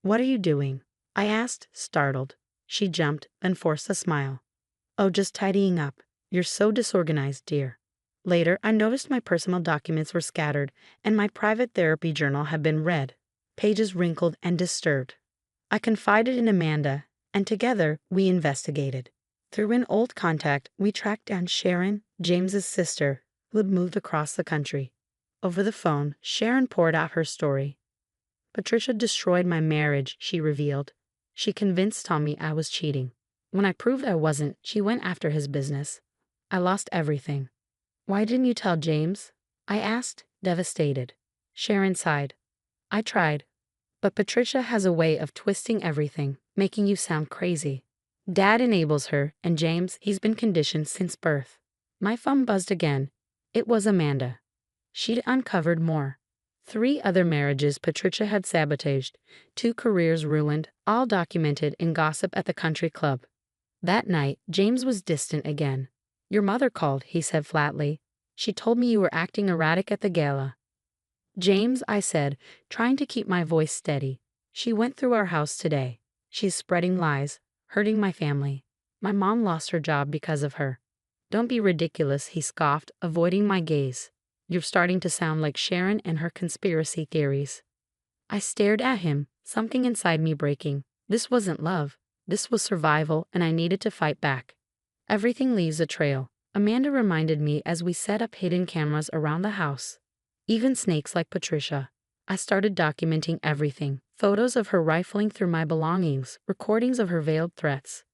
Speaker 2: "What are you doing?" I asked, startled. She jumped, then forced a smile. "Oh, just tidying up. You're so disorganized, dear." Later, I noticed my personal documents were scattered, and my private therapy journal had been read, pages wrinkled and disturbed. I confided in Amanda, and together we investigated. Through an old contact, we tracked down Sharon, James's sister, who had moved across the country. Over the phone, Sharon poured out her story. "Patricia destroyed my marriage," she revealed. "She convinced Tommy I was cheating. When I proved I wasn't, she went after his business. I lost everything." "Why didn't you tell James?" I asked, devastated. Sharon sighed. "I tried. But Patricia has a way of twisting everything, making you sound crazy. Dad enables her, and James, he's been conditioned since birth." My phone buzzed again. It was Amanda. She'd uncovered more. 3 other marriages Patricia had sabotaged, 2 careers ruined, all documented in gossip at the country club. That night, James was distant again. "Your mother called," he said flatly. "She told me you were acting erratic at the gala." "James," I said, trying to keep my voice steady. "She went through our house today. She's spreading lies, hurting my family. My mom lost her job because of her." "Don't be ridiculous," he scoffed, avoiding my gaze. "You're starting to sound like Sharon and her conspiracy theories." I stared at him, something inside me breaking. This wasn't love. This was survival, and I needed to fight back. "Everything leaves a trail," Amanda reminded me as we set up hidden cameras around the house. "Even snakes like Patricia." I started documenting everything: photos of her rifling through my belongings, recordings of her veiled threats.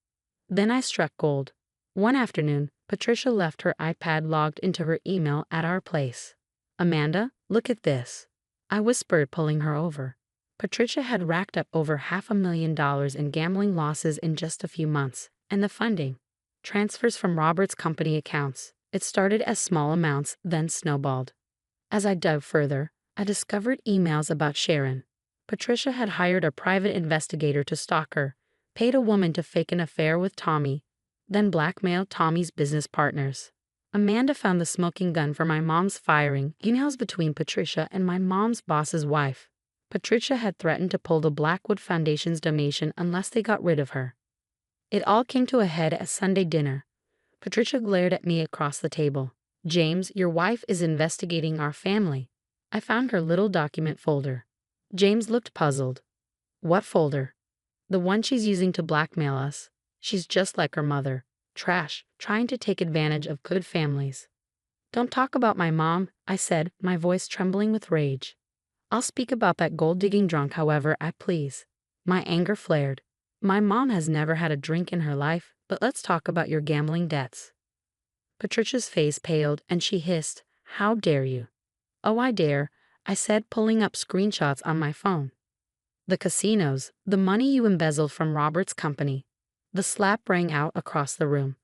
Speaker 2: Then I struck gold. One afternoon, Patricia left her iPad logged into her email at our place. "Amanda, look at this," I whispered, pulling her over. Patricia had racked up over $500,000 in gambling losses in just a few months, and the funding, transfers from Robert's company accounts. It started as small amounts, then snowballed. As I dug further, I discovered emails about Sharon. Patricia had hired a private investigator to stalk her, paid a woman to fake an affair with Tommy, then blackmailed Tommy's business partners. Amanda found the smoking gun for my mom's firing emails between Patricia and my mom's boss's wife. Patricia had threatened to pull the Blackwood Foundation's donation unless they got rid of her. It all came to a head at Sunday dinner. Patricia glared at me across the table. "James, your wife is investigating our family." I found her little document folder. James looked puzzled. "What folder?" "The one she's using to blackmail us. She's just like her mother. Trash, trying to take advantage of good families." "Don't talk about my mom," I said, my voice trembling with rage. "I'll speak about that gold-digging drunk however I please." My anger flared. "My mom has never had a drink in her life, but let's talk about your gambling debts." Patricia's face paled and she hissed, "How dare you?" "Oh, I dare," I said, pulling up screenshots on my phone. "The casinos, the money you embezzled from Robert's company." The slap rang out across the room.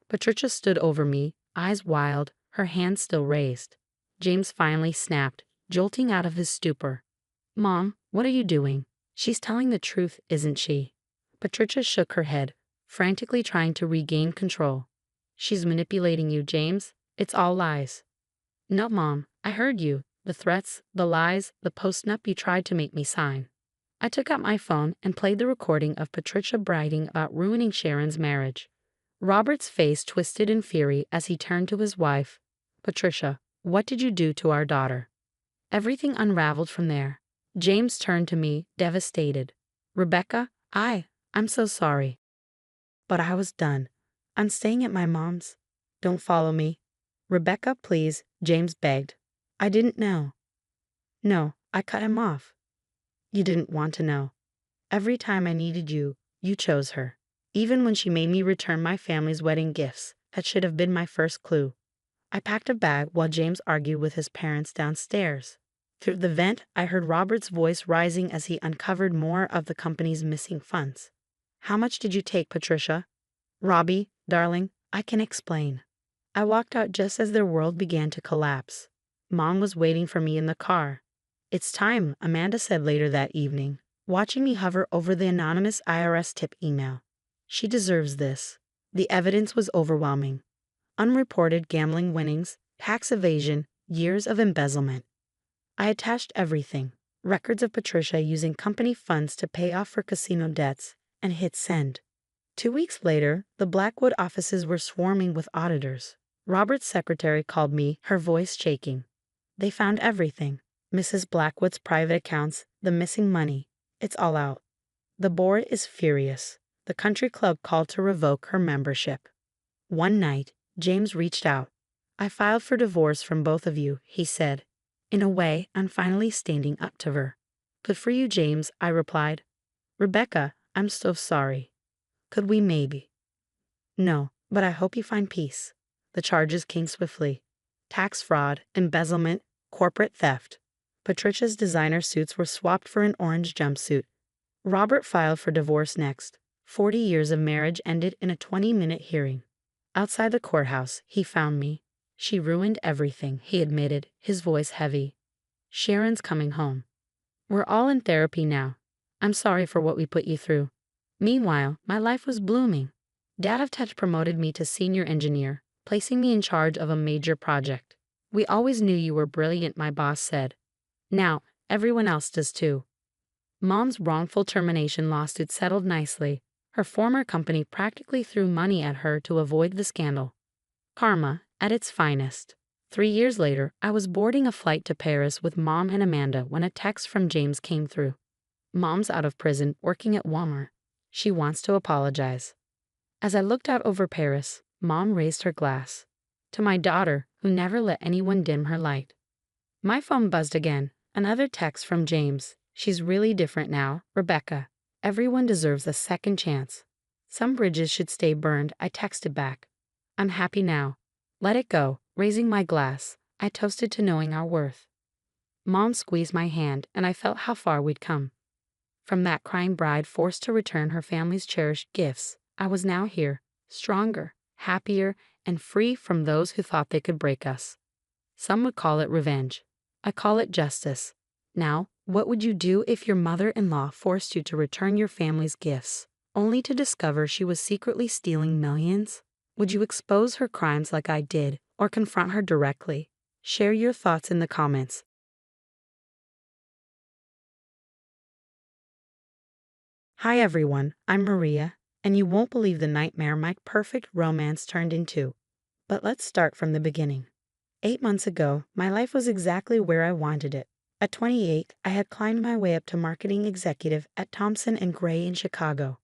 Speaker 2: Patricia stood over me, eyes wild, her hands still raised. James finally snapped, jolting out of his stupor. "Mom, what are you doing? She's telling the truth, isn't she?" Patricia shook her head, frantically trying to regain control. "She's manipulating you, James. It's all lies." "No, Mom, I heard you. The threats, the lies, the post-nup you tried to make me sign." I took out my phone and played the recording of Patricia bragging about ruining Sharon's marriage. Robert's face twisted in fury as he turned to his wife. "Patricia, what did you do to our daughter?" Everything unraveled from there. James turned to me, devastated. "Rebecca, I'm so sorry." But I was done. "I'm staying at my mom's." "Don't follow me." "Rebecca, please," James begged. "I didn't know." "No, I cut him off." "You didn't want to know. Every time I needed you, you chose her. Even when she made me return my family's wedding gifts, that should have been my first clue." I packed a bag while James argued with his parents downstairs. Through the vent, I heard Robert's voice rising as he uncovered more of the company's missing funds. "How much did you take, Patricia?" "Robbie, darling, I can explain." I walked out just as their world began to collapse. Mom was waiting for me in the car. "It's time," Amanda said later that evening, watching me hover over the anonymous IRS tip email. "She deserves this." The evidence was overwhelming. Unreported gambling winnings, tax evasion, years of embezzlement. I attached everything: records of Patricia using company funds to pay off her casino debts, and hit send. 2 weeks later, the Blackwood offices were swarming with auditors. Robert's secretary called me, her voice shaking. "They found everything. Mrs. Blackwood's private accounts, the missing money. It's all out." The board is furious. The country club called to revoke her membership. One night, James reached out. "I filed for divorce from both of you," he said. "In a way, I'm finally standing up to her." "Good for you, James," I replied. "Rebecca, I'm so sorry. Could we maybe?" "No, but I hope you find peace." The charges came swiftly: tax fraud, embezzlement, corporate theft. Patricia's designer suits were swapped for an orange jumpsuit. Robert filed for divorce next. 40 years of marriage ended in a 20-minute hearing. Outside the courthouse, he found me. "She ruined everything," he admitted, his voice heavy. "Sharon's coming home. We're all in therapy now. I'm sorry for what we put you through." Meanwhile, my life was blooming. Dad of Tech promoted me to senior engineer, placing me in charge of a major project. "We always knew you were brilliant," my boss said. "Now, everyone else does too." Mom's wrongful termination lawsuit settled nicely. Her former company practically threw money at her to avoid the scandal. Karma, at its finest. 3 years later, I was boarding a flight to Paris with Mom and Amanda when a text from James came through. "Mom's out of prison, working at Walmart. She wants to apologize." As I looked out over Paris, Mom raised her glass. "To my daughter, who never let anyone dim her light." My phone buzzed again. Another text from James. She's really different now, Rebecca. Everyone deserves a second chance. Some bridges should stay burned, I texted back. I'm happy now. Let it go. Raising my glass, I toasted to knowing our worth. Mom squeezed my hand, and I felt how far we'd come. From that crying bride forced to return her family's cherished gifts, I was now here, stronger, happier, and free from those who thought they could break us. Some would call it revenge. I call it justice. Now, what would you do if your mother-in-law forced you to return your family's gifts, only to discover she was secretly stealing millions? Would you expose her crimes like I did, or confront her directly? Share your thoughts in the comments. Hi everyone, I'm Maria, and you won't believe the nightmare my perfect romance turned into. But let's start from the beginning. 8 months ago, my life was exactly where I wanted it. At 28, I had climbed my way up to marketing executive at Thompson & Gray in Chicago.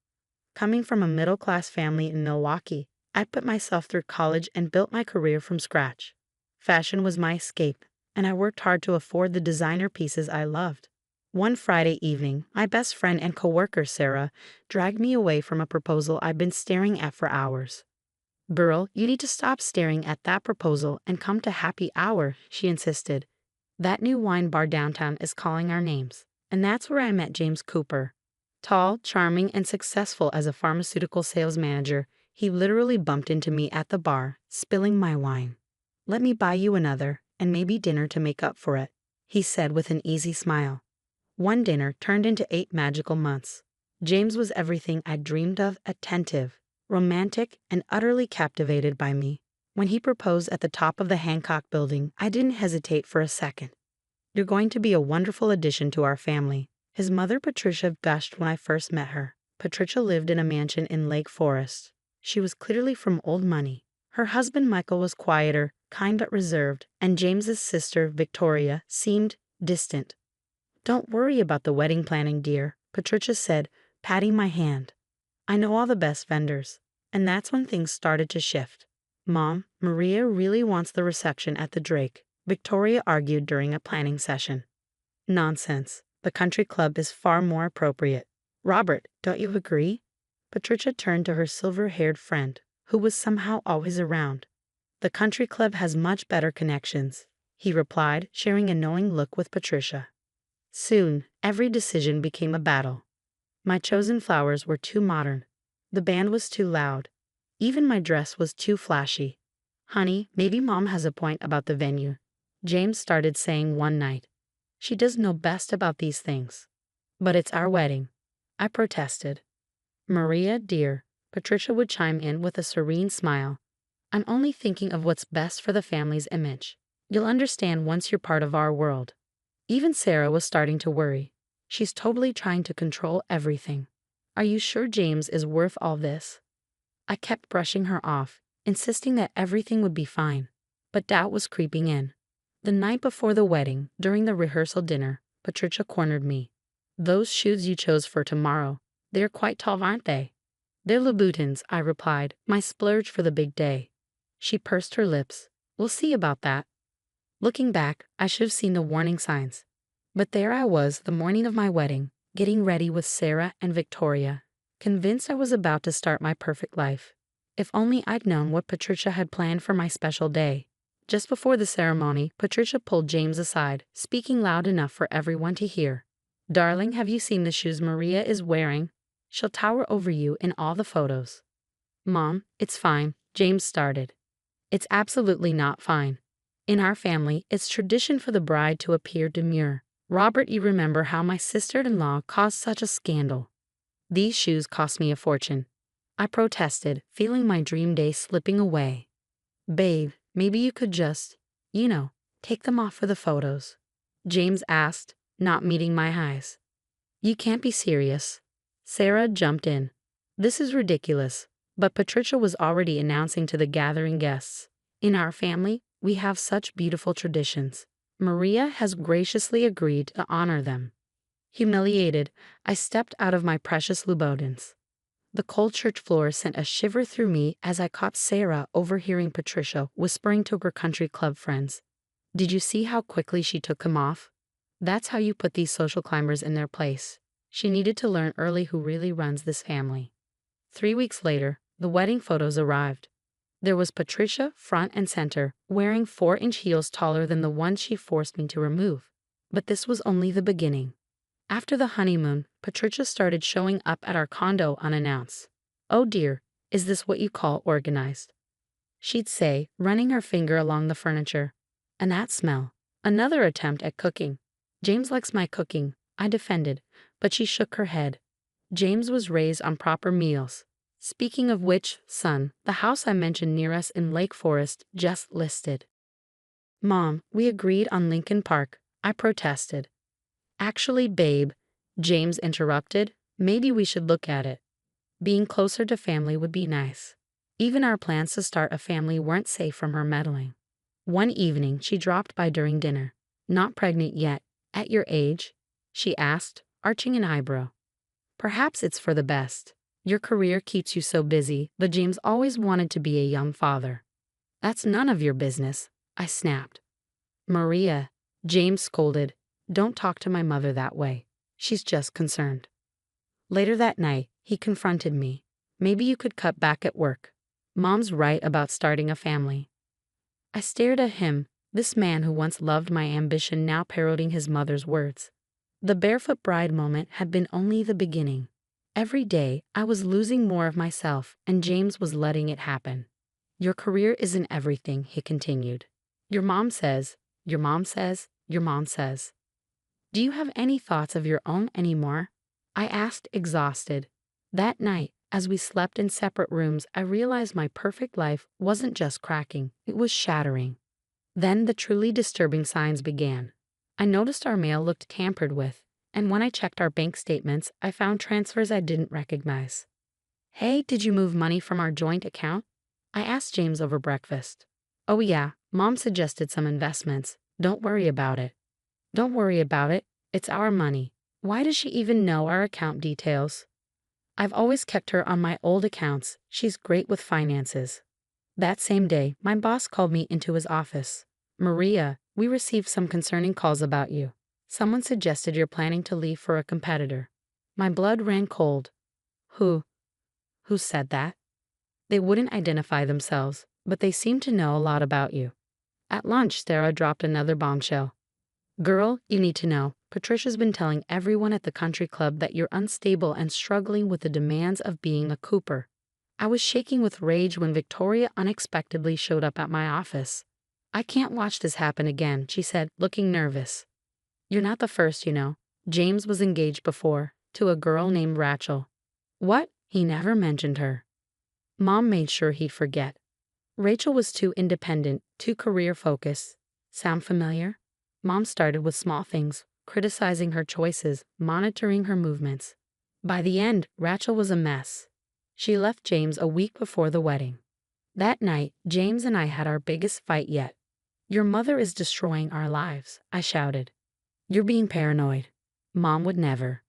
Speaker 2: Coming from a middle-class family in Milwaukee, I put myself through college and built my career from scratch. Fashion was my escape, and I worked hard to afford the designer pieces I loved. One Friday evening, my best friend and coworker Sarah dragged me away from a proposal I'd been staring at for hours. "Burl, you need to stop staring at that proposal and come to happy hour," she insisted. "That new wine bar downtown is calling our names." And that's where I met James Cooper. Tall, charming, and successful as a pharmaceutical sales manager, he literally bumped into me at the bar, spilling my wine. "Let me buy you another, and maybe dinner to make up for it," he said with an easy smile. One dinner turned into 8 magical months. James was everything I dreamed of: attentive, romantic, and utterly captivated by me. When he proposed at the top of the Hancock building, I didn't hesitate for a second. "You're going to be a wonderful addition to our family," his mother Patricia gushed when I first met her. Patricia lived in a mansion in Lake Forest. She was clearly from old money. Her husband Michael was quieter, kind but reserved, and James's sister Victoria seemed distant. "Don't worry about the wedding planning, dear," Patricia said, patting my hand. "I know all the best vendors." And that's when things started to shift. "Mom, Maria really wants the reception at the Drake," Victoria argued during a planning session. "Nonsense. The country club is far more appropriate. Robert, don't you agree?" Patricia turned to her silver-haired friend, who was somehow always around. "The country club has much better connections," he replied, sharing a knowing look with Patricia. Soon, every decision became a battle. My chosen flowers were too modern. The band was too loud. Even my dress was too flashy. "Honey, maybe Mom has a point about the venue," James started saying one night. "She does know best about these things." "But it's our wedding," I protested. "Maria, dear," Patricia would chime in with a serene smile, "I'm only thinking of what's best for the family's image. You'll understand once you're part of our world." Even Sarah was starting to worry. "She's totally trying to control everything. Are you sure James is worth all this?" I kept brushing her off, insisting that everything would be fine. But doubt was creeping in. The night before the wedding, during the rehearsal dinner, Patricia cornered me. "Those shoes you chose for tomorrow, they're quite tall, aren't they?" "They're Louboutins," I replied, "my splurge for the big day." She pursed her lips. "We'll see about that." Looking back, I should have seen the warning signs. But there I was the morning of my wedding, getting ready with Sarah and Victoria, convinced I was about to start my perfect life. If only I'd known what Patricia had planned for my special day. Just before the ceremony, Patricia pulled James aside, speaking loud enough for everyone to hear. "Darling, have you seen the shoes Maria is wearing? She'll tower over you in all the photos." "Mom, it's fine," James started. "It's absolutely not fine. In our family, it's tradition for the bride to appear demure. Robert, you remember how my sister-in-law caused such a scandal. These shoes cost me a fortune." I protested, feeling my dream day slipping away. "Babe, maybe you could just, take them off for the photos," James asked, not meeting my eyes. "You can't be serious." Sarah jumped in. "This is ridiculous." But Patricia was already announcing to the gathering guests, "In our family, we have such beautiful traditions. Maria has graciously agreed to honor them." Humiliated, I stepped out of my precious Louboutins. The cold church floor sent a shiver through me as I caught Sarah overhearing Patricia whispering to her country club friends, "Did you see how quickly she took them off? That's how you put these social climbers in their place. She needed to learn early who really runs this family. 3 weeks later, the wedding photos arrived. There was Patricia front and center, wearing 4-inch heels taller than the ones she forced me to remove. But this was only the beginning. After the honeymoon, Patricia started showing up at our condo unannounced. "Oh dear, is this what you call organized?" she'd say, running her finger along the furniture. "And that smell." Another attempt at cooking. "James likes my cooking," I defended, but she shook her head. James was raised on proper meals. Speaking of which, son, the house I mentioned near us in Lake Forest just listed. "Mom, we agreed on Lincoln Park," I protested. "Actually, babe," James interrupted, "maybe we should look at it. Being closer to family would be nice." Even our plans to start a family weren't safe from her meddling. One evening, she dropped by during dinner. "Not pregnant yet, at your age?" she asked, arching an eyebrow. "Perhaps it's for the best. Your career keeps you so busy, but James always wanted to be a young father." "That's none of your business," I snapped. "Maria," James scolded, "don't talk to my mother that way. She's just concerned." Later that night, he confronted me. "Maybe you could cut back at work. Mom's right about starting a family." I stared at him, this man who once loved my ambition now parroting his mother's words. The barefoot bride moment had been only the beginning. Every day, I was losing more of myself, and James was letting it happen. "Your career isn't everything," he continued. "Your mom says, your mom says, your mom says." "Do you have any thoughts of your own anymore?" I asked, exhausted. That night, as we slept in separate rooms, I realized my perfect life wasn't just cracking, it was shattering. Then the truly disturbing signs began. I noticed our mail looked tampered with, and when I checked our bank statements, I found transfers I didn't recognize. "Hey, did you move money from our joint account?" I asked James over breakfast. "Oh yeah, Mom suggested some investments. Don't worry about it." "Don't worry about it. It's our money. Why does she even know our account details?" "I've always kept her on my old accounts. She's great with finances." That same day, my boss called me into his office. "Maria, we received some concerning calls about you. Someone suggested you're planning to leave for a competitor." My blood ran cold. Who? Who said that?" "They wouldn't identify themselves, but they seem to know a lot about you." At lunch, Sarah dropped another bombshell. "Girl, you need to know. Patricia's been telling everyone at the country club that you're unstable and struggling with the demands of being a Cooper." I was shaking with rage when Victoria unexpectedly showed up at my office. "I can't watch this happen again," she said, looking nervous. "You're not the first, you know. James was engaged before, to a girl named Rachel." "What?" He never mentioned her. Mom made sure he'd forget. Rachel was too independent, too career-focused. Sound familiar? Mom started with small things, criticizing her choices, monitoring her movements. By the end, Rachel was a mess. She left James a week before the wedding. That night, James and I had our biggest fight yet. "Your mother is destroying our lives," I shouted. "You're being paranoid." Mom would never.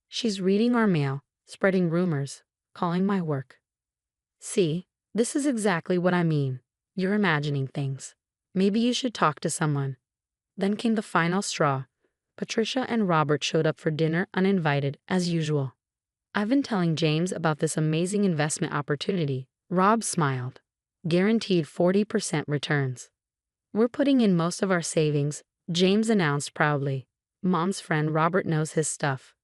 Speaker 2: "She's reading our mail, spreading rumors, calling my work." "See, this is exactly what I mean. You're imagining things. Maybe you should talk to someone." Then came the final straw. Patricia and Robert showed up for dinner uninvited, as usual. "I've been telling James about this amazing investment opportunity." Rob smiled. "Guaranteed 40% returns." "We're putting in most of our savings," James announced proudly. "Mom's friend Robert knows his stuff."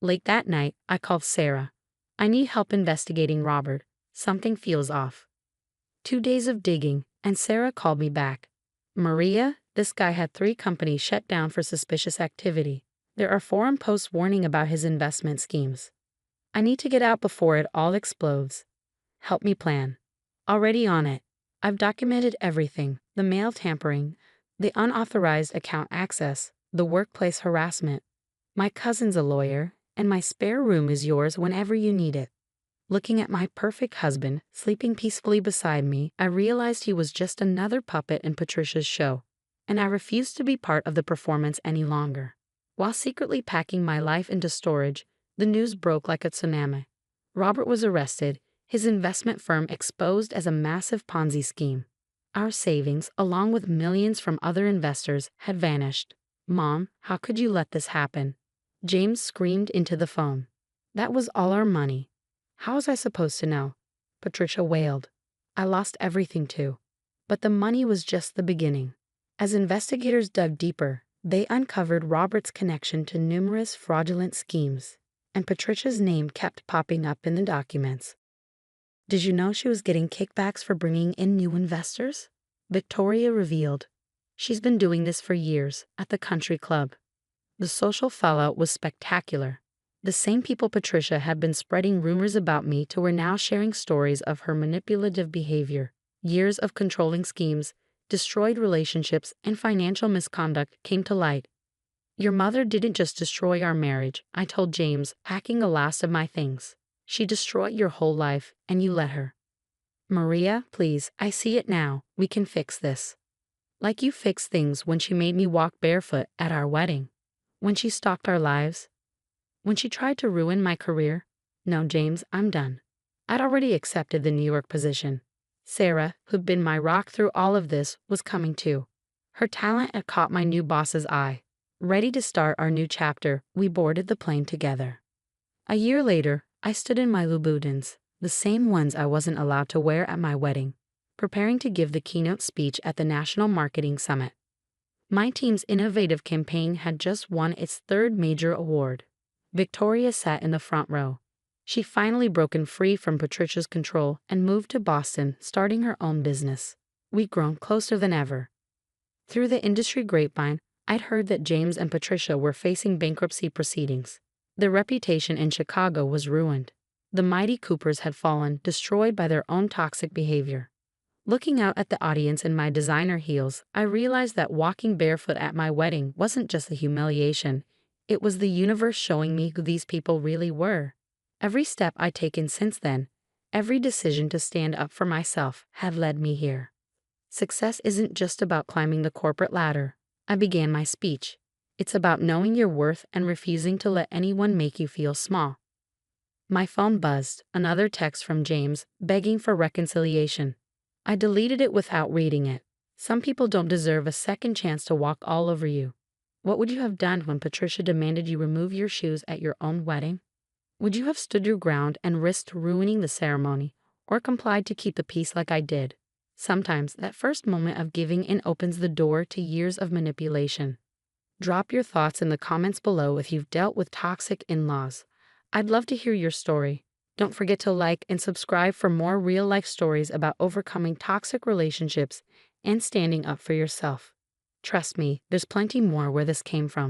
Speaker 2: Late that night, I called Sarah. "I need help investigating Robert. Something feels off." 2 days of digging, and Sarah called me back. "Maria, this guy had 3 companies shut down for suspicious activity. There are forum posts warning about his investment schemes. I need to get out before it all explodes. Help me plan." "Already on it. I've documented everything, the mail tampering, the unauthorized account access, the workplace harassment. My cousin's a lawyer, and my spare room is yours whenever you need it." Looking at my perfect husband, sleeping peacefully beside me, I realized he was just another puppet in Patricia's show, and I refused to be part of the performance any longer. While secretly packing my life into storage, the news broke like a tsunami. Robert was arrested, his investment firm exposed as a massive Ponzi scheme. Our savings, along with millions from other investors, had vanished. "Mom, how could you let this happen?" James screamed into the phone. "That was all our money." "How was I supposed to know?" Patricia wailed. "I lost everything too." But the money was just the beginning. As investigators dug deeper, they uncovered Robert's connection to numerous fraudulent schemes, and Patricia's name kept popping up in the documents. "Did you know she was getting kickbacks for bringing in new investors?" Victoria revealed. "She's been doing this for years at the country club." The social fallout was spectacular. The same people Patricia had been spreading rumors about me to were now sharing stories of her manipulative behavior. Years of controlling schemes, destroyed relationships, and financial misconduct came to light. "Your mother didn't just destroy our marriage," I told James, packing the last of my things. "She destroyed your whole life, and you let her." "Maria, please, I see it now. We can fix this." "Like you fixed things when she made me walk barefoot at our wedding. When she stalked our lives. When she tried to ruin my career." "No, James, I'm done." I'd already accepted the New York position. Sarah, who'd been my rock through all of this, was coming too. Her talent had caught my new boss's eye. Ready to start our new chapter, we boarded the plane together. A year later, I stood in my Louboutins, the same ones I wasn't allowed to wear at my wedding, preparing to give the keynote speech at the National Marketing Summit. My team's innovative campaign had just won its third major award. Victoria sat in the front row. She'd finally broken free from Patricia's control and moved to Boston, starting her own business. We'd grown closer than ever. Through the industry grapevine, I'd heard that James and Patricia were facing bankruptcy proceedings. Their reputation in Chicago was ruined. The mighty Coopers had fallen, destroyed by their own toxic behavior. Looking out at the audience in my designer heels, I realized that walking barefoot at my wedding wasn't just a humiliation. It was the universe showing me who these people really were. Every step I'd taken since then, every decision to stand up for myself, had led me here. Success isn't just about climbing the corporate ladder. I began my speech. It's about knowing your worth and refusing to let anyone make you feel small. My phone buzzed, another text from James, begging for reconciliation. I deleted it without reading it. Some people don't deserve a second chance to walk all over you. What would you have done when Patricia demanded you remove your shoes at your own wedding? Would you have stood your ground and risked ruining the ceremony, or complied to keep the peace like I did? Sometimes that first moment of giving in opens the door to years of manipulation. Drop your thoughts in the comments below if you've dealt with toxic in-laws. I'd love to hear your story. Don't forget to like and subscribe for more real-life stories about overcoming toxic relationships and standing up for yourself. Trust me, there's plenty more where this came from.